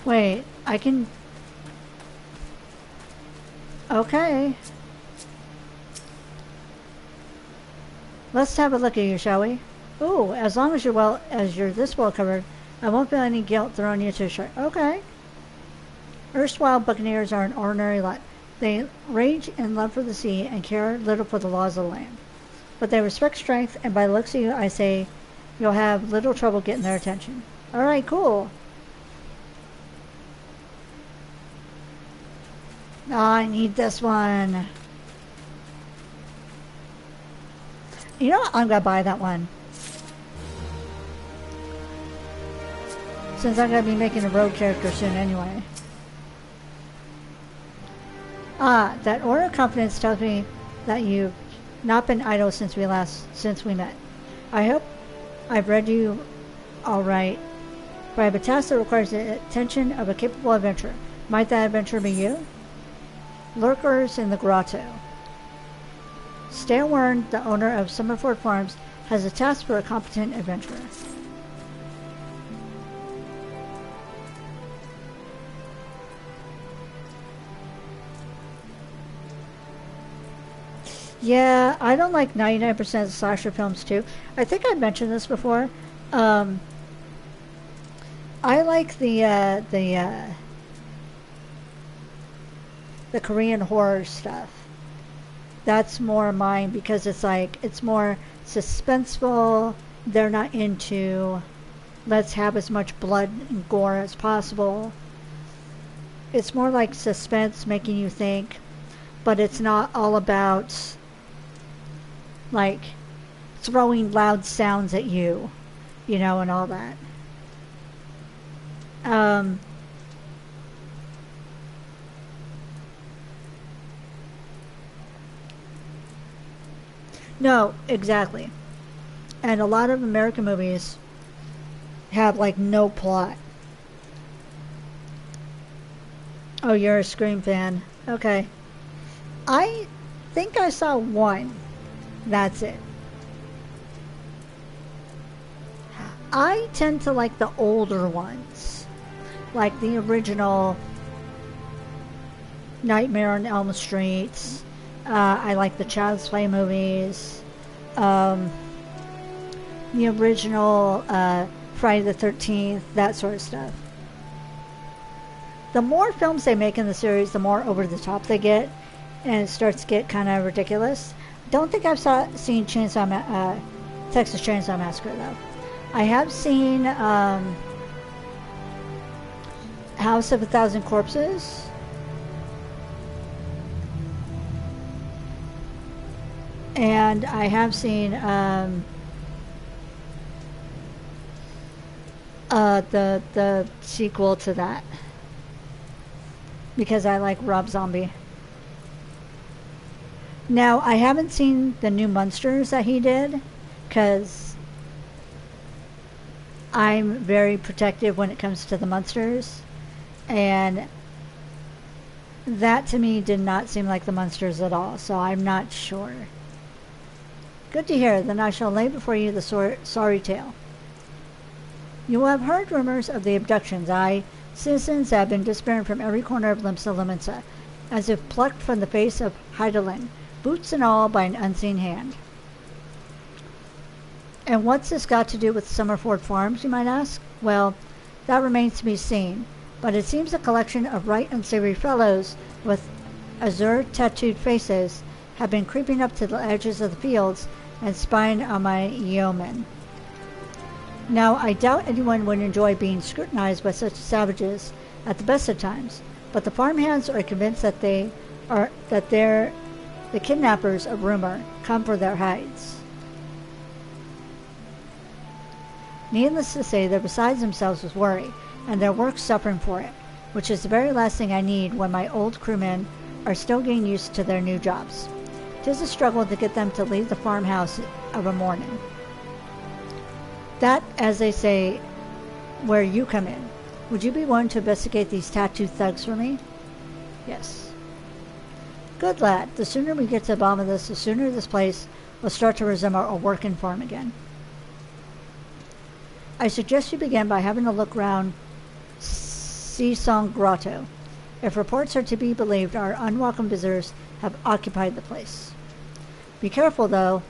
Wait, I can... Okay. Let's have a look at you, shall we? Ooh, as long as you're this well covered, I won't feel any guilt throwing you to a shark. Okay. Erstwhile buccaneers are an ordinary lot. They rage in love for the sea and care little for the laws of the land. But they respect strength, and by the looks of you, I say you'll have little trouble getting their attention. Alright, cool. Oh, I need this one. You know what? I'm gonna buy that one. Since I'm gonna be making a rogue character soon anyway. Ah, that aura of confidence tells me that you've not been idle since we met. I hope I've read you all right, but I have a task that requires the attention of a capable adventurer. Might that adventurer be you? Lurkers in the grotto. Stan Warren, the owner of Summerford Farms, has a task for a competent adventurer. Yeah, I don't like 99% of slasher films too. I think I mentioned this before. I like the Korean horror stuff. That's more mine because it's more suspenseful. They're not into let's have as much blood and gore as possible. It's more like suspense, making you think, but it's not all about like throwing loud sounds at you, you know, and all that. No, exactly. And a lot of American movies have like no plot. Oh, you're a Scream fan. Okay. I think I saw one. That's it. I tend to like the older ones. Like the original Nightmare on Elm Street. I like the Child's Play movies. The original Friday the 13th, that sort of stuff. The more films they make in the series, the more over the top they get, and it starts to get kind of ridiculous. Don't think I've seen Texas Chainsaw Massacre though. I have seen House of a Thousand Corpses. And I have seen the sequel to that because I like Rob Zombie. Now I haven't seen the new Monsters that he did because I'm very protective when it comes to the Monsters, and that to me did not seem like the Monsters at all, so I'm not sure. Good to hear. Then I shall lay before you the sorry tale. You will have heard rumors of the abductions. Citizens have been disappearing from every corner of Limsa Lominsa, as if plucked from the face of Heidelin, boots and all, by an unseen hand. And what's this got to do with Summerford Farms, you might ask? Well, that remains to be seen, but it seems a collection of right unsavory fellows with azure tattooed faces have been creeping up to the edges of the fields and spying on my yeomen. Now, I doubt anyone would enjoy being scrutinized by such savages at the best of times, but the farmhands are convinced that they're the kidnappers of rumor come for their hides. Needless to say, they're beside themselves with worry, and their work's suffering for it, which is the very last thing I need when my old crewmen are still getting used to their new jobs. 'Tis a struggle to get them to leave the farmhouse of a morning. That, as they say, where you come in. Would you be willing to investigate these tattooed thugs for me? Yes. Good lad. The sooner we get to the bottom of this, the sooner this place will start to resemble a working farm again. I suggest you begin by having a look round Sea Song Grotto. If reports are to be believed, our unwelcome visitors have occupied the place. Be careful, though.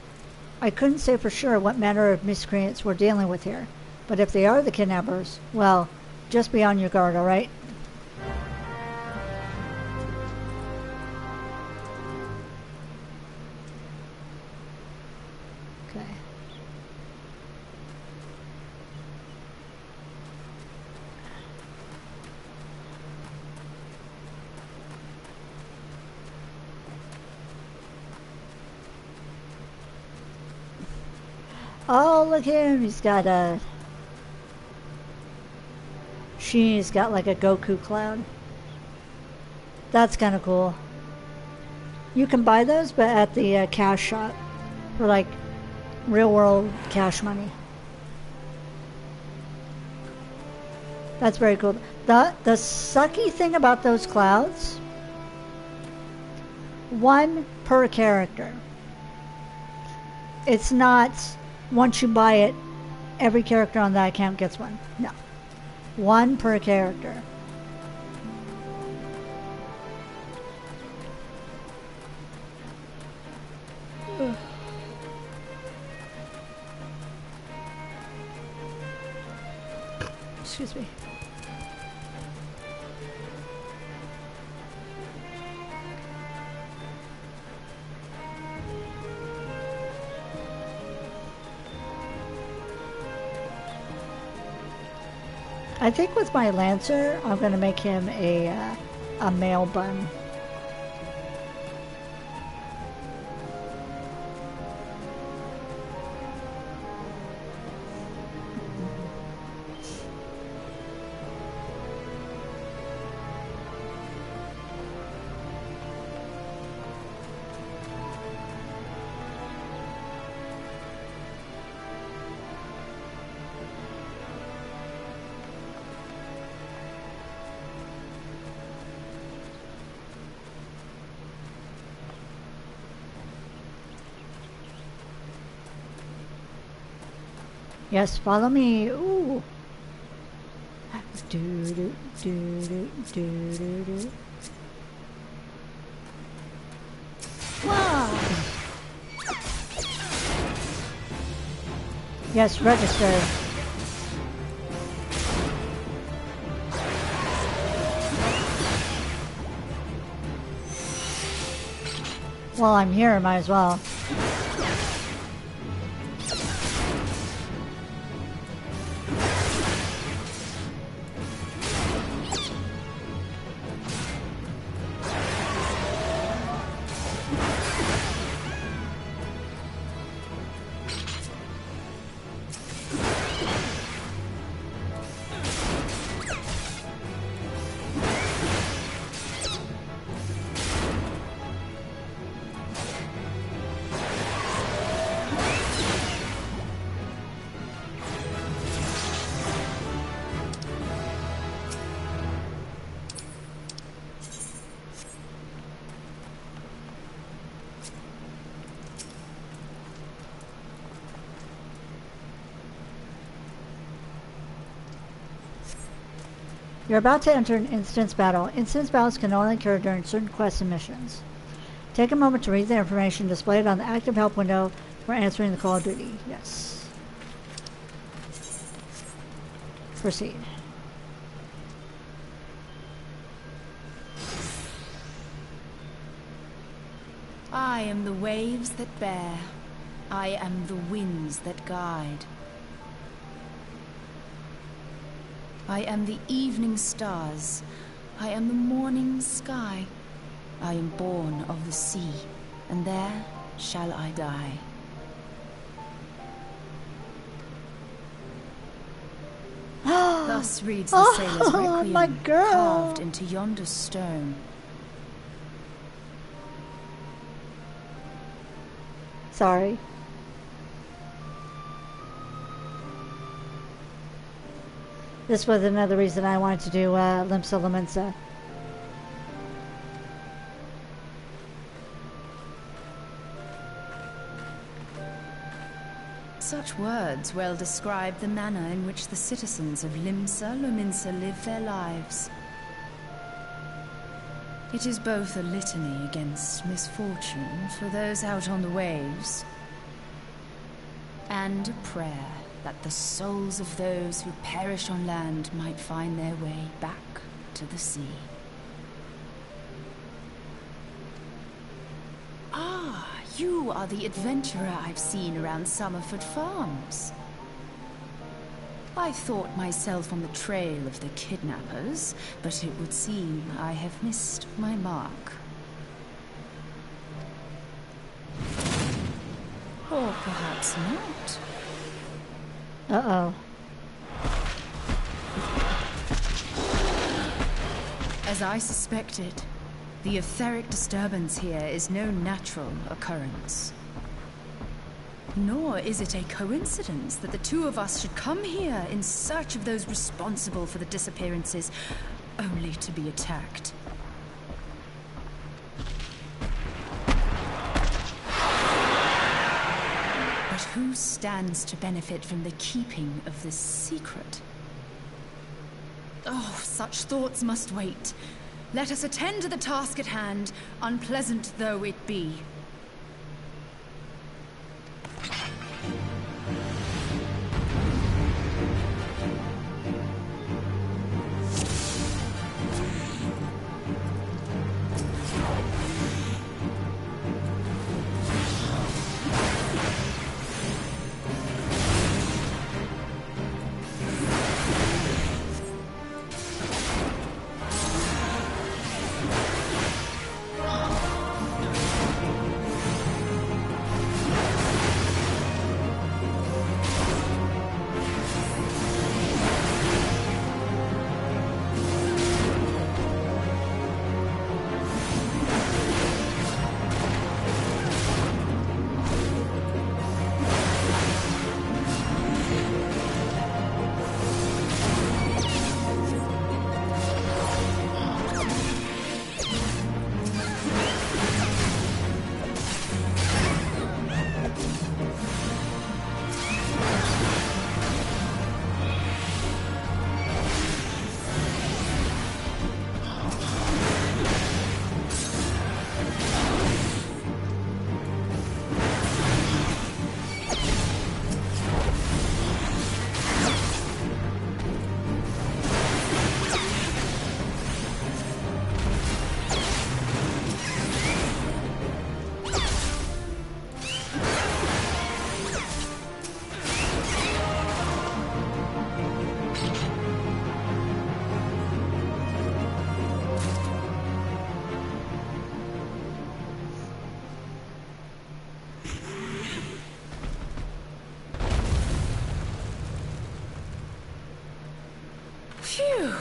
I couldn't say for sure what manner of miscreants we're dealing with here, but if they are the kidnappers, well, just be on your guard, all right? Okay. Oh, look at him. He's got a... She's got like a Goku cloud. That's kind of cool. You can buy those, but at the cash shop. For like real world cash money. That's very cool. The sucky thing about those clouds... One per character. It's not... Once you buy it, every character on that account gets one. No. One per character. Ugh. Excuse me. I think with my Lancer, I'm going to make him a male bun. Yes, follow me. Ooh. Do do do do do do do. Wow. Yes, register. While I'm here, might as well. You're about to enter an instance battle. Instance battles can only occur during certain quests and missions. Take a moment to read the information displayed on the active help window for answering the call of duty. Yes. Proceed. I am the waves that bear. I am the winds that guide. I am the evening stars. I am the morning sky. I am born of the sea, and there shall I die. Thus reads the sailor's requiem, my girl. carved into yonder stone. Sorry. This was another reason I wanted to do Limsa Lominsa. Such words well describe the manner in which the citizens of Limsa Lominsa live their lives. It is both a litany against misfortune for those out on the waves, and a prayer that the souls of those who perish on land might find their way back to the sea. Ah, you are the adventurer I've seen around Summerford Farms. I thought myself on the trail of the kidnappers, but it would seem I have missed my mark. Or perhaps not. Uh-oh. As I suspected, the etheric disturbance here is no natural occurrence. Nor is it a coincidence that the two of us should come here in search of those responsible for the disappearances, only to be attacked. But who stands to benefit from the keeping of this secret? Oh, such thoughts must wait. Let us attend to the task at hand, unpleasant though it be. Phew!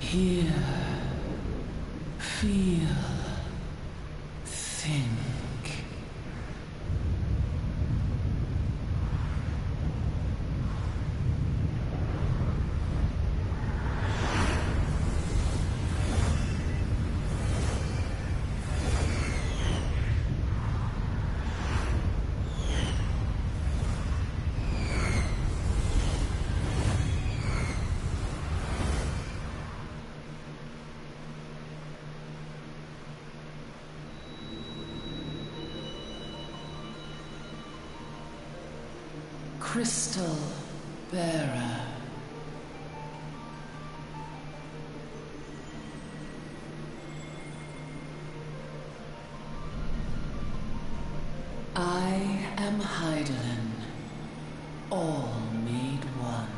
Hear, feel, think. Crystal Bearer. Eidolon, all made one.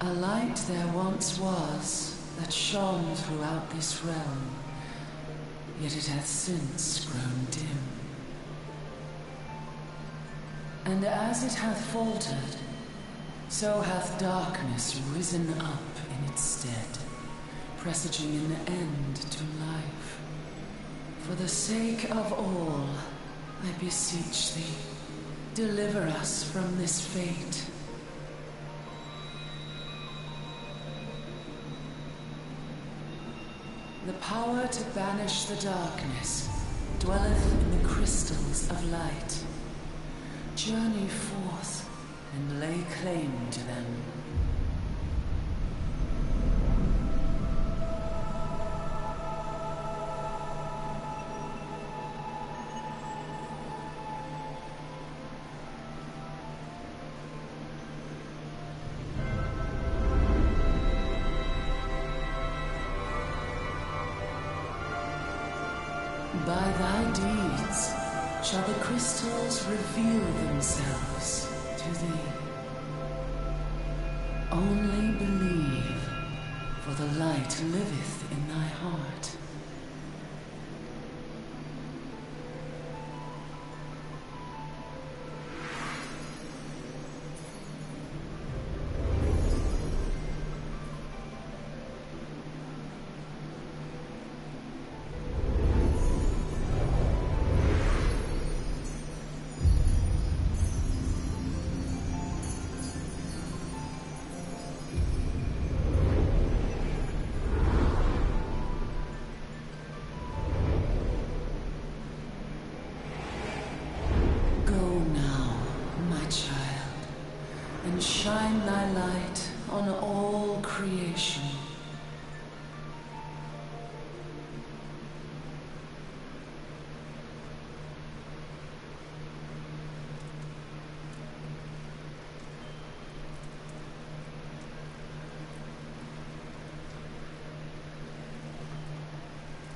A light there once was that shone throughout this realm, yet it hath since grown dim. And as it hath faltered, so hath darkness risen up in its stead, presaging an end to life. For the sake of all, I beseech thee, deliver us from this fate. The power to banish the darkness dwelleth in the crystals of light. Journey forth and lay claim to them. By thy deeds shall the crystals reveal themselves to thee. Only believe, for the light liveth in thy heart. Shine thy light on all creation.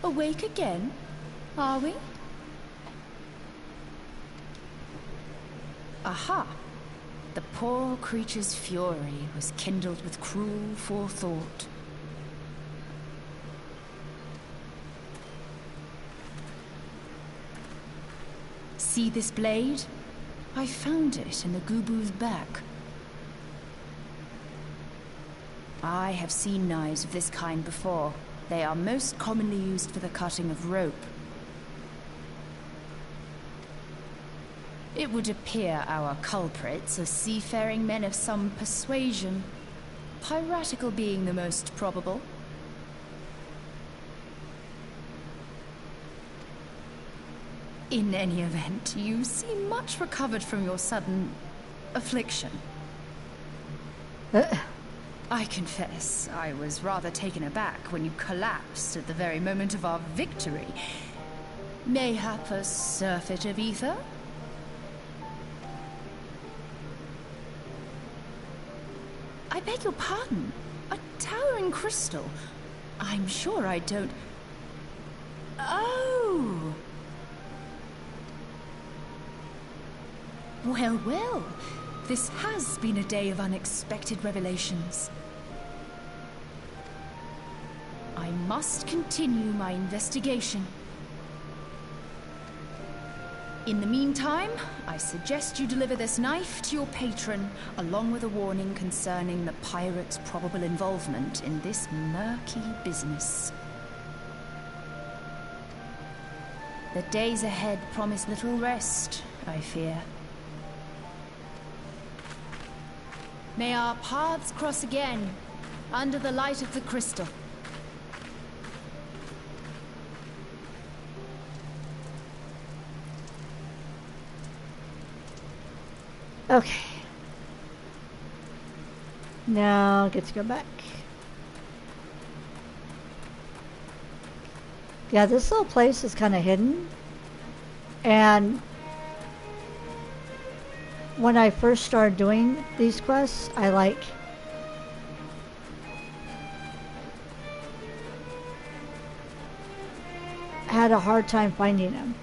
Awake again, are we? Aha! The poor creature's fury was kindled with cruel forethought. See this blade? I found it in the Gubu's back. I have seen knives of this kind before. They are most commonly used for the cutting of rope. It would appear our culprits are seafaring men of some persuasion, piratical being the most probable. In any event, you seem much recovered from your sudden affliction. I confess, I was rather taken aback when you collapsed at the very moment of our victory. Mayhap a surfeit of ether? I beg your pardon. A towering crystal. I'm sure I don't... Oh! Well, well. This has been a day of unexpected revelations. I must continue my investigation. In the meantime, I suggest you deliver this knife to your patron, along with a warning concerning the pirate's probable involvement in this murky business. The days ahead promise little rest, I fear. May our paths cross again, under the light of the crystal. Okay. Now I get to go back. Yeah, this little place is kind of hidden. And when I first started doing these quests, I had a hard time finding them.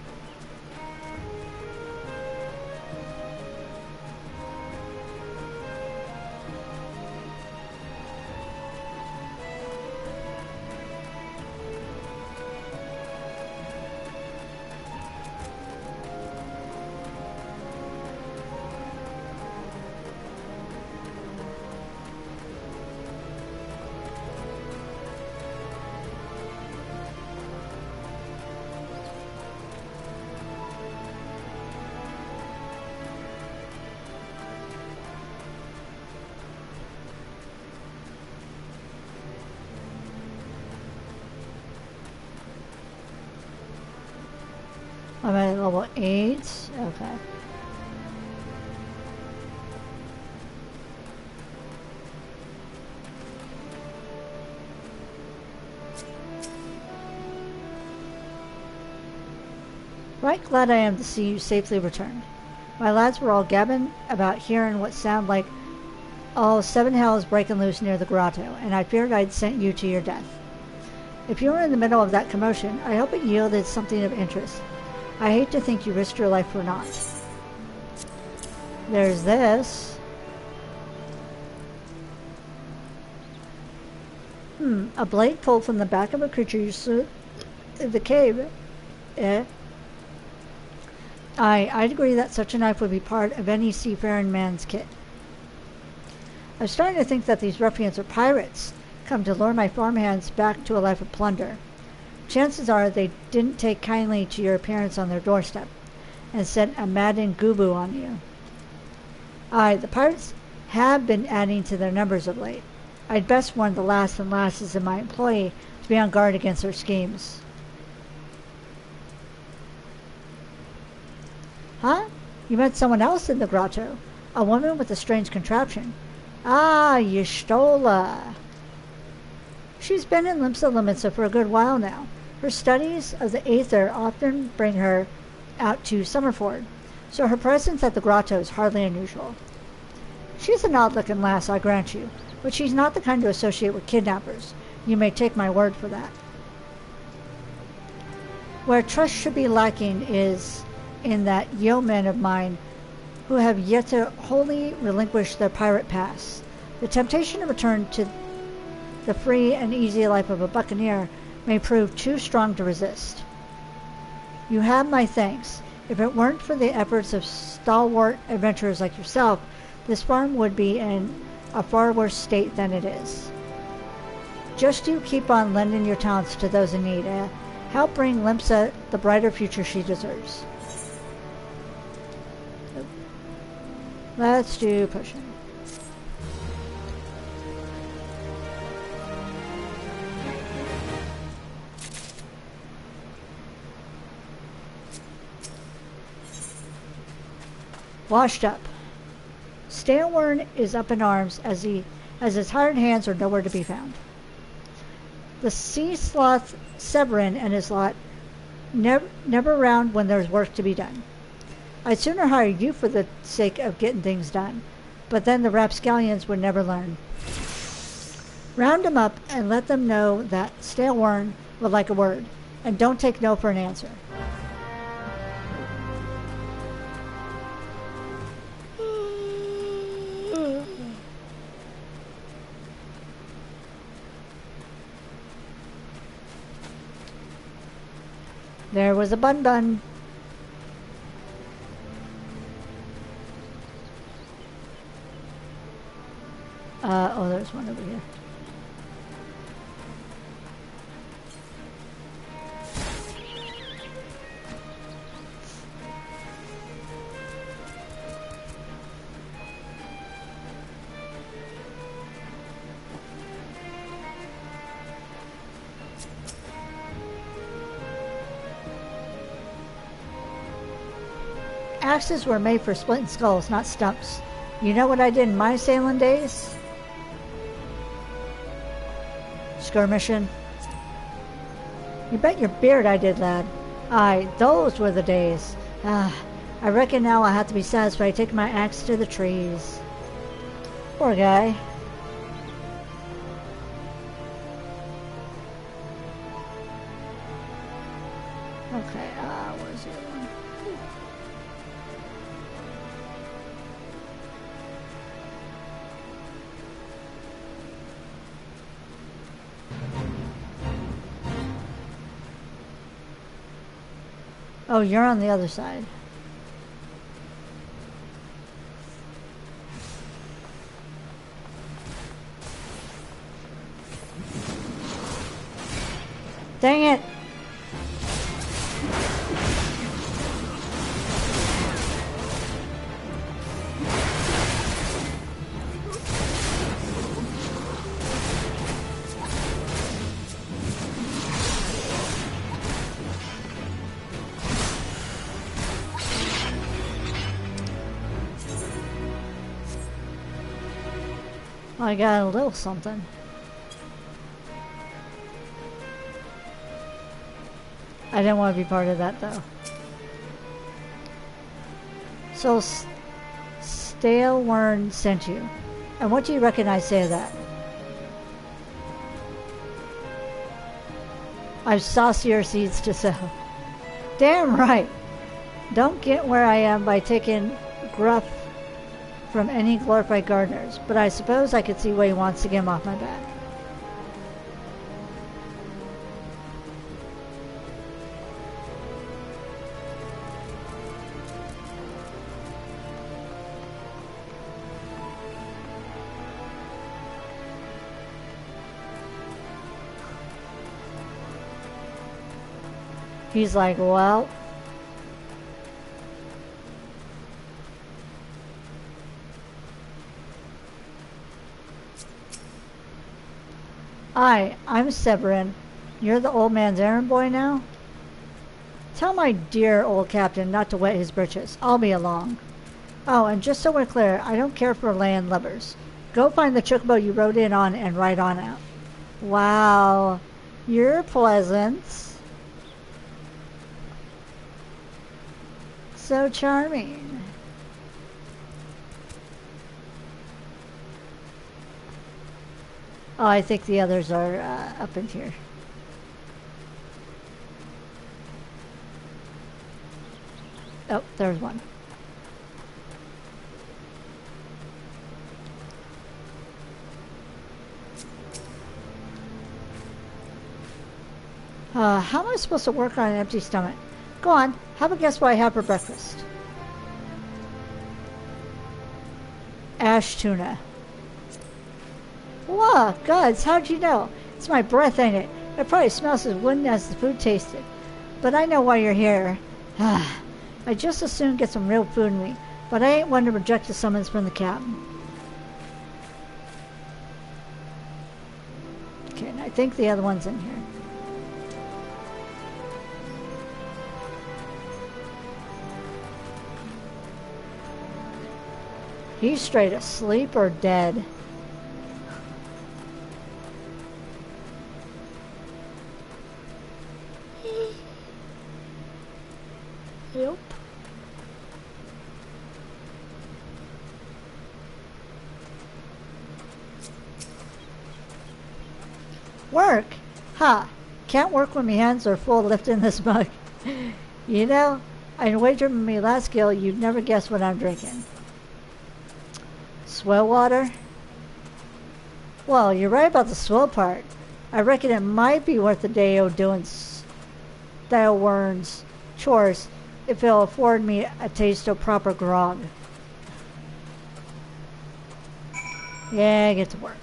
I'm at level 8. Okay. Right glad I am to see you safely returned. My lads were all gabbing about hearing what sounded like all 7 hells breaking loose near the grotto, and I feared I'd sent you to your death. If you were in the middle of that commotion, I hope it yielded something of interest. I hate to think you risked your life for naught. There's this. A blade pulled from the back of a creature you slew in the cave. I'd agree that such a knife would be part of any seafaring man's kit. I'm starting to think that these ruffians are pirates, come to lure my farmhands back to a life of plunder. Chances are they didn't take kindly to your appearance on their doorstep, and sent a maddened gubu on you. Aye, the pirates have been adding to their numbers of late. I'd best warn the lass and lasses in my employ to be on guard against their schemes. Huh? You met someone else in the grotto. A woman with a strange contraption. Ah, Y'shtola. She's been in Limsa for a good while now. Her studies of the Aether often bring her out to Summerford, so her presence at the grotto is hardly unusual. She's an odd-looking lass, I grant you, but she's not the kind to associate with kidnappers. You may take my word for that. Where trust should be lacking is in that yeomen of mine who have yet to wholly relinquish their pirate past. The temptation to return to the free and easy life of a buccaneer may prove too strong to resist. You have my thanks. If it weren't for the efforts of stalwart adventurers like yourself, this farm would be in a far worse state than it is. Just you keep on lending your talents to those in need, eh? Help bring Limsa the brighter future she deserves. Let's do pushing. Washed up. Stalewern is up in arms as his hired hands are nowhere to be found. The sea sloth Severin and his lot never around when there's work to be done. I'd sooner hire you for the sake of getting things done, but then the rapscallions would never learn. Round them up and let them know that Stalewern would like a word, and don't take no for an answer. There was a bun-bun. Oh, there's one over here. Axes were made for splitting skulls, not stumps. You know what I did in my sailing days? Skirmishing. You bet your beard I did, lad. Aye, those were the days. I reckon now I'll have to be satisfied taking my axe to the trees. Poor guy. Okay, where's the other one? Oh, you're on the other side. Dang it! I got a little something. I didn't want to be part of that though. So, Stale Wern sent you. And what do you reckon I say to that? I've saucier seeds to sow. Damn right. Don't get where I am by taking gruff from any glorified gardeners, but I suppose I could see why he wants to get him off my back. He's like, well, I'm Severin. You're the old man's errand boy now? Tell my dear old captain not to wet his britches. I'll be along. Oh, and just so we're clear, I don't care for land lubbers. Go find the chocobo you rode in on and ride on out. Wow, you're pleasant. So charming. Oh, I think the others are up in here. Oh, there's one. How am I supposed to work on an empty stomach? Go on, have a guess what I have for breakfast. Ash tuna. Whoa, gods, how'd you know? It's my breath, ain't it? It probably smells as wooden as the food tasted. But I know why you're here. I'd just as soon get some real food in me, but I ain't one to reject the summons from the captain. Okay, and I think the other one's in here. He's straight asleep or dead. Yep. Work? Ha! Can't work when my hands are full lifting this mug. You know, I'd wager my last skill you'd never guess what I'm drinking. Swill water? Well, you're right about the swill part. I reckon it might be worth a day of doing stale Wern's chores if it'll afford me a taste of proper grog. Yeah, get to work.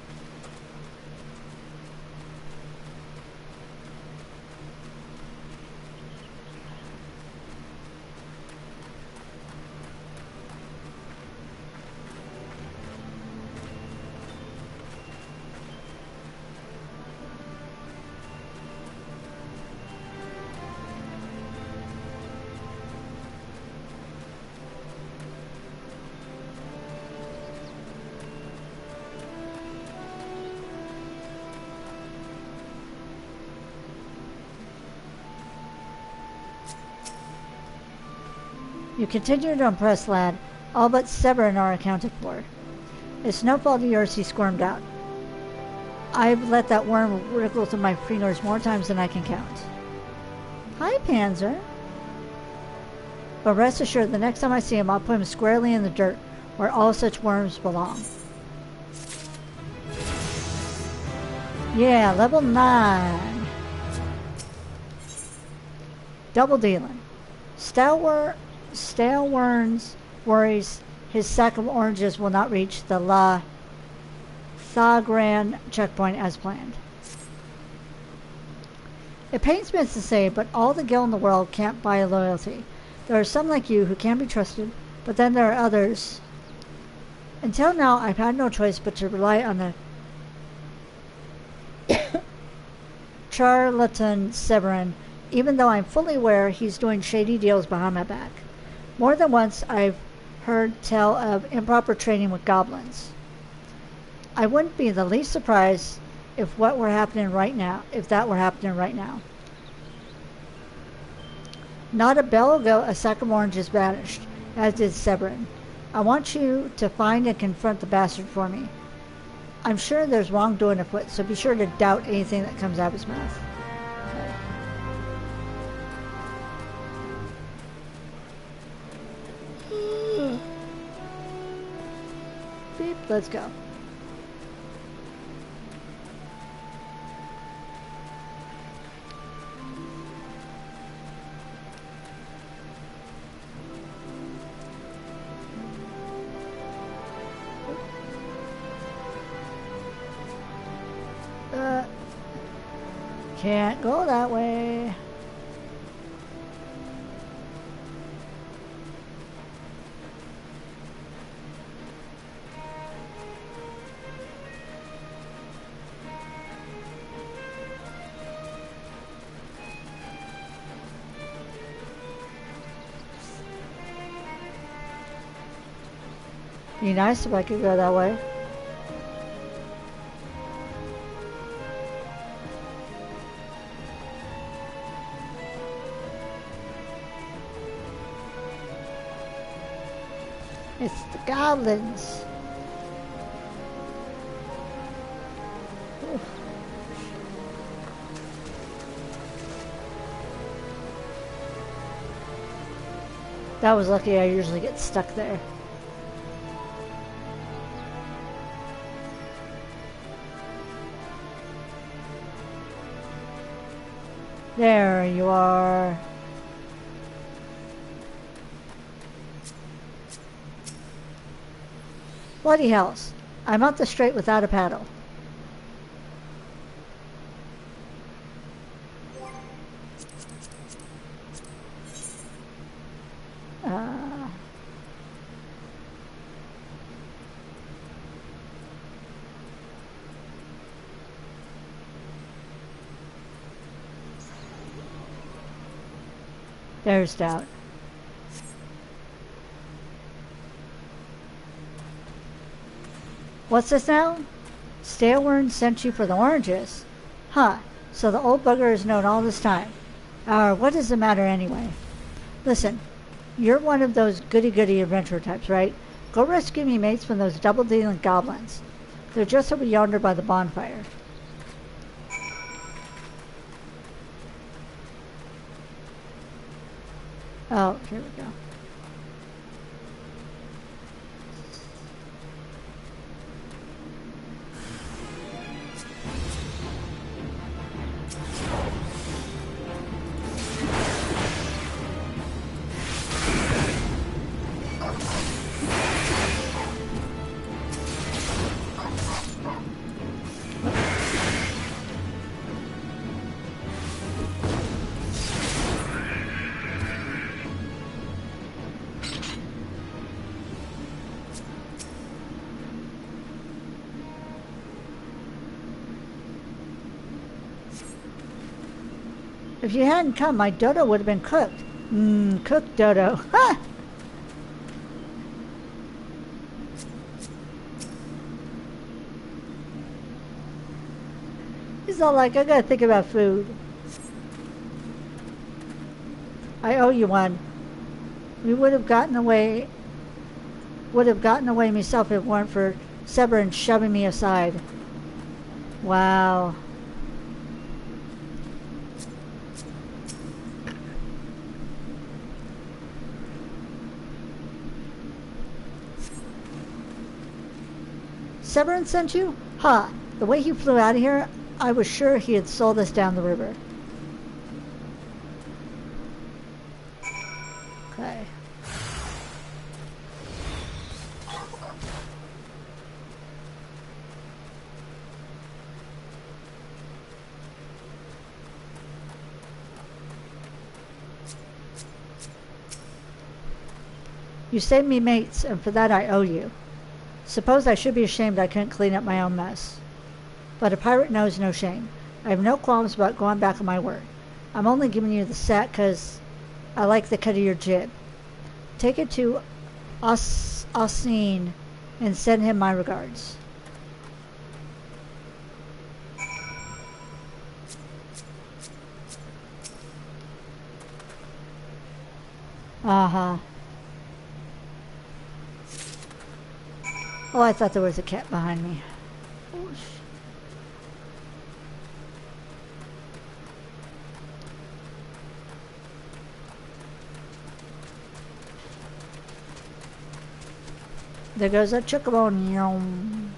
You continue to impress, lad. All but Severin are accounted for. It's no fault of yours he squirmed out. I've let that worm wriggle through my fingers more times than I can count. Hi, Panzer. But rest assured, the next time I see him, I'll put him squarely in the dirt, where all such worms belong. Yeah, level 9. Double dealing. Stale Wern's worries his sack of oranges will not reach the La Thagran checkpoint as planned. It pains me to say, but all the gil in the world can't buy loyalty. There are some like you who can be trusted, but then there are others. Until now, I've had no choice but to rely on the charlatan Severin, even though I'm fully aware he's doing shady deals behind my back. More than once, I've heard tell of improper trading with goblins. I wouldn't be the least surprised if what were happening right now, if that were happening right now. Not a bell ago, a sack of oranges vanished, as did Severin. I want you to find and confront the bastard for me. I'm sure there's wrongdoing afoot, so be sure to doubt anything that comes out of his mouth. Okay. Beep, let's go. Can't go that way. Be nice if I could go that way. It's the goblins. Oof. That was lucky. I usually get stuck there. There you are. Bloody hells. I'm up the strait without a paddle. There's doubt. What's this now? Staleworm sent you for the oranges. Huh, so the old bugger has known all this time. What does it matter anyway? Listen, you're one of those goody-goody adventurer types, right? Go rescue me mates from those double-dealing goblins. They're just over yonder by the bonfire. Oh, here we go. If you hadn't come, my dodo would have been cooked. Cooked dodo. Ha! He's all like, I gotta think about food. I owe you one. We would have gotten away myself if it weren't for Severin shoving me aside. Wow. Severin sent you? Ha! The way he flew out of here, I was sure he had sold us down the river. Okay. You saved me mates, and for that I owe you. Suppose I should be ashamed I couldn't clean up my own mess. But a pirate knows no shame. I have no qualms about going back on my word. I'm only giving you the sack because I like the cut of your jib. Take it to Ossine and send him my regards. Uh-huh. Oh, I thought there was a cat behind me. Oof. There goes a chocobo. Yum.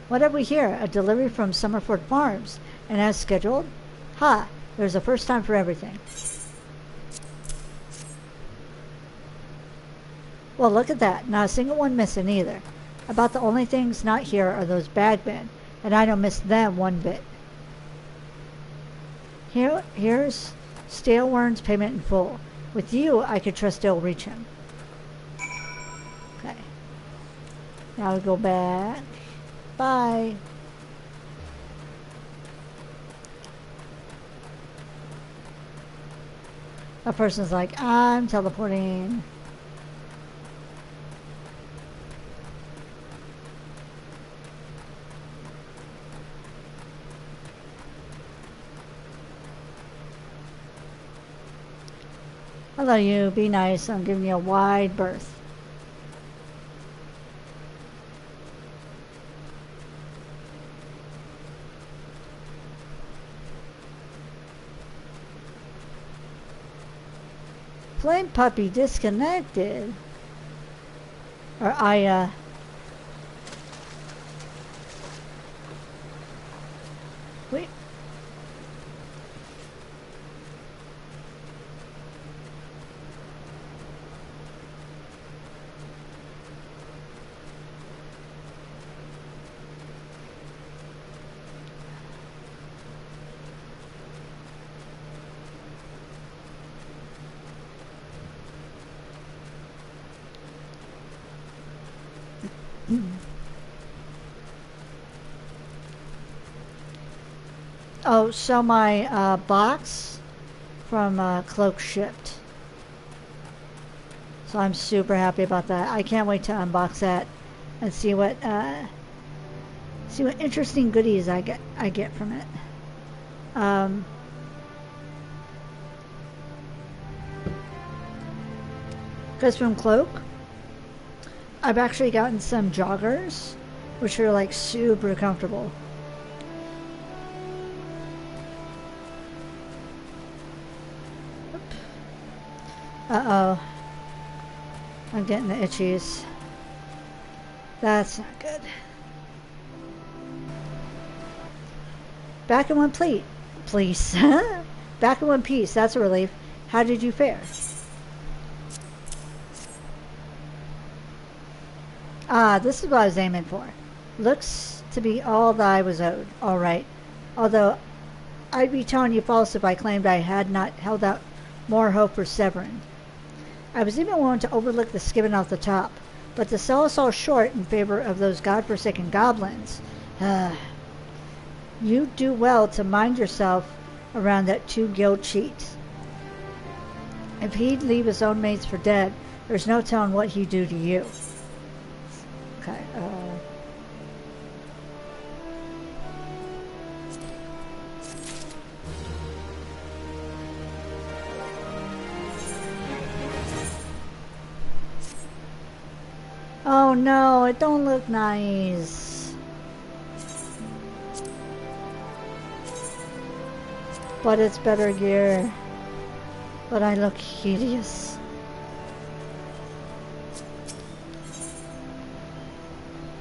What have we here? A delivery from Summerford Farms. And as scheduled? Ha! There's a first time for everything. Well, look at that. Not a single one missing either. About the only things not here are those bagmen, and I don't miss them one bit. Here's Stalewern's payment in full. With you, I could trust they'll reach him. Okay. Now we go back. Bye. That person's like, I'm teleporting. Hello, you. Be nice. I'm giving you a wide berth. Flame puppy disconnected. Or wait. Oh, so my box from Cloak shipped. So I'm super happy about that. I can't wait to unbox that and see what interesting goodies I get from it. Because from Cloak, I've actually gotten some joggers, which are like super comfortable. Uh-oh. I'm getting the itchies. That's not good. Back in one plate, please. Back in one piece, that's a relief. How did you fare? Ah, this is what I was aiming for. Looks to be all that I was owed. Alright. Although, I'd be telling you false if I claimed I had not held out more hope for Severin. I was even willing to overlook the skimming off the top, but to sell us all short in favor of those godforsaken goblins. You do well to mind yourself around that two-guild cheat. If he'd leave his own mates for dead, there's no telling what he'd do to you. Okay, oh no, it don't look nice. But it's better gear. But I look hideous.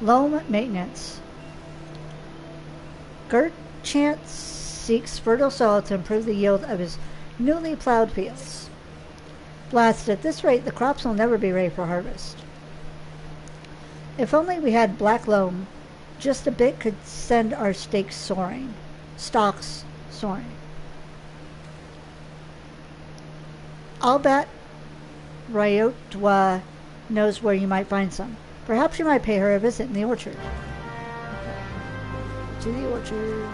Low maintenance. Gert Chance seeks fertile soil to improve the yield of his newly plowed fields. Blast, at this rate, the crops will never be ready for harvest. If only we had black loam, just a bit could send our stalks soaring. I'll bet Ryotwa knows where you might find some. Perhaps you might pay her a visit in the orchard. To the orchard.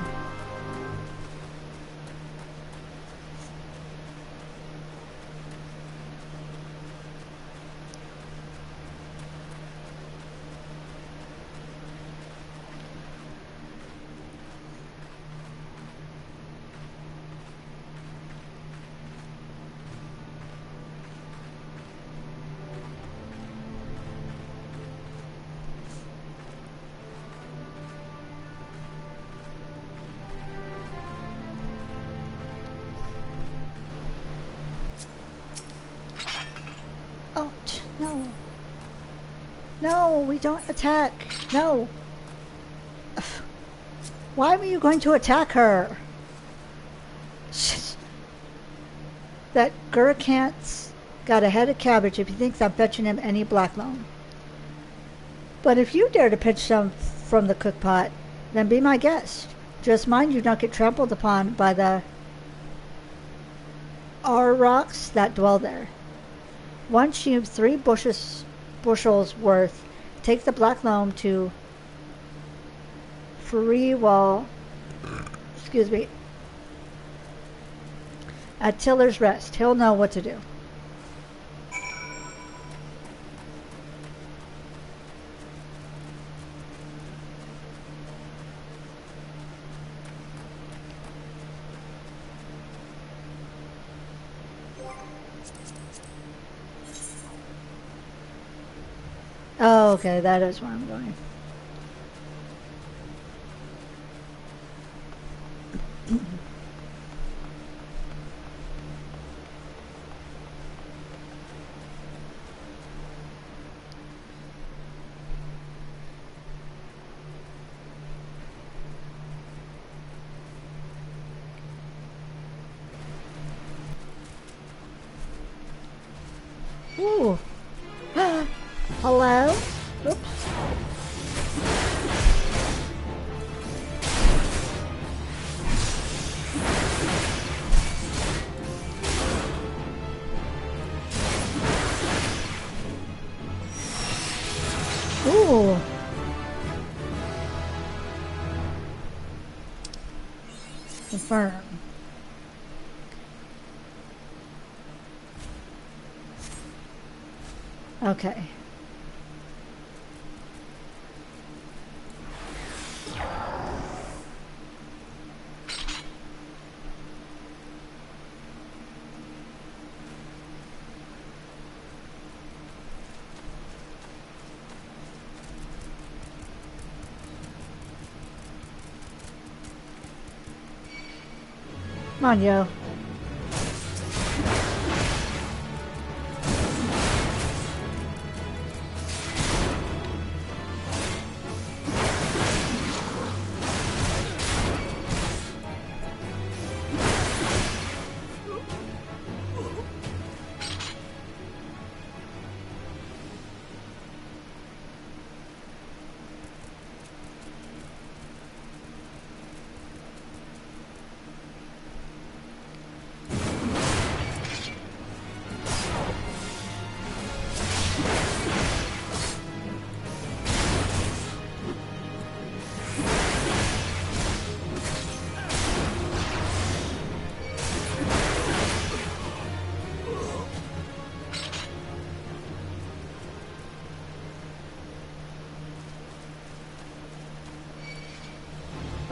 No, we don't attack. No. Why were you going to attack her? That Gurkhant's got a head of cabbage if he thinks I'm fetching him any black loam. But if you dare to pitch some from the cook pot, then be my guest. Just mind you don't get trampled upon by the Aurochs that dwell there. Once you've 3 bushels worth, take the black loam to at Tiller's Rest. He'll know what to do. Oh, okay, that is where I'm going. Ooh. Hello? Oops. Ooh. Confirm. Okay. Come on, yo.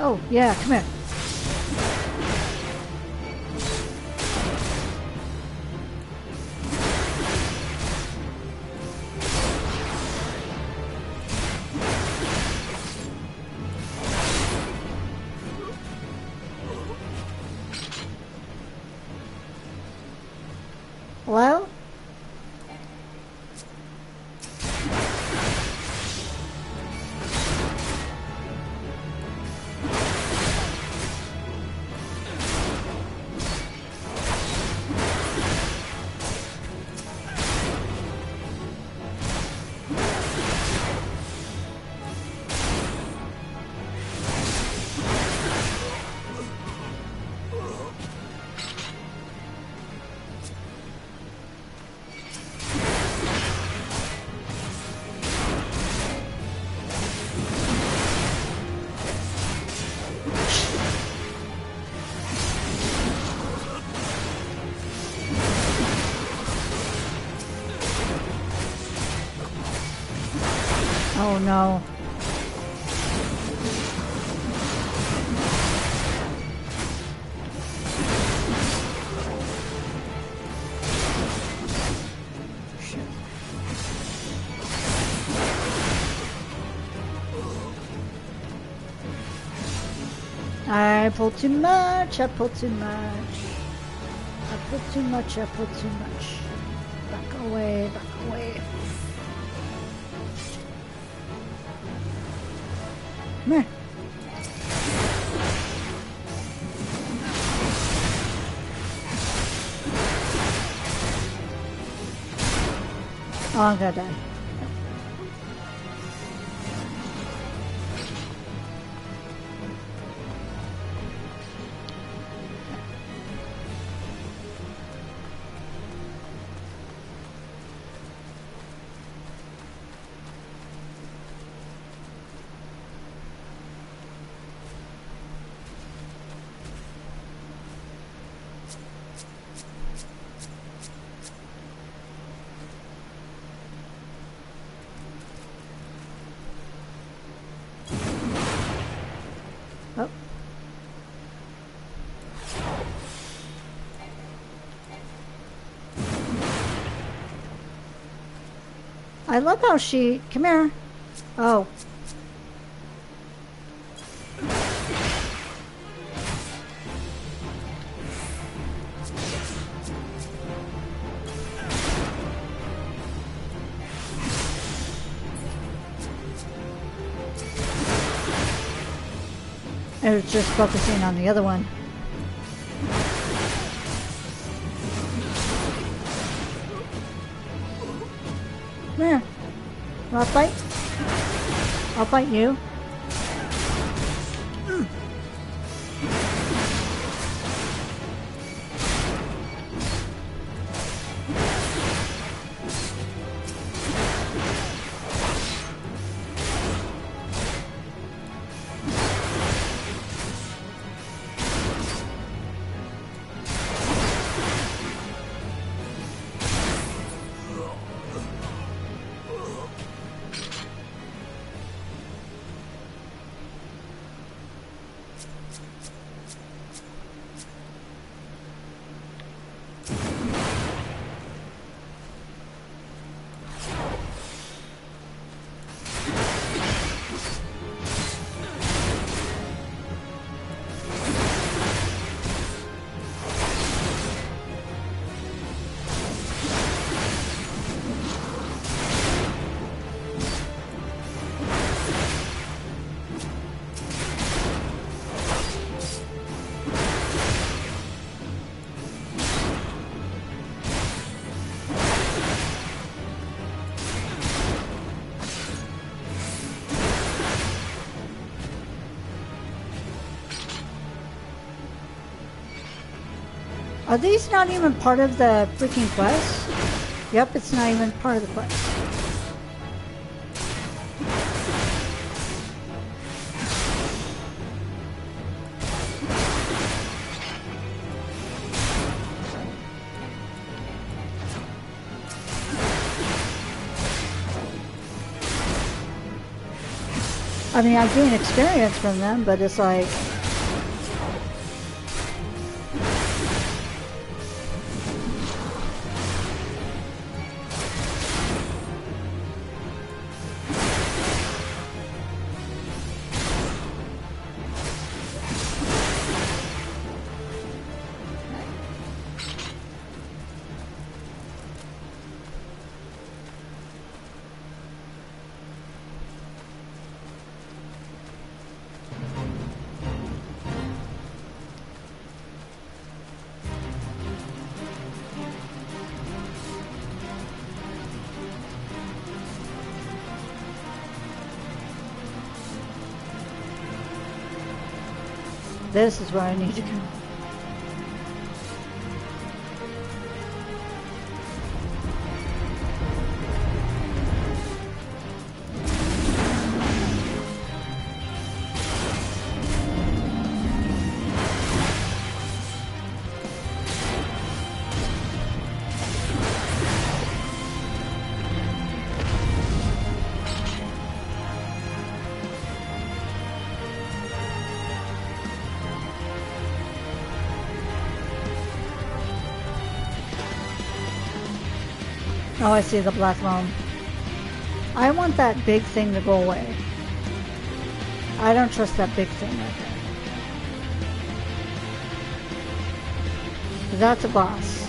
Oh, yeah, come here. Hello? Oh no. I pulled too much, I pulled too much. I pulled too much, I pulled too much. Back away, back away. Come here. Oh, I'm gonna die. Oh. I love how she... Come here. Oh. I was just focusing on the other one. Come here. Want to fight? I'll fight you. Are these not even part of the freaking quest? Yep, it's not even part of the quest. I mean, I gain experience from them, but it's like... This is where I need to go. Oh, I see the black foam. I want that big thing to go away. I don't trust that big thing right there. That's a boss.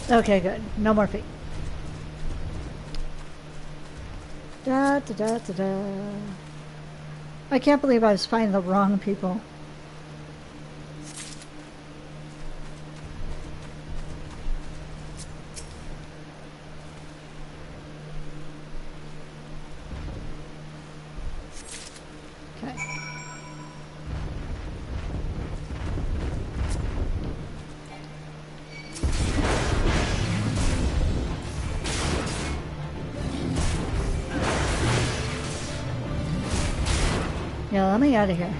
Okay, good. No more feet. Da da da da da. I can't believe I was finding the wrong people. Okay. Yeah, let me out of here.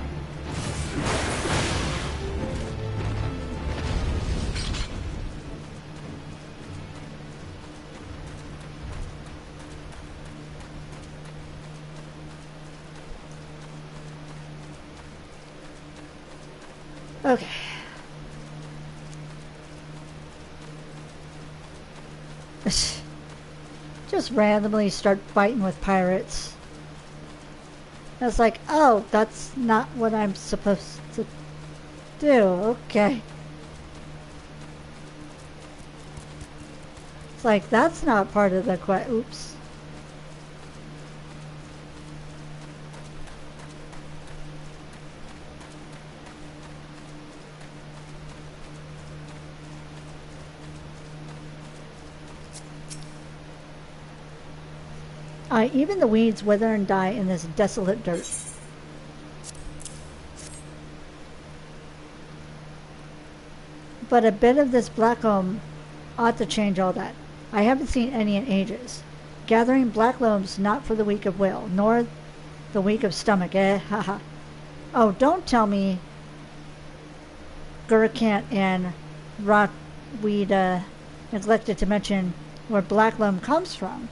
Okay. Just randomly start fighting with pirates. I was like, oh, that's not what I'm supposed to do. Okay. It's like, that's not part of the quest. Oops. Even the weeds wither and die in this desolate dirt. But a bit of this black loam ought to change all that. I haven't seen any in ages. Gathering black loam's not for the weak of will, nor the weak of stomach, eh? Haha. Oh, don't tell me Gurkant and Rockweed neglected to mention where black loam comes from.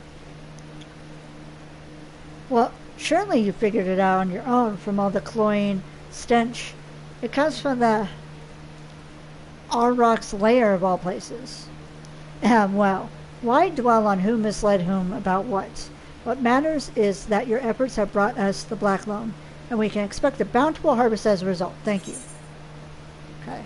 Well, surely you figured it out on your own from all the cloying stench. It comes from the Aurochs lair of all places. Well, why dwell on who misled whom about what? What matters is that your efforts have brought us the black loam, and we can expect a bountiful harvest as a result. Thank you. Okay.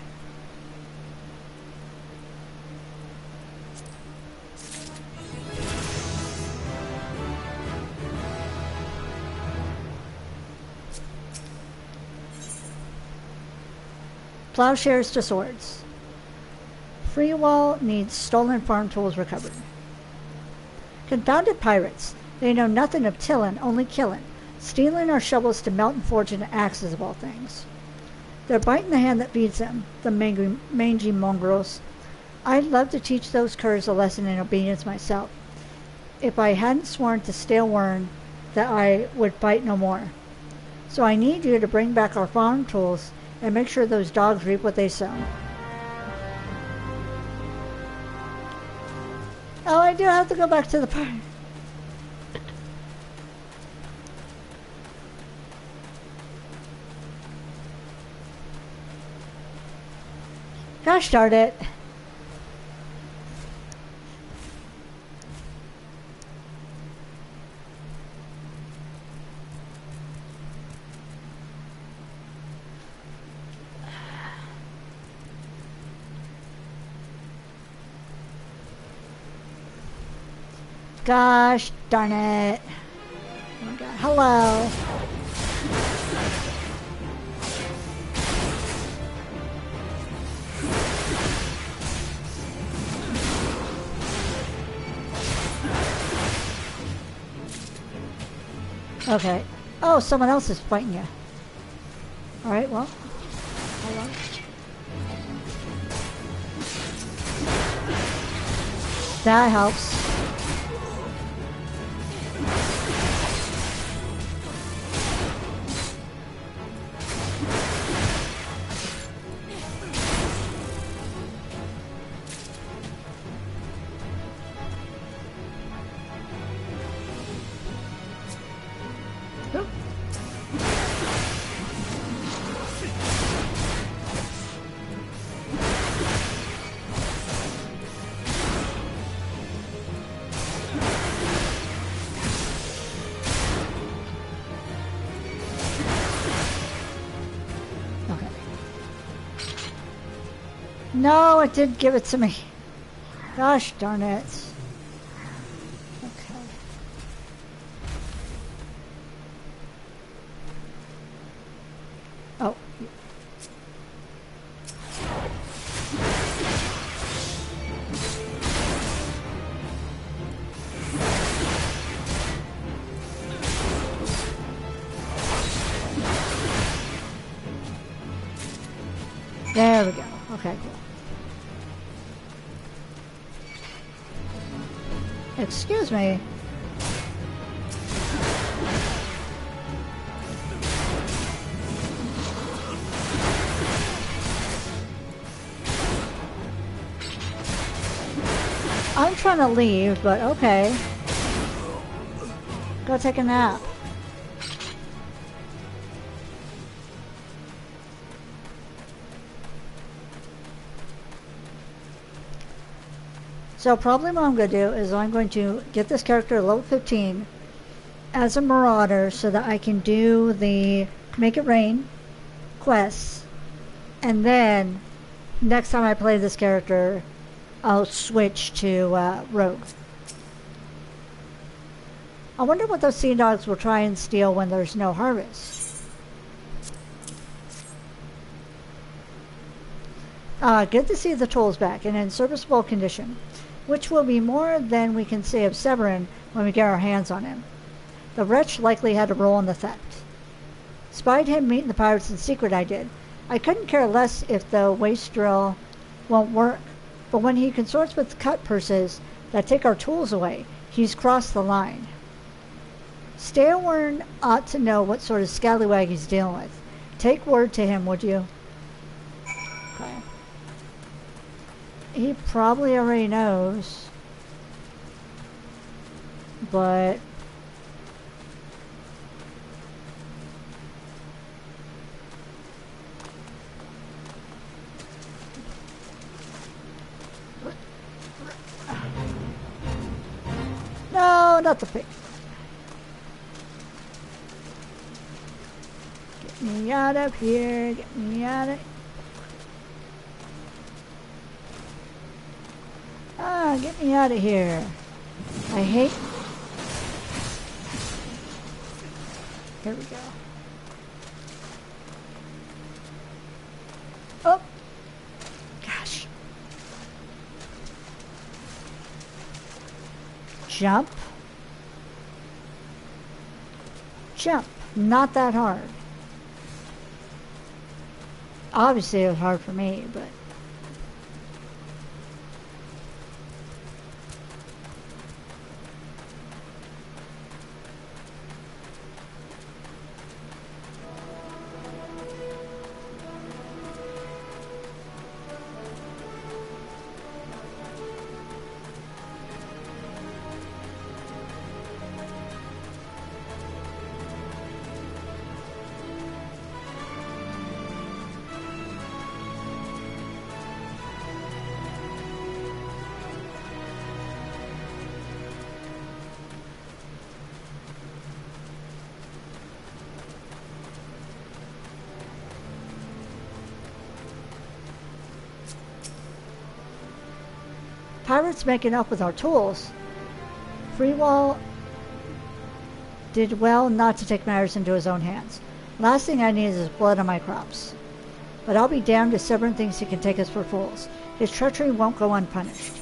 Plowshares to swords. Freewall needs stolen farm tools recovered. Confounded pirates. They know nothing of tillin', only killin'. Stealing our shovels to melt and forge into axes of all things. They're biting the hand that feeds them, the mangy mongrels. I'd love to teach those curs a lesson in obedience myself, if I hadn't sworn to stale wern that I would bite no more. So I need you to bring back our farm tools and make sure those dogs reap what they sow. Oh, I do have to go back to the park. Gosh darn it. Gosh darn it. Oh my god. Hello. Okay. Oh, someone else is fighting you. Alright, well. Hold on. That helps. No, it did give it to me. Gosh darn it. Okay. Oh. There we go. Okay, cool. Excuse me. I'm trying to leave, but okay. Go take a nap. So probably what I'm going to do is I'm going to get this character to level 15 as a marauder so that I can do the Make It Rain quests, and then next time I play this character I'll switch to Rogue. I wonder what those sea dogs will try and steal when there's no harvest. Good to see the tools back and in serviceable condition, which will be more than we can say of Severin when we get our hands on him. The wretch likely had a role in the theft. Spied him meeting the pirates in secret, I did. I couldn't care less if the waste drill won't work, but when he consorts with cut purses that take our tools away, he's crossed the line. Staelwern ought to know what sort of scallywag he's dealing with. Take word to him, would you? Okay. He probably already knows, but no, not the pig. Get me out of here, get me out of... get me out of here. I hate... Here we go. Oh! Gosh. Jump. Jump. Not that hard. Obviously it was hard for me, but... Pirates making up with our tools. Freewall did well not to take matters into his own hands. Last thing I need is blood on my crops. But I'll be damned if Severin thinks he can take us for fools. His treachery won't go unpunished.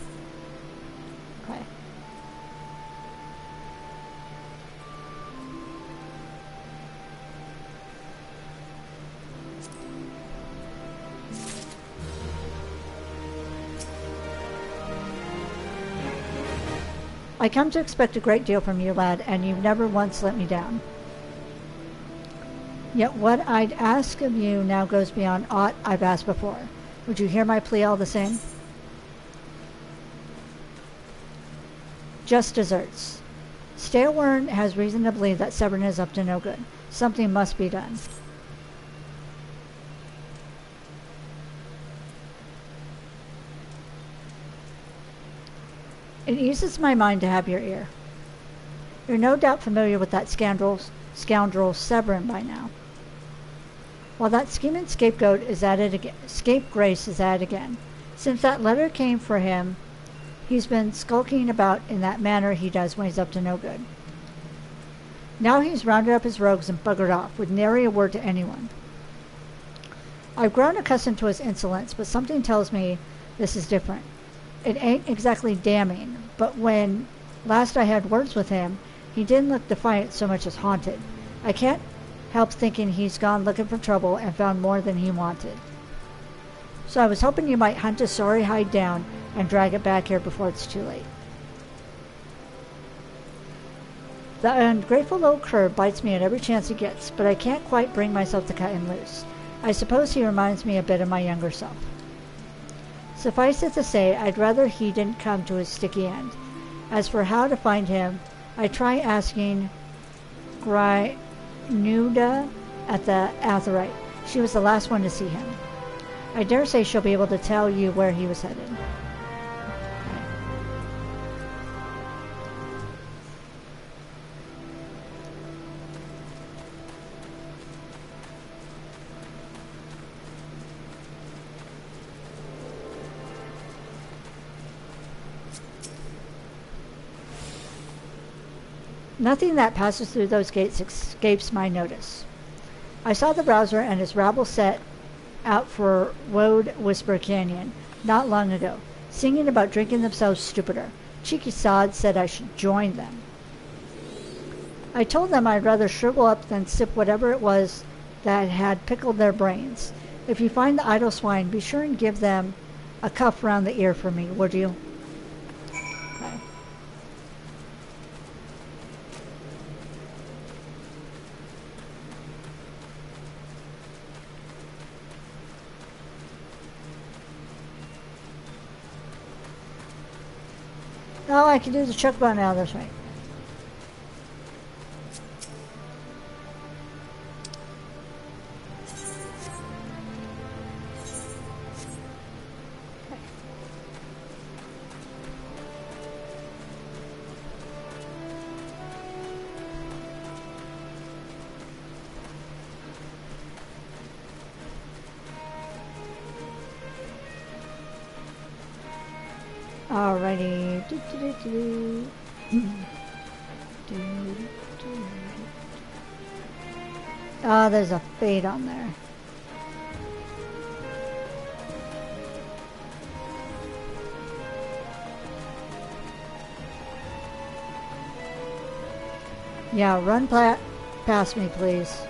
Okay. I come to expect a great deal from you, lad, and you've never once let me down. Yet what I'd ask of you now goes beyond aught I've asked before. Would you hear my plea all the same? Just deserts. Staelwern has reason to believe that Severin is up to no good. Something must be done. It eases my mind to have your ear. You're no doubt familiar with that scoundrel Severin by now. While that scheming scapegoat is at it again, scapegrace is at it again. Since that letter came for him, He's been skulking about in that manner he does when he's up to no good. Now he's rounded up his rogues and buggered off, with nary a word to anyone. I've grown accustomed to his insolence, but something tells me this is different. It ain't exactly damning, but when last I had words with him, he didn't look defiant so much as haunted. I can't help thinking he's gone looking for trouble and found more than he wanted. So I was hoping you might hunt his sorry hide down and drag it back here before it's too late. The ungrateful little cur bites me at every chance he gets, but I can't quite bring myself to cut him loose. I suppose he reminds me a bit of my younger self. Suffice it to say, I'd rather he didn't come to his sticky end. As for how to find him, I try asking Grynuda at the Atherite. She was the last one to see him. I dare say she'll be able to tell you where he was headed. Nothing that passes through those gates escapes my notice. I saw the browser and his rabble set out for Woad Whisper Canyon not long ago, singing about drinking themselves stupider. Cheeky sods said I should join them. I told them I'd rather shrivel up than sip whatever it was that had pickled their brains. If you find the idle swine, be sure and give them a cuff round the ear for me, would you? Okay. Oh, I can do the chuck button now, that's right. Alrighty. Oh, there's a fade on there. Yeah, run past me, please.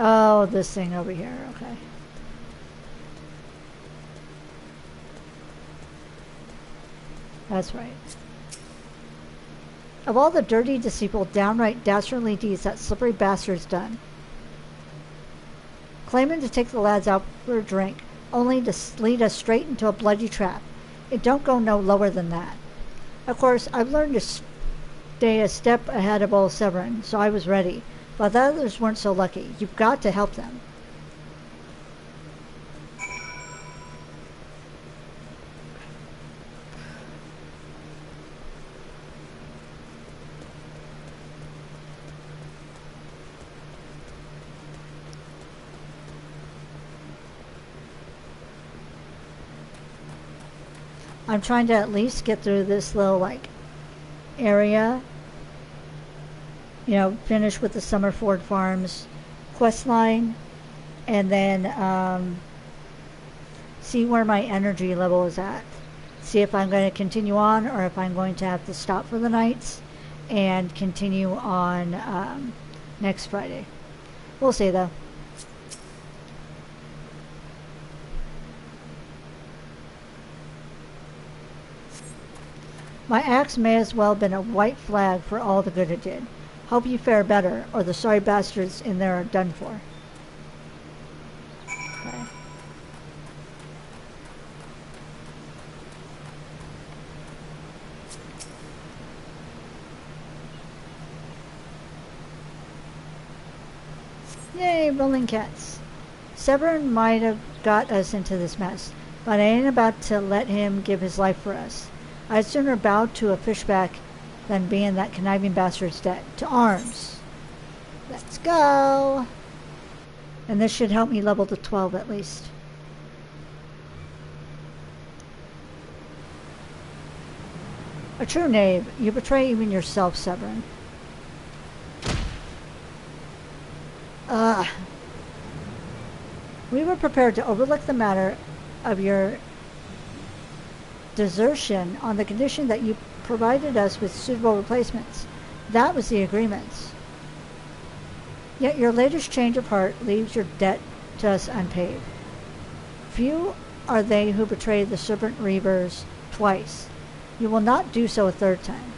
Oh, this thing over here, okay. That's right. Of all the dirty, deceitful, downright dastardly deeds that slippery bastard's done, claiming to take the lads out for a drink, only to lead us straight into a bloody trap. It don't go no lower than that. Of course, I've learned to stay a step ahead of old Severin, so I was ready. But the others weren't so lucky. You've got to help them. I'm trying to at least get through this little, area. You know, finish with the Summerford Farms quest line, and then see where my energy level is at. See if I'm going to continue on, or if I'm going to have to stop for the nights and continue on next Friday. We'll see, though. My axe may as well have been a white flag for all the good it did. Hope you fare better, or the sorry bastards in there are done for. Okay. Yay, rolling cats. Severin might have got us into this mess, but I ain't about to let him give his life for us. I'd sooner bow to a fishback than be in that conniving bastard's debt. To arms. Let's go. And this should help me level to 12 at least. A true knave, you betray even yourself, Severin. We were prepared to overlook the matter of your desertion on the condition that you provided us with suitable replacements. That was the agreement. Yet your latest change of heart leaves your debt to us unpaid. Few are they who betray the Serpent Reavers twice. You will not do so a third time.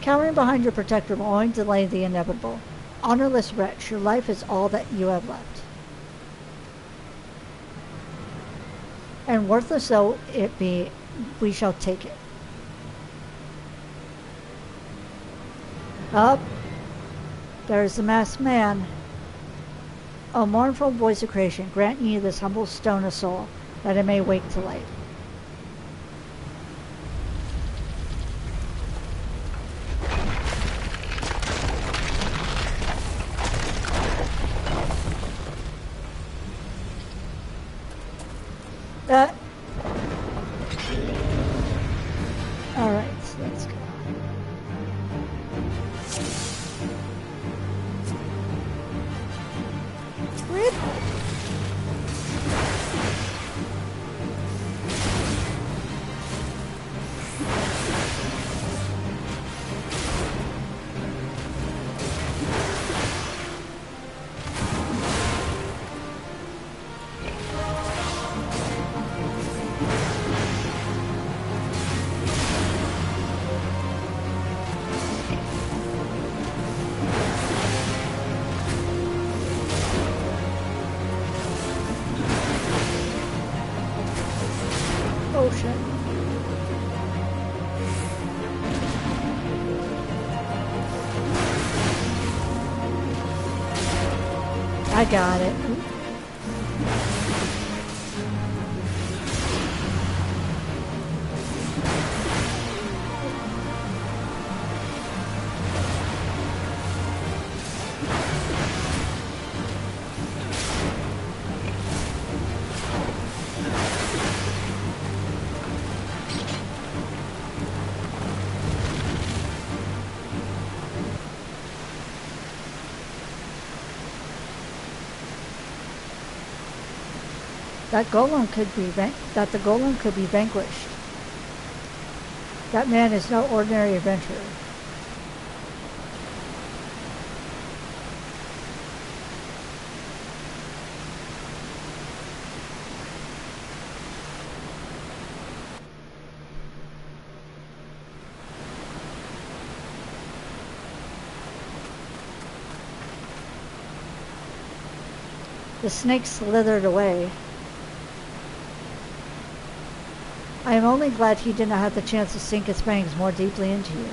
Cowering behind your protector will only delay the inevitable. Honorless wretch, your life is all that you have left. And worthless though it be, we shall take it. Up, there's the masked man. O mournful voice of creation, grant ye this humble stone a soul, that it may wake to light. Alright, let's go. Rip. Ocean. I got it. That the golem could be vanquished. That man is no ordinary adventurer. The snake slithered away. I am only glad he did not have the chance to sink his fangs more deeply into you.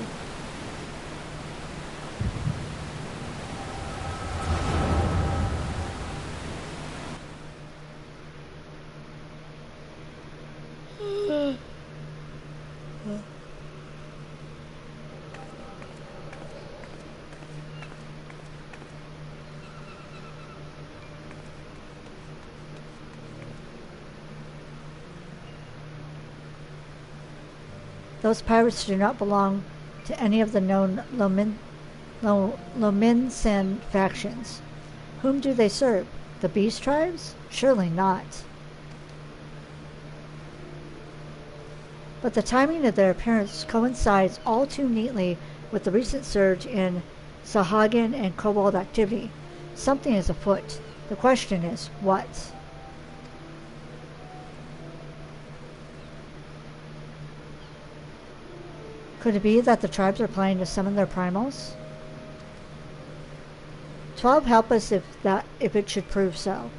Those pirates do not belong to any of the known Lominsan factions. Whom do they serve? The Beast Tribes? Surely not. But the timing of their appearance coincides all too neatly with the recent surge in Sahagin and Kobold activity. Something is afoot. The question is, what? Could it be that the tribes are planning to summon their primals? 12 help us if it should prove so.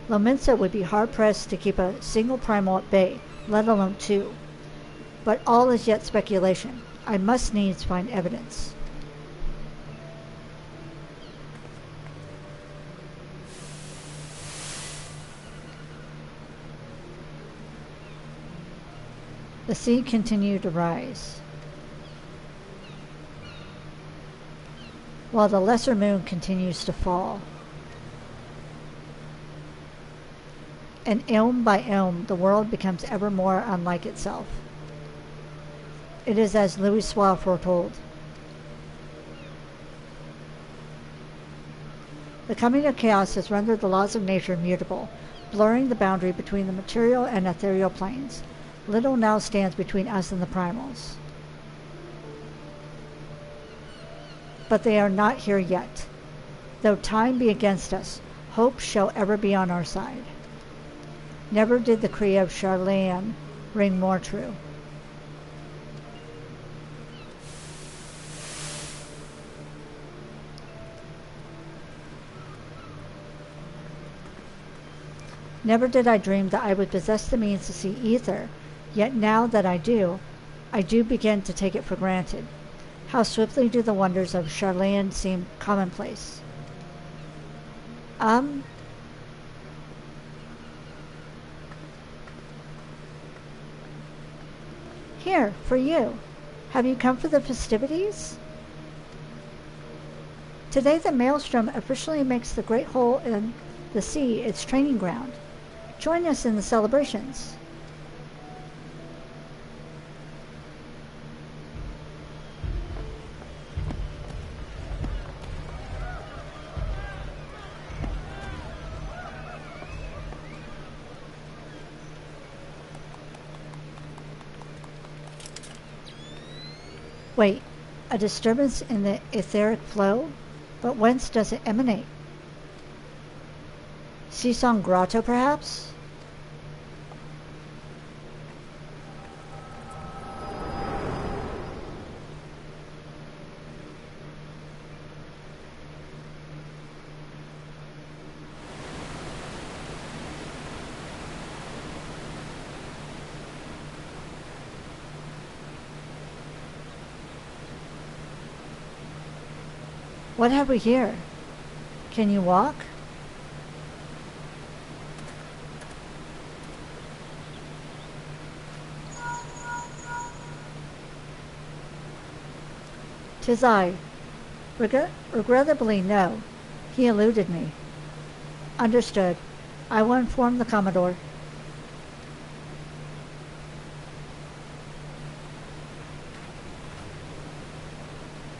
Lominsa would be hard-pressed to keep a single primal at bay, let alone two. But all is yet speculation. I must needs find evidence. The sea continued to rise, while the lesser moon continues to fall. And ilm by ilm, the world becomes ever more unlike itself. It is as Louis Soir foretold. The coming of chaos has rendered the laws of nature immutable, blurring the boundary between the material and ethereal planes. Little now stands between us and the primals. But they are not here yet. Though time be against us, hope shall ever be on our side. Never did the cry of Charlemagne ring more true. Never did I dream that I would possess the means to see ether, yet now that I do begin to take it for granted. How swiftly do the wonders of Charlemagne seem commonplace. Here, for you. Have you come for the festivities? Today the Maelstrom officially makes the Great Hole in the Sea its training ground. Join us in the celebrations. Wait, a disturbance in the etheric flow? But whence does it emanate? Sisong Grotto, perhaps? What have we here? Can you walk? "'Tis I. Regrettably, no. He eluded me." "Understood. I will inform the Commodore."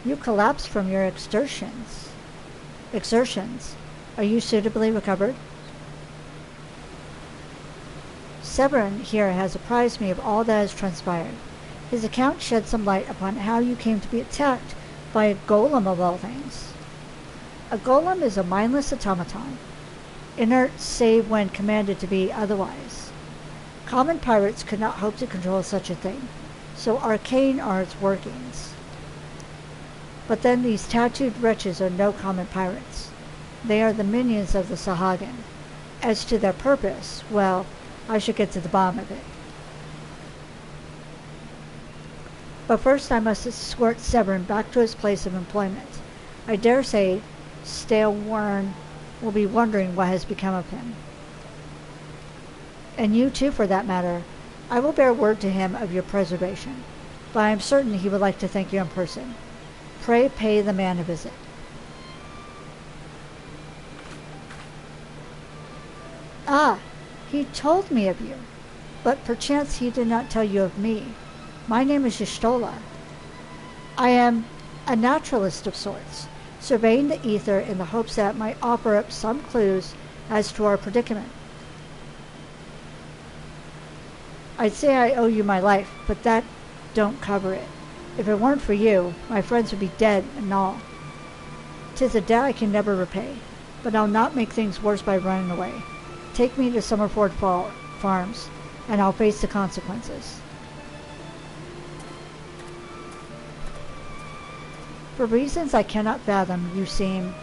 "You collapsed from your exertions. Are you suitably recovered?" "Severin here has apprised me of all that has transpired. His account sheds some light upon how you came to be attacked by a golem of all things." "A golem is a mindless automaton, inert save when commanded to be otherwise. Common pirates could not hope to control such a thing, so arcane are its workings. But then these tattooed wretches are no common pirates. They are the minions of the Sahagin. As to their purpose, well, I should get to the bottom of it. But first I must escort Severin back to his place of employment. I dare say Staleworn will be wondering what has become of him. And you too, for that matter. I will bear word to him of your preservation, but I am certain he would like to thank you in person. Pray pay the man a visit." "Ah, he told me of you, but perchance he did not tell you of me. My name is Y'shtola. I am a naturalist of sorts, surveying the ether in the hopes that it might offer up some clues as to our predicament. I'd say I owe you my life, but that don't cover it. If it weren't for you, my friends would be dead and all. 'Tis a debt I can never repay, but I'll not make things worse by running away. Take me to Summerford Farms, and I'll face the consequences." "For reasons I cannot fathom, you seem...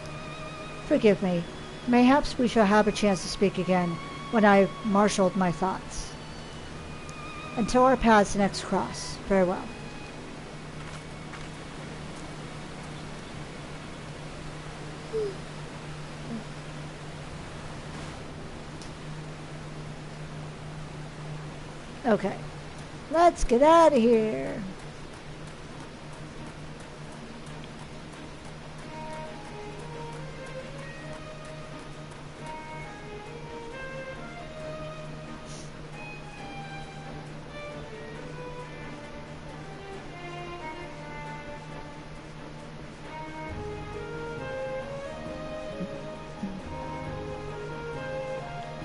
Forgive me. Mayhaps we shall have a chance to speak again when I've marshaled my thoughts." until our paths next cross. Farewell. Okay, let's get out of here.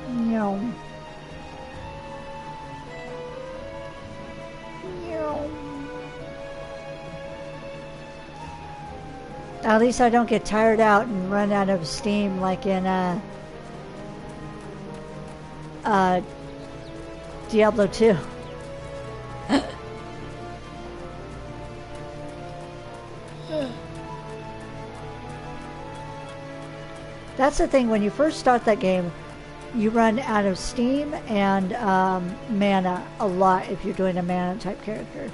No. At least I don't get tired out and run out of steam like in Diablo 2. That's the thing, when you first start that game, you run out of steam and mana a lot if you're doing a mana type character.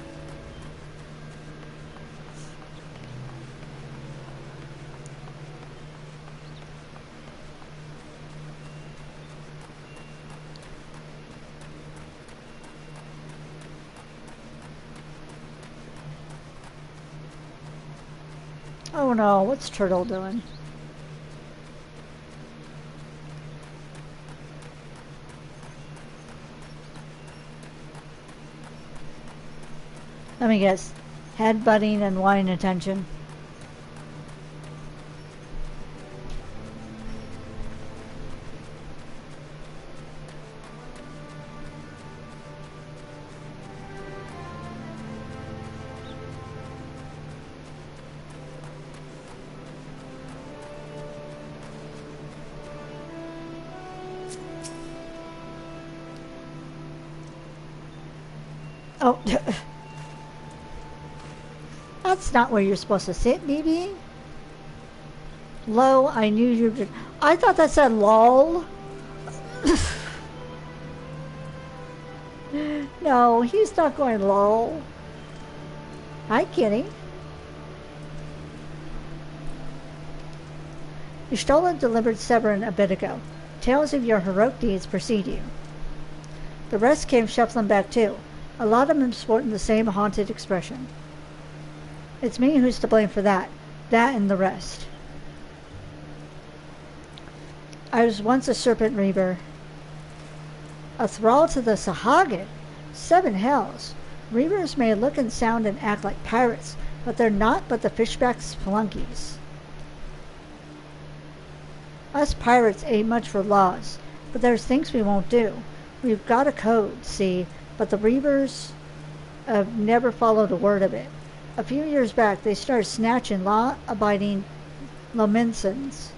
Oh no, what's Turtle doing? Let me guess. Headbutting and wanting attention. Oh, that's not where you're supposed to sit, BB. Low, I knew you did. I thought that said lol. No, he's not going lol. Hi, kitty. You stole and delivered Severin a bit ago. Tales of your heroic deeds precede you. The rest came shuffling back too. A lot of them sporting the same haunted expression. It's me who's to blame for that. That and the rest. I was once a serpent reaver. A thrall to the Sahagin. 7 hells. Reavers may look and sound and act like pirates, but they're not but the fishback flunkies. Us pirates ain't much for laws, but there's things we won't do. We've got a code, see, but the Reavers have never followed a word of it. A few years back, they started snatching law-abiding Lominsons.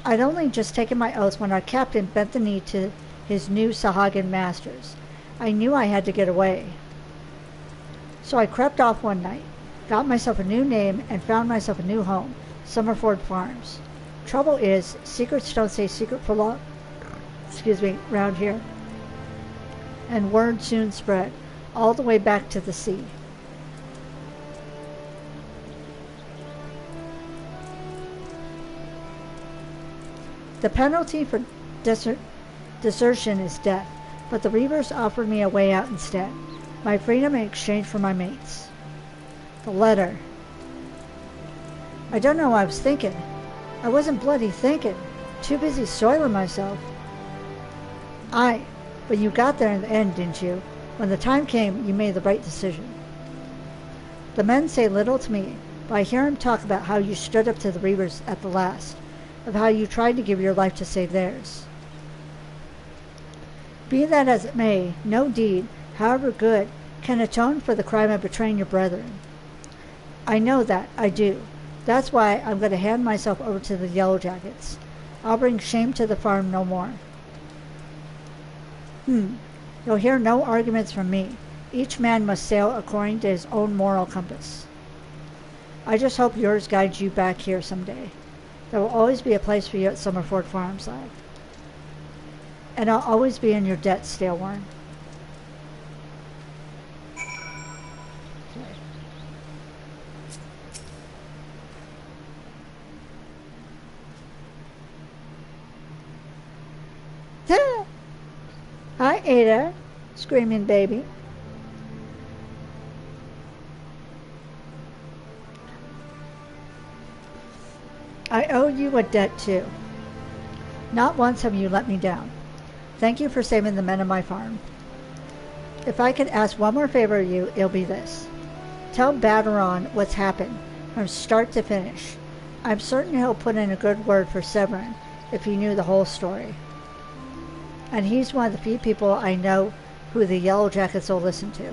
I'd only just taken my oath when our captain bent the knee to his new Sahagin masters. I knew I had to get away. So I crept off one night, got myself a new name, and found myself a new home, Summerford Farms. Trouble is, secrets don't stay secret for long, round here. And word soon spread, all the way back to the sea. The penalty for desertion is death, but the Reavers offered me a way out instead, my freedom in exchange for my mates. The letter. I don't know what I was thinking. I wasn't bloody thinking, too busy soiling myself. Aye, but you got there in the end, didn't you? When the time came, you made the right decision. The men say little to me, but I hear him talk about how you stood up to the Reavers at the last, of how you tried to give your life to save theirs. Be that as it may, no deed, however good, can atone for the crime of betraying your brethren. I know that, I do. That's why I'm going to hand myself over to the Yellow Jackets. I'll bring shame to the farm no more. You'll hear no arguments from me. Each man must sail according to his own moral compass. I just hope yours guides you back here someday. There will always be a place for you at Summerford Farms, lad. And I'll always be in your debt, Staleworn. Hi, Ada. Screaming baby. I owe you a debt too. Not once have you let me down. Thank you for saving the men of my farm. If I could ask one more favor of you, it'll be this. Tell Baderon what's happened, from start to finish. I'm certain he'll put in a good word for Severin if he knew the whole story. And he's one of the few people I know who the Yellow Jackets will listen to.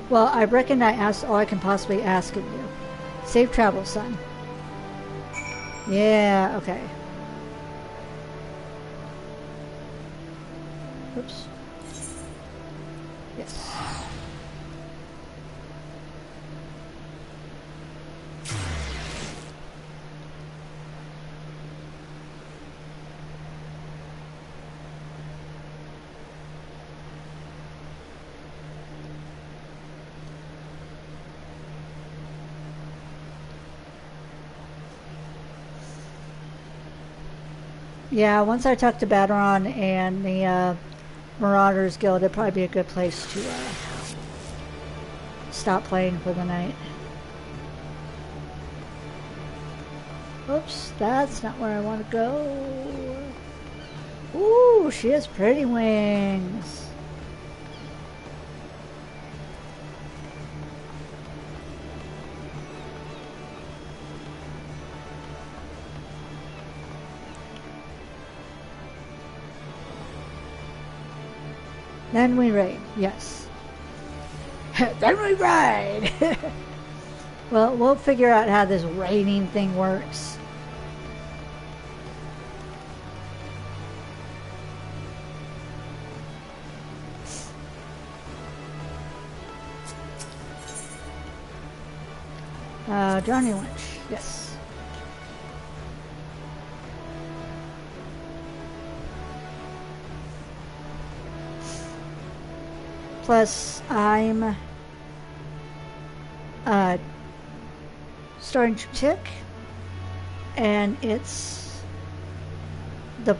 Well, I reckon I asked all I can possibly ask of you. Safe travels, son. Yeah, okay. Oops. Yes. Yeah, once I talk to Baderon and the Marauders Guild, it'd probably be a good place to stop playing for the night. Oops, that's not where I want to go. Ooh, she has pretty wings. Then we raid, yes. Then we ride! Well, we'll figure out how this raiding thing works. Johnny Lynch, yes. Plus, I'm starting to tick, and it's the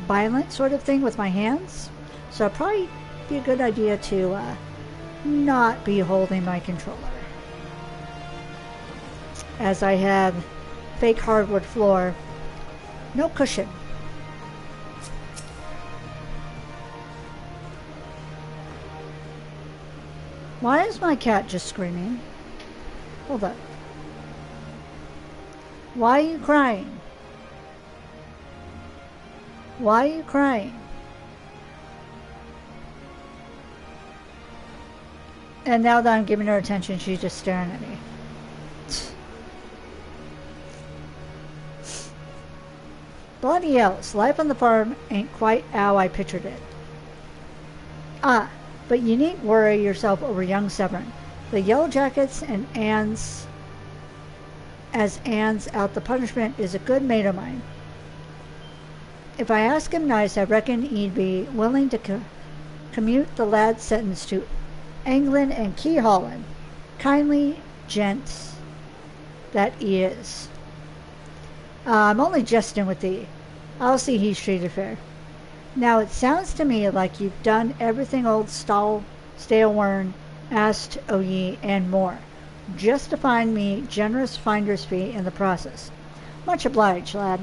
violent sort of thing with my hands. So it'd probably be a good idea to not be holding my controller, as I have fake hardwood floor, no cushion. Why is my cat just screaming? Hold up. Why are you crying? Why are you crying? And now that I'm giving her attention, she's just staring at me. Bloody else, life on the farm ain't quite how I pictured it. Ah, but you needn't worry yourself over young Severin. The Yellow Jackets and Anne's out the punishment is a good mate of mine. If I ask him nice, I reckon he'd be willing to commute the lad's sentence to England and Key Holland. Kindly gent that he is. I'm only jesting with thee. I'll see he's treated fair. Now it sounds to me like you've done everything old Stalewern asked o' ye and more, just to find me generous finder's fee in the process. Much obliged, lad.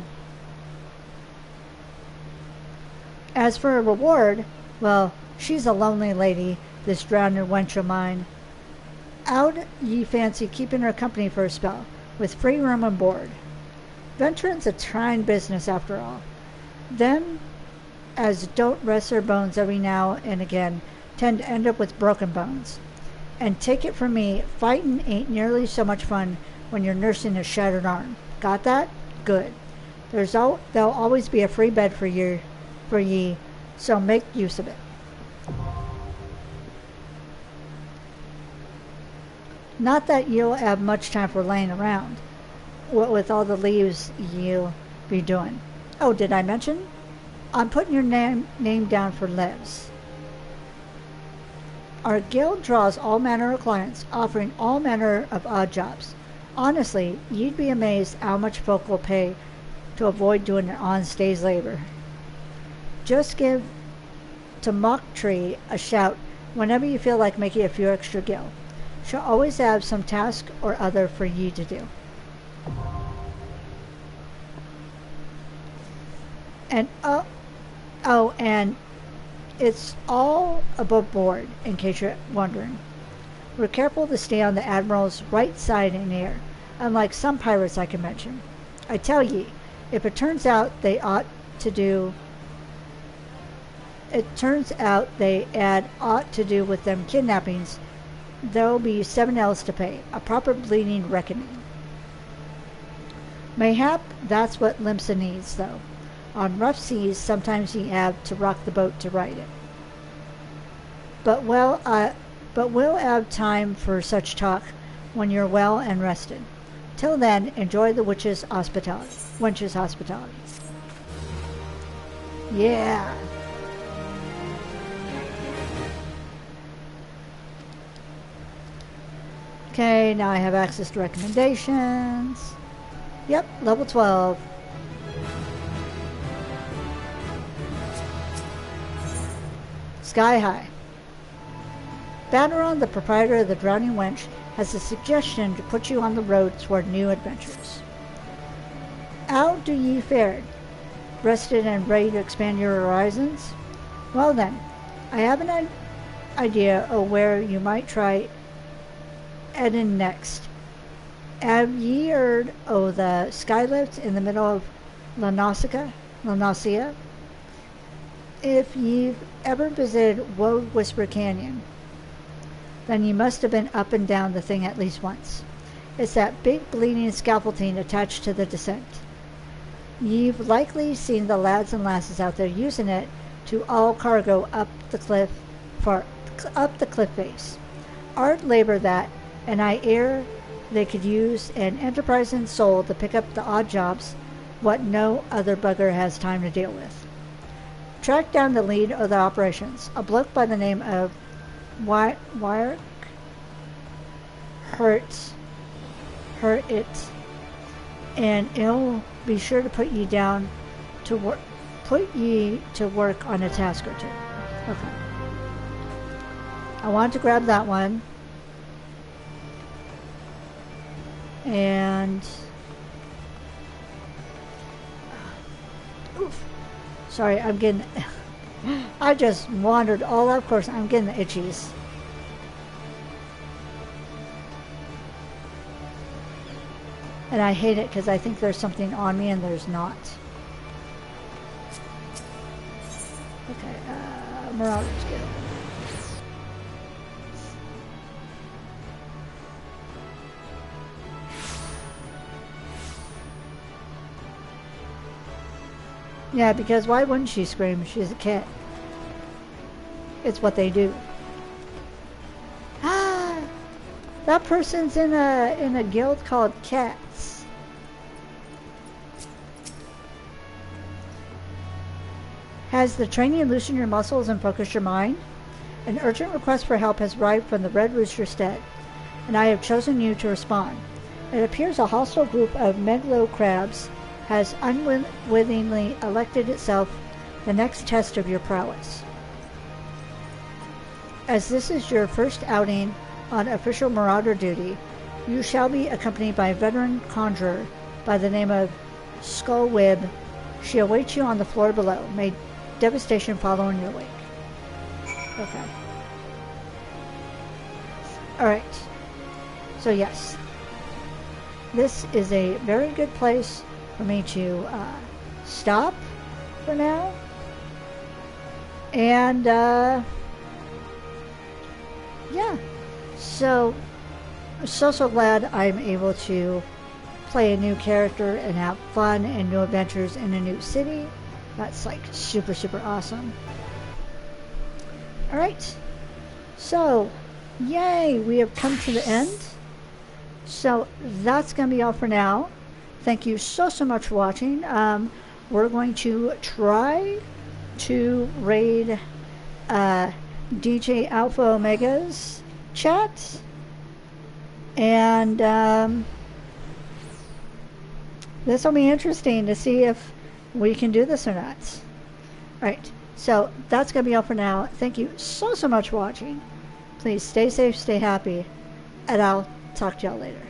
As for a reward, well, she's a lonely lady, this drowned wench of mine. How'd ye fancy keeping her company for a spell, with free room and board? Venturing's a trying business after all. Them as don't rest their bones every now and again tend to end up with broken bones. And take it from me, fighting ain't nearly so much fun when you're nursing a shattered arm. Got that? Good. There'll always be a free bed for ye, so make use of it. Not that you'll have much time for laying around, what with all the leaves you'll be doing. Oh, did I mention? I'm putting your name down for Levs. Our guild draws all manner of clients, offering all manner of odd jobs. Honestly, you'd be amazed how much folk will pay to avoid doing an on-stage labor. Just give to Mock Tree a shout whenever you feel like making a few extra gil. She'll always have some task or other for you to do. And and it's all above board, in case you're wondering. We're careful to stay on the Admiral's right side in air, unlike some pirates I can mention. I tell ye, if it turns out they add aught to do with them kidnappings, there'll be 7 L's to pay, a proper bleeding reckoning. Mayhap that's what Limsa needs, though. On rough seas, sometimes ye have to rock the boat to ride it. But we'll have time for such talk when you're well and rested. Till then, enjoy the wench's hospitality. Yeah. Okay, now I have access to recommendations. Yep, level 12. Sky High. Banneron, the proprietor of the Drowning Wench, has a suggestion to put you on the road toward new adventures. How do ye fare? Rested and ready to expand your horizons? Well then, I have an idea of where you might try heading next. Have ye heard of the skylift in the middle of Lanasia? If you've ever visited Woad Whisper Canyon, then you must have been up and down the thing at least once. It's that big bleeding scaffolding attached to the descent. You've likely seen the lads and lasses out there using it to haul cargo up the cliff face. Hard labor that, and I hear they could use an enterprising soul to pick up the odd jobs what no other bugger has time to deal with. Track down the lead of the operations, a bloke by the name of Wyrick Hurt it, and he'll be sure to put ye to work on a task or two. Okay. I want to grab that one. And oof. Sorry, I'm getting I just wandered all out. Of course, I'm getting the itchies. And I hate it because I think there's something on me and there's not. Okay, Marauder's Guild. Yeah, because why wouldn't she scream? She's a cat. It's what they do. Ah! That person's in a guild called Cats. Has the training loosened your muscles and focused your mind? An urgent request for help has arrived from the Red Rooster Stead, and I have chosen you to respond. It appears a hostile group of Megalo crabs has unwittingly elected itself the next test of your prowess. As this is your first outing on official marauder duty, you shall be accompanied by a veteran conjurer by the name of Skullwib. She awaits you on the floor below. May devastation follow in your wake. Okay. Alright. So yes. This is a very good place for me to stop for now. And yeah. So glad I'm able to play a new character and have fun and new adventures in a new city. That's like super awesome. Alright. So, yay! We have come to the end. So that's going to be all for now. Thank you so much for watching. We're going to try to raid DJ Alpha Omega's chat. And this will be interesting to see if we can do this or not. Alright. So that's going to be all for now. Thank you so much for watching. Please stay safe, stay happy, and I'll talk to y'all later.